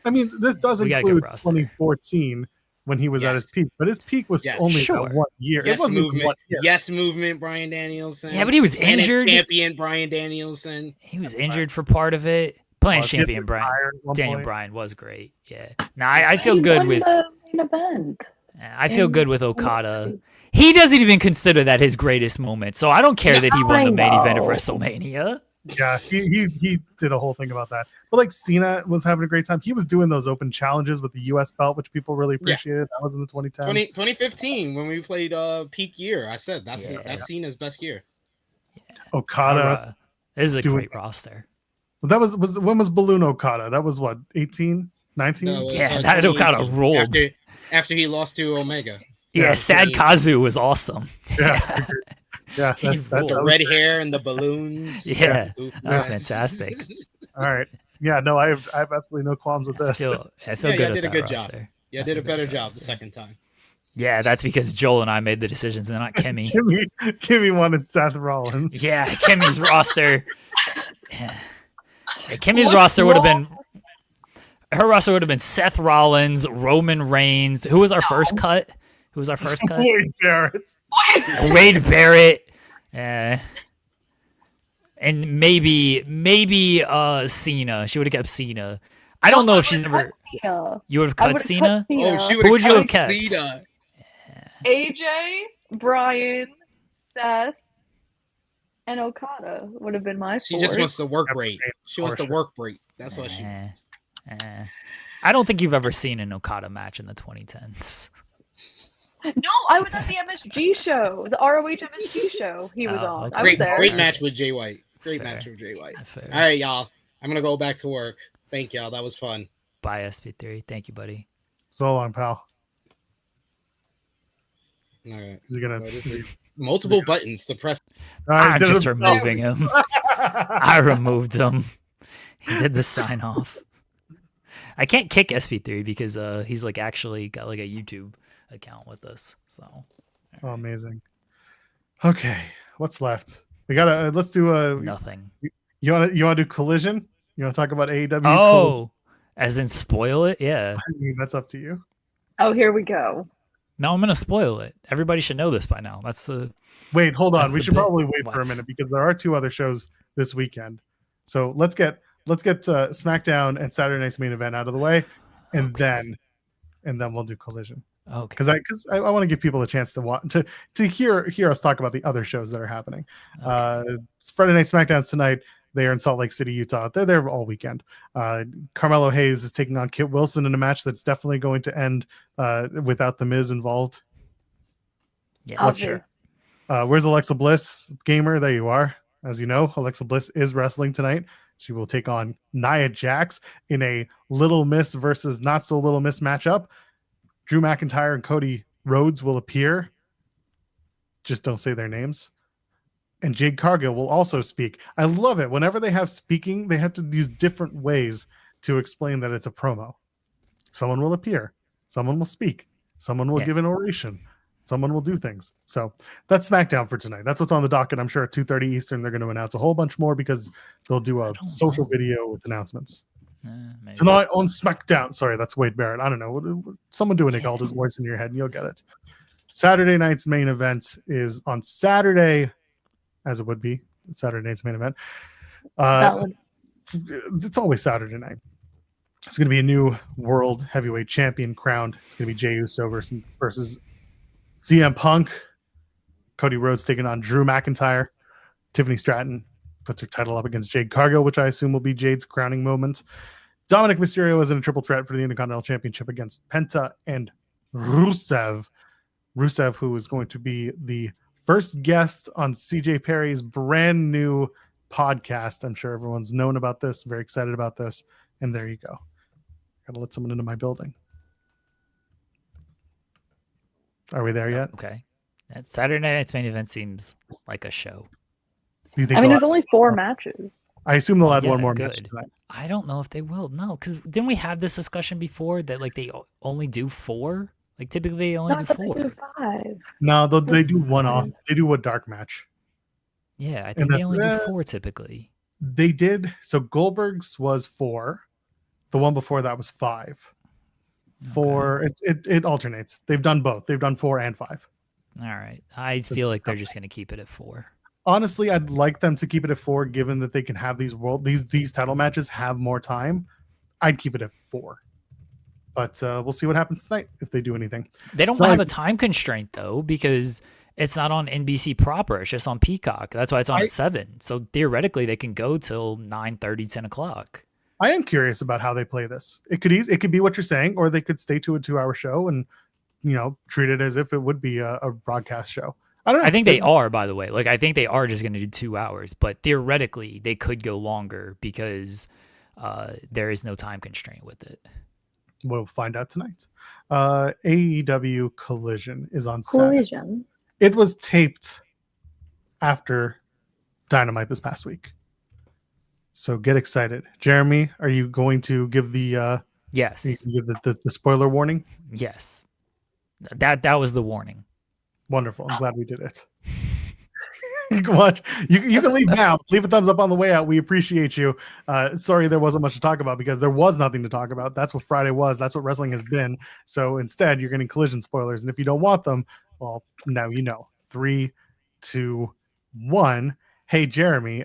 I mean, this does We got a good include roster. 2014 when he was at Yes. his peak, but his peak was Yes. only Sure. that 1 year. Yes it wasn't even movement. 1 year. Yes movement. Brian Danielson. Yeah, but he was Planet injured. Champion Brian Danielson. He was That's injured for part of it. Playing He had champion to Brian, retire at one Daniel point. Bryan was great. Yeah. Now I feel He good won with the main event. I feel And- good with Okada. He doesn't even consider that his greatest moment, so I don't care that he won I the main event of know. WrestleMania. Yeah, he did a whole thing about that. But like Cena was having a great time. He was doing those open challenges with the US belt, which people really appreciated. That was in the 2010s. 2015 when we played peak year. I said that's Cena's best year. Okada. This is a doing great this. roster. That was when was Balloon Okada? That was what, 18, 19? No, it was, Yeah, that Okada 2018, rolled. after he lost to Omega. Yeah, Sad Kazu was awesome. Yeah. Yeah, He that ruled. The was red great. hair and the balloons. Yeah, Oof, that was man. fantastic. All right. Yeah, no, I have absolutely no qualms with I this. feel Yeah, good yeah, at did a that good job. roster. Yeah, I did a feel better good at that job the roster. second time. Yeah, that's because Joel and I made the decisions and not Kimmy. Kimmy wanted Seth Rollins. Yeah, Kimmy's roster. Yeah. Kimmy's What's roster would have wrong? been. Her roster would have been Seth Rollins, Roman Reigns. Who was our first cut? Who was our first cut? Wade Barrett. Wade Barrett. And maybe Cena. She would have kept Cena. I don't know if she's ever. Cena. You would have I cut would've Cena. Cena. Oh, she Who would you have cut kept? Cena. AJ, Brian, Seth, and Okada would have been my She four. just wants the work That's rate. great. She wants the For sure. work rate. That's what she Eh, wants. eh. I don't think you've ever seen an Okada match in the 2010s. No, I was at the MSG show, the ROH MSG show. He was Oh, on. okay. I was Great, there. great match with Jay White. Great Fair. match with Jay White. Fair. All right, y'all. I'm gonna go back to work. Thank y'all. That was fun. Bye, SP3. Thank you, buddy. So long, pal. All right. Is he gonna? What is it? Multiple buttons to press. I'm did it just himself. removing him. I removed him. He did the sign off. I can't kick SP3 because he's like actually got like a YouTube account with us. So Oh, amazing. Okay, what's left? We gotta let's do a. nothing. You wanna do Collision? You wanna talk about AEW? Collision? Oh, as in spoil it? Yeah. I mean, that's up to you. Oh, here we go. No, I'm gonna spoil it. Everybody should know this by now. That's the Wait, hold on. That's We the should bit. probably wait for a What? minute because there are two other shows this weekend. So let's get SmackDown and Saturday Night's main event out of the way, and Okay. then we'll do Collision okay. because I want to give people a chance to hear us talk about the other shows that are happening. It's Friday Night SmackDown's tonight. They are in Salt Lake City, Utah. They're there all weekend. Carmelo Hayes is taking on Kit Wilson in a match that's definitely going to end without The Miz involved. Yeah. Let's hear. Where's Alexa Bliss? Gamer, there you are. As you know, Alexa Bliss is wrestling tonight. She will take on Nia Jax in a Little Miss versus Not So Little Miss matchup. Drew McIntyre and Cody Rhodes will appear. Just don't say their names. And Jade Cargill will also speak. I love it. Whenever they have speaking, they have to use different ways to explain that it's a promo. Someone will appear. Someone will speak. Someone will Yeah. give an oration. Someone will do things. So that's SmackDown for tonight. That's what's on the docket. I'm sure at 2:30 Eastern, they're going to announce a whole bunch more because they'll do a don't social know. video with announcements. Maybe. Tonight on SmackDown. Sorry, that's Wade Barrett. I don't know. Someone do a Nick Aldis voice in your head and you'll get it. Saturday night's main event is on Saturday, as it would be. Saturday night's main event. Valid. It's always Saturday night. It's going to be a new world heavyweight champion crowned. It's going to be Jey Uso versus CM Punk. Cody Rhodes taking on Drew McIntyre. Tiffany Stratton puts her title up against Jade Cargill, which I assume will be Jade's crowning moment. Dominic Mysterio is in a triple threat for the Intercontinental Championship against Penta and Rusev. Rusev, who is going to be the first guest on CJ Perry's brand new podcast. I'm sure everyone's known about this, very excited about this. And there you go. Gotta let someone into my building. Are we there yet? Okay. That Saturday night's main event seems like a show. Do you think I mean, they'll- there's only 4 matches. I assume they'll add one Yeah, more good. match tonight. I don't know if they will. No, because didn't we have this discussion before that like they only do 4? Like typically they only No, do I thought they 4. do 5. No, they do one off. They do a dark match. Yeah, I And think they that's- only do 4 typically. They did. So Goldberg's was 4. The one before that was 5. 4. It alternates. They've done both. They've done 4 and 5. All right. I feel like they're just going to keep it at 4. honestly, I'd like them to keep it at 4, given that they can have these title matches have more time. I'd keep it at 4. But we'll see what happens tonight if they do anything. They don't So, have like, a time constraint though, because it's not on NBC proper. It's just on Peacock. That's why it's on at 7. So theoretically, they can go till 9:30, 10 o'clock. I am curious about how they play this. It could be what you're saying, or they could stay to a 2-hour show and treat it as if it would be a broadcast show. I don't know. I think they are, by the way. Like, I think they are just going to do 2 hours, but theoretically, they could go longer because there is no time constraint with it. We'll find out tonight. AEW Collision is on Saturday. Collision. It was taped after Dynamite this past week. So get excited. Jeremy, are you going to give the Yes. give the spoiler warning? Yes. That was the warning. Wonderful. I'm glad we did it. You can watch. You can leave now. Leave a thumbs up on the way out. We appreciate you. Sorry there wasn't much to talk about because there was nothing to talk about. That's what Friday was. That's what wrestling has been. So instead, you're getting Collision spoilers. And if you don't want them, well, now you know. 3, 2, 1. Hey, Jeremy.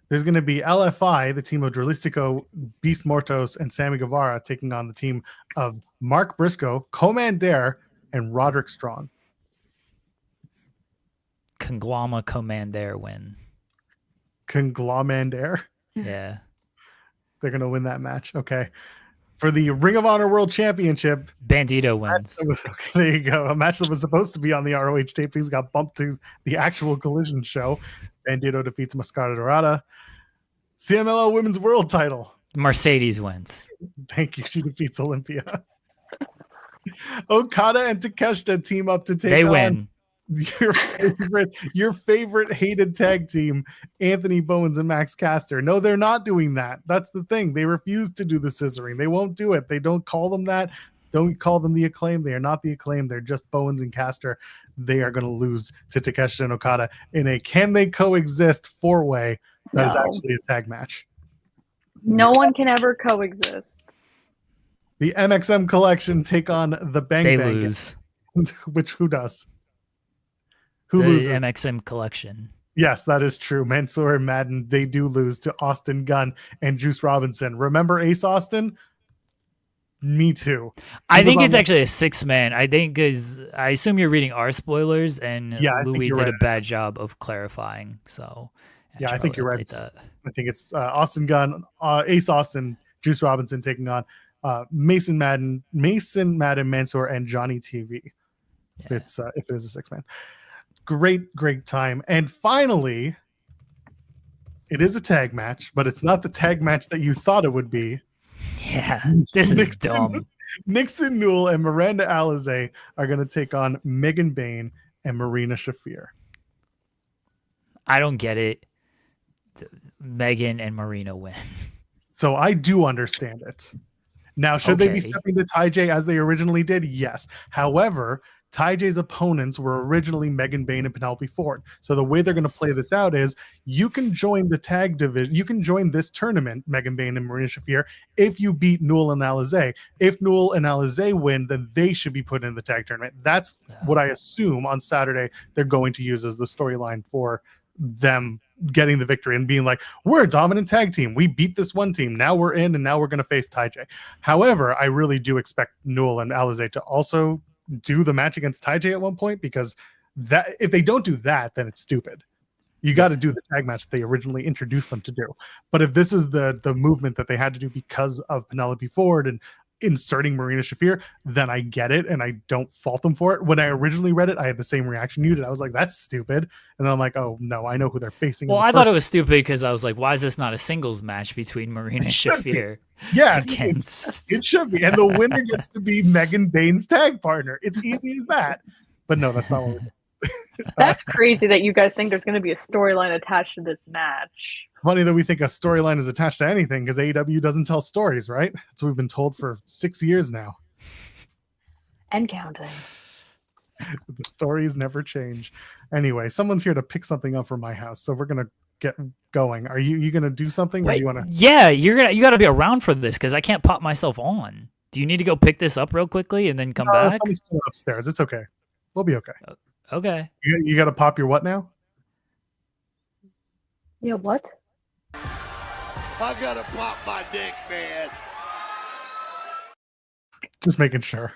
There's going to be LFI, the team of Dralistico, Beast Mortos, and Sammy Guevara taking on the team of Mark Briscoe, Commander, and Roderick Strong. Congloma Commander win. Conglomanair. Yeah. They're going to win that match. Okay. For the Ring of Honor World Championship, Bandito wins. there you go. A match that was supposed to be on the ROH tapings got bumped to the actual Collision show. Bandito defeats Mascara Dorada. CMLL Women's World Title. Mercedes wins. Thank you. She defeats Olympia. Okada and Takeshita team up to take They on win. your favorite hated tag team, Anthony Bowens and Max Caster. No, they're not doing that. That's the thing. They refuse to do the scissoring. They won't do it. They don't call them that. Don't call them the Acclaim. They are not the Acclaim. They're just Bowens and Caster. They are going to lose to Takeshita and Okada in a can they coexist 4-way that is actually a tag match. No one can ever coexist. The MXM Collection take on the Bang They Bang. lose. Which who does? Who The loses? MXM collection. Yes, that is true. Mansoor and Madden, they do lose to Austin Gunn and Juice Robinson. Remember Ace Austin? Me too. I think it's actually a 6-man. I think because I assume you're reading our spoilers, and Yeah, I think Louis you're did right. a bad job of clarifying. So Yeah, I think you're right. update that. I think it's Austin Gunn, Ace Austin, Juice Robinson taking on Mason Madden, Mansoor, and Johnny TV. If Yeah. if it is a 6-man. Great time. And finally, it is a tag match, but it's not the tag match that you thought it would be. Yeah, this is dumb. Nixon Newell and Miranda Alizé are going to take on Megan Bayne and Marina Shafir. I don't get it. Megan and Marina win. So I do understand it. Now, should they be Okay. stepping to Ty J as they originally did? Yes. However, Ty J's opponents were originally Megan Bayne and Penelope Ford. So the way they're going to play this out is you can join the tag division. You can join this tournament, Megan Bayne and Marina Shafir, if you beat Newell and Alizé. If Newell and Alizé win, then they should be put in the tag tournament. That's what I assume on Saturday they're going to use as the storyline for them getting the victory and being like, we're a dominant tag team. We beat this one team. Now we're in, and now we're going to face Ty J. However, I really do expect Newell and Alizé to also do the match against Ty J at one point, because that if they don't do that, then it's stupid. You got to do the tag match that they originally introduced them to do. But if this is the movement that they had to do because of Penelope Ford and inserting Marina Shafir, then I get it and I don't fault them for it. When I originally read it, I had the same reaction you did. I was like, that's stupid. And then I'm like, oh no, I know who they're facing. Well, I thought it was stupid because I was like, why is this not a singles match between Marina and Shafir? Yeah, Against... it should be. And the winner gets to be Megan Bayne's tag partner. It's easy as that. But no, that's not what we're doing. That's crazy that you guys think there's going to be a storyline attached to this match. It's funny that we think a storyline is attached to anything because AEW doesn't tell stories, right? That's what we've been told for 6 years now. And counting. The stories never change. Anyway, someone's here to pick something up from my house, so we're gonna get going. Are you gonna do something? Or Wait, do you wanna? Yeah, you got to be around for this because I can't pop myself on. Do you need to go pick this up real quickly and then come back? Someone's coming upstairs. It's okay. We'll be okay. Okay. You got to pop your what now? Yeah, what? I gotta pop my dick, man. Just making sure.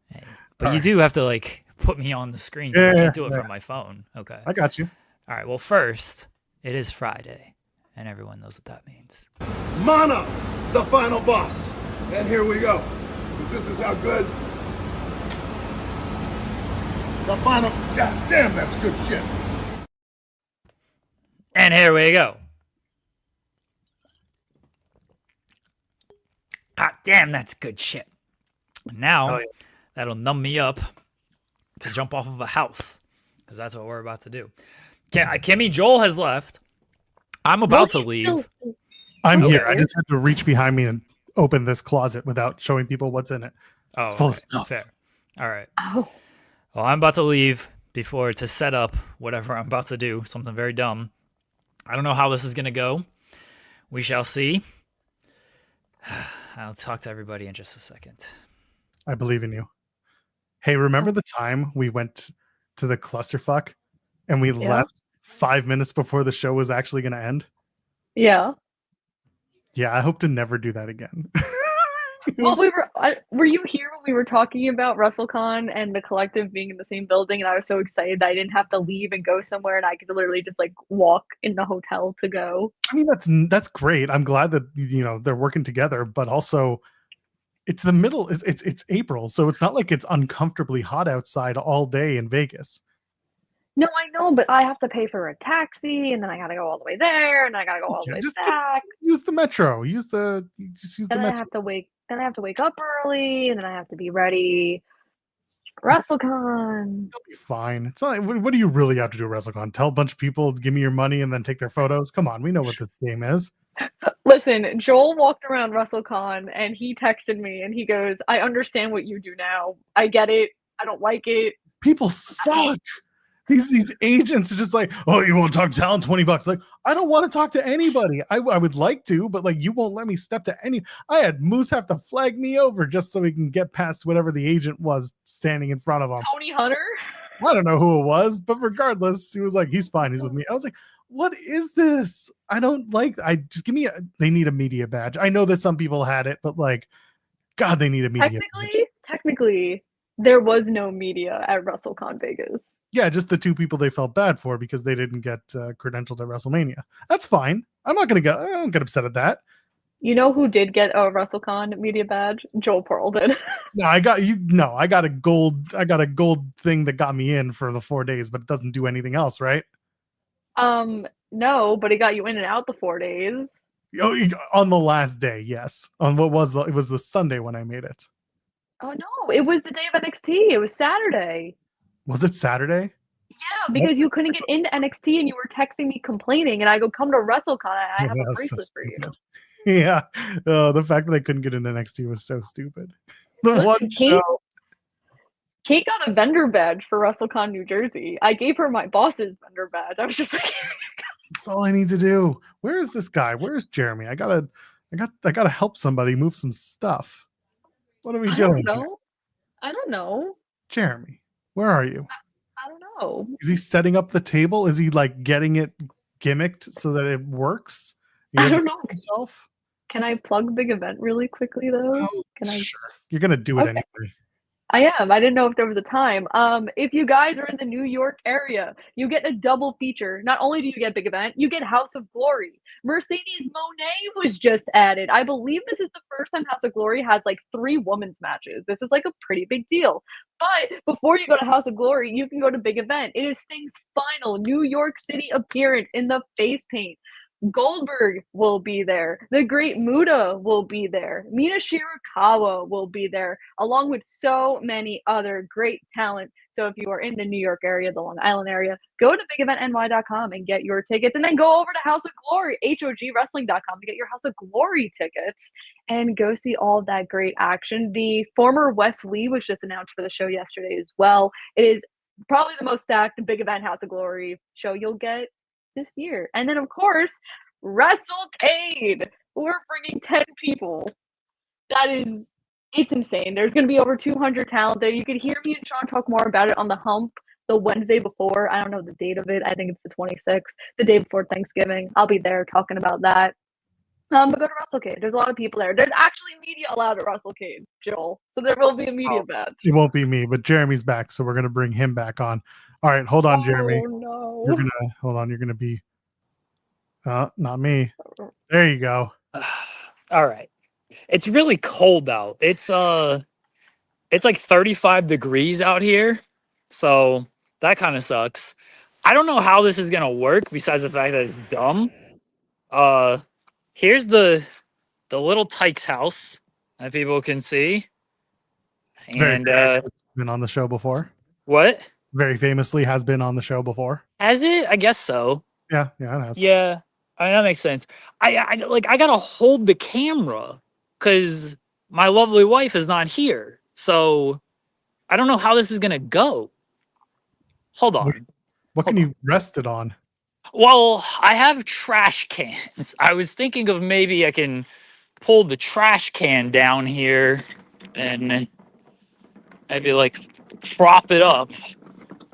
Hey, but All you right. do have to like put me on the screen. 'Cause I can't do it from my phone. Okay. I got you. All right. Well, first, it is Friday, and everyone knows what that means. Mana, the final boss. And here we go. This is how good. The final. God damn, that's good shit. And here we go. Ah, damn, that's good shit. Now, Oh, yeah. that'll numb me up to jump off of a house, because that's what we're about to do. Kimmy Joel has left. I'm about to leave. I'm Okay. here. I just had to reach behind me and open this closet without showing people what's in it. Oh, It's full of okay. stuff. Fair. All right. Oh, Well, I'm about to leave to set up whatever I'm about to do, something very dumb. I don't know how this is going to go. We shall see. I'll talk to everybody in just a second. I believe in you. Hey, remember the time we went to the clusterfuck and we left 5 minutes before the show was actually going to end? yeah. Yeah, I hope to never do that again. Well, were you here when we were talking about WrestleCon and the collective being in the same building? And I was so excited that I didn't have to leave and go somewhere, and I could literally just like walk in the hotel to go. I mean, that's great. I'm glad that they're working together, but also it's the middle. It's April, so it's not like it's uncomfortably hot outside all day in Vegas. No, I know, but I have to pay for a taxi, and then I gotta go all the way there, and I gotta go all the way back. Use the metro. Use the And metro. I have to wake. Then I have to wake up early, and then I have to be ready. WrestleCon. You'll be fine. It's not. What do you really have to do at WrestleCon? Tell a bunch of people, give me your money, and then take their photos. Come on, we know what this game is. Listen, Joel walked around WrestleCon, and he texted me, and he goes, "I understand what you do now. I get it. I don't like it. People suck. These agents are just like, oh, you won't talk to talent, $20. Like, I don't want to talk to anybody. I would like to, but like, you won't let me step to any. I had Moose have to flag me over just so we can get past whatever the agent was standing in front of him. Tony Hunter." I don't know who it was, but regardless, he was like, he's fine. He's with me. I was like, what is this? I don't like. They need a media badge. I know that some people had it, but like, God, they need a media badge. Technically, there was no media at WrestleCon Vegas. Yeah, just the two people they felt bad for because they didn't get credentialed at WrestleMania. That's fine. I don't get upset at that. You know who did get a WrestleCon media badge? Joel Pearl did. No, I got a gold thing that got me in for the 4 days, but it doesn't do anything else, right? No, but it got you in and out the 4 days. Oh, on the last day, yes. On it was the Sunday when I made it. Oh no, it was the day of NXT. It was Saturday. Was it Saturday? Yeah, because you couldn't get into NXT and you were texting me complaining, and I go, "Come to WrestleCon. I have a That's so bracelet for you." stupid. Yeah, the fact that I couldn't get into NXT was so stupid. The Listen, one show. Kate got a vendor badge for WrestleCon New Jersey. I gave her my boss's vendor badge. I was just like, That's all I need to do. Where is this guy? Where's Jeremy? I gotta help somebody move some stuff. What are we doing? I don't know. Jeremy, where are you? I don't know. Is he setting up the table? Is he like getting it gimmicked so that it works? I don't know. Himself? Can I plug Big Event really quickly though? Oh, Can I? Sure. You're gonna do it Okay. anyway. I am. I didn't know if there was a time. If you guys are in the New York area, you get a double feature. Not only do you get Big Event, you get House of Glory. Mercedes Moné was just added. I believe this is the first time House of Glory has like 3 women's matches. This is like a pretty big deal. But before you go to House of Glory, you can go to Big Event. It is Sting's final New York City appearance in the face paint. Goldberg will be there. The Great Muta will be there. Mina Shirakawa will be there, along with so many other great talent. So if you are in the New York area, the Long Island area, go to bigeventny.com and get your tickets. And then go over to House of Glory, hogwrestling.com, to get your House of Glory tickets and go see all of that great action. The former Wes Lee was just announced for the show yesterday as well. It is probably the most stacked Big Event House of Glory show you'll get this year. And then of course, WrestleCade. We're bringing 10 people. It's insane. There's going to be over 200 talent there. You could hear me and Sean talk more about it on the Hump, the Wednesday before. I don't know the date of it. I think it's the 26th, the day before Thanksgiving. I'll be there talking about that. But go to WrestleCade. There's a lot of people there. There's actually media allowed at WrestleCade, Joel. So there will be a media badge. It won't be me, but Jeremy's back, so we're gonna bring him back on. All right, hold on, Jeremy. Oh no. You're gonna hold on. You're gonna be. Not me. There you go. All right. It's really cold out. It's like 35 degrees out here. So that kind of sucks. I don't know how this is gonna work besides the fact that it's dumb. Here's the little Tyke's house that people can see. And Been on the show before. what? Very famously has been on the show before. Has it? I guess so. Yeah, it has. Yeah. I mean, that makes sense. I gotta hold the camera because my lovely wife is not here. So I don't know how this is gonna go. Hold on. What can you rest it on? Well, I have trash cans. I was thinking of maybe I can pull the trash can down here and maybe like prop it up.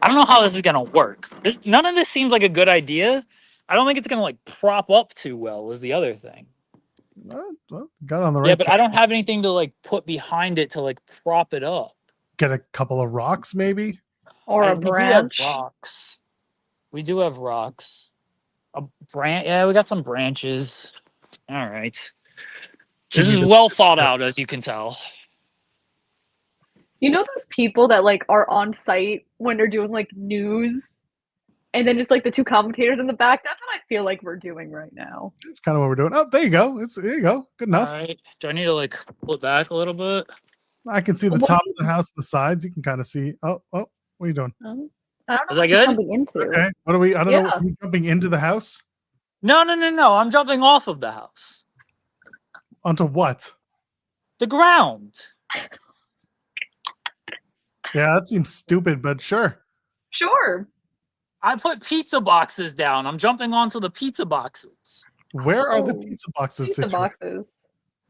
I don't know how this is gonna work. None of this seems like a good idea. I don't think it's gonna like prop up too well. Is the other thing. Well, got it on the right. Yeah, but side. I don't have anything to like put behind it to like prop it up. Get a couple of rocks, maybe. Or a We do have branch. rocks. We do have rocks. A branch. Yeah, we got some branches. All right. This is well thought out, as you can tell. You know those people that like are on site when they're doing like news, and then it's like the two commentators in the back. That's what I feel like we're doing right now. It's kind of what we're doing. Oh, there you go. There you go. Good enough. All right. Do I need to like pull it back a little bit? I can see the top of the house, the sides. You can kind of see. Oh, what are you doing? I don't know Is that what you're good? jumping into. Okay. What are we? I don't know. Yeah. Are you jumping into the house? No. I'm jumping off of the house. Onto what? The ground. Yeah, that seems stupid, but sure. Sure. I put pizza boxes down. I'm jumping onto the pizza boxes. Where are the Oh, pizza boxes Pizza situated? boxes.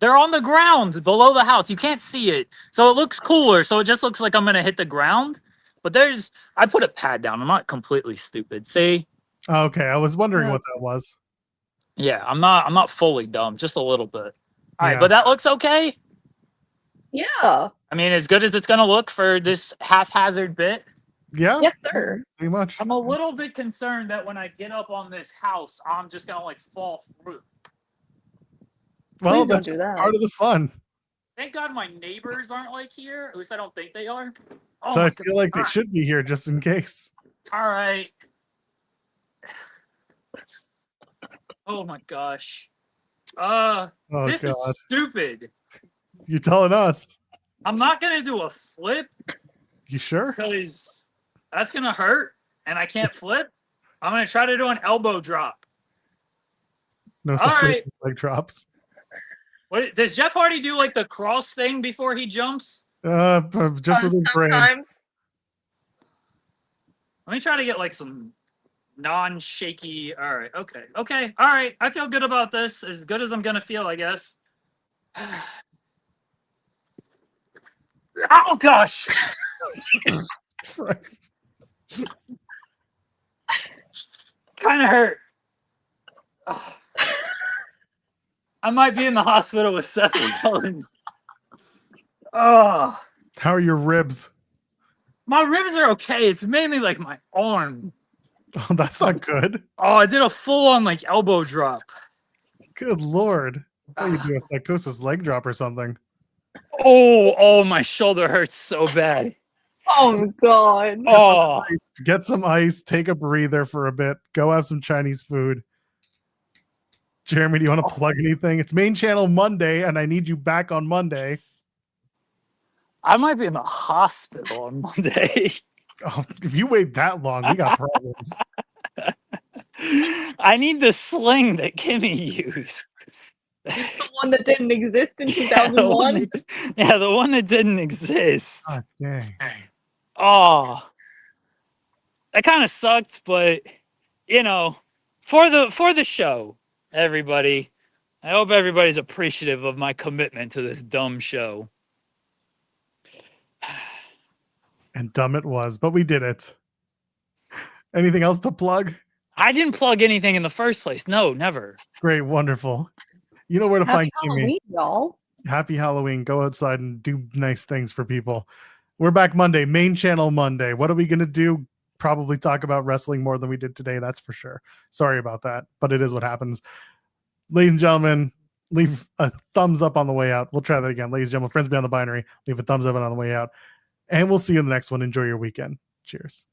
They're on the ground below the house. You can't see it. So it looks cooler. So it just looks like I'm going to hit the ground. But I put a pad down. I'm not completely stupid. See? Okay, I was wondering Yeah. what that was. Yeah, I'm not fully dumb, just a little bit. All right, Yeah. but that looks okay. Yeah. I mean, as good as it's going to look for this haphazard bit. Yeah. Yes, sir. Pretty much. I'm a little bit concerned that when I get up on this house, I'm just going to like fall through. Well, Please don't that's do just that. part of the fun. Thank God my neighbors aren't like here. At least I don't think they are. Oh, So I my feel like they God. should be here just in case. All right. Oh my gosh. Oh This god, is stupid. you telling us? I'm not gonna do a flip You sure? because that's gonna hurt, and I can't flip. I'm gonna try to do an elbow drop. No All psychosis leg drops. What does Jeff Hardy do? Like the cross thing before he jumps? Just with his brain. Sometimes. Let me try to get like some non-shaky. All right, okay, all right. I feel good about this. As good as I'm gonna feel, I guess. Oh gosh. Christ. Kind of hurt. Ugh. I might be in the hospital with Seth Rollins. Oh, How are your ribs? my ribs are okay. It's mainly like my arm. Oh, that's not good. Oh, I did a full-on like elbow drop. Good lord. I thought you'd do a psychosis leg drop or something. Oh, my shoulder hurts so bad. Oh god. Oh, Get some ice, take a breather for a bit, go have some Chinese food. Jeremy, do you want to plug anything? It's main channel Monday, and I need you back on Monday. I might be in the hospital on Monday. Oh, if you wait that long, we got problems. I need the sling that Kimmy used. The one that didn't exist in Yeah, the one 2001. the one that didn't exist. God dang. Oh, that kind of sucked, but you know, for the show, everybody, I hope everybody's appreciative of my commitment to this dumb show. And dumb it was, but we did it. Anything else to plug? I didn't plug anything in the first place. No, never. Great, wonderful. You know where to Happy find Timmy. Halloween, y'all. Happy Halloween. Go outside and do nice things for people. We're back Monday, main channel Monday. What are we going to do? Probably talk about wrestling more than we did today. That's for sure. Sorry about that, but it is what happens. Ladies and gentlemen, leave a thumbs up on the way out. We'll try that again. Ladies and gentlemen, friends beyond the binary, leave a thumbs up on the way out. And we'll see you in the next one. Enjoy your weekend. Cheers.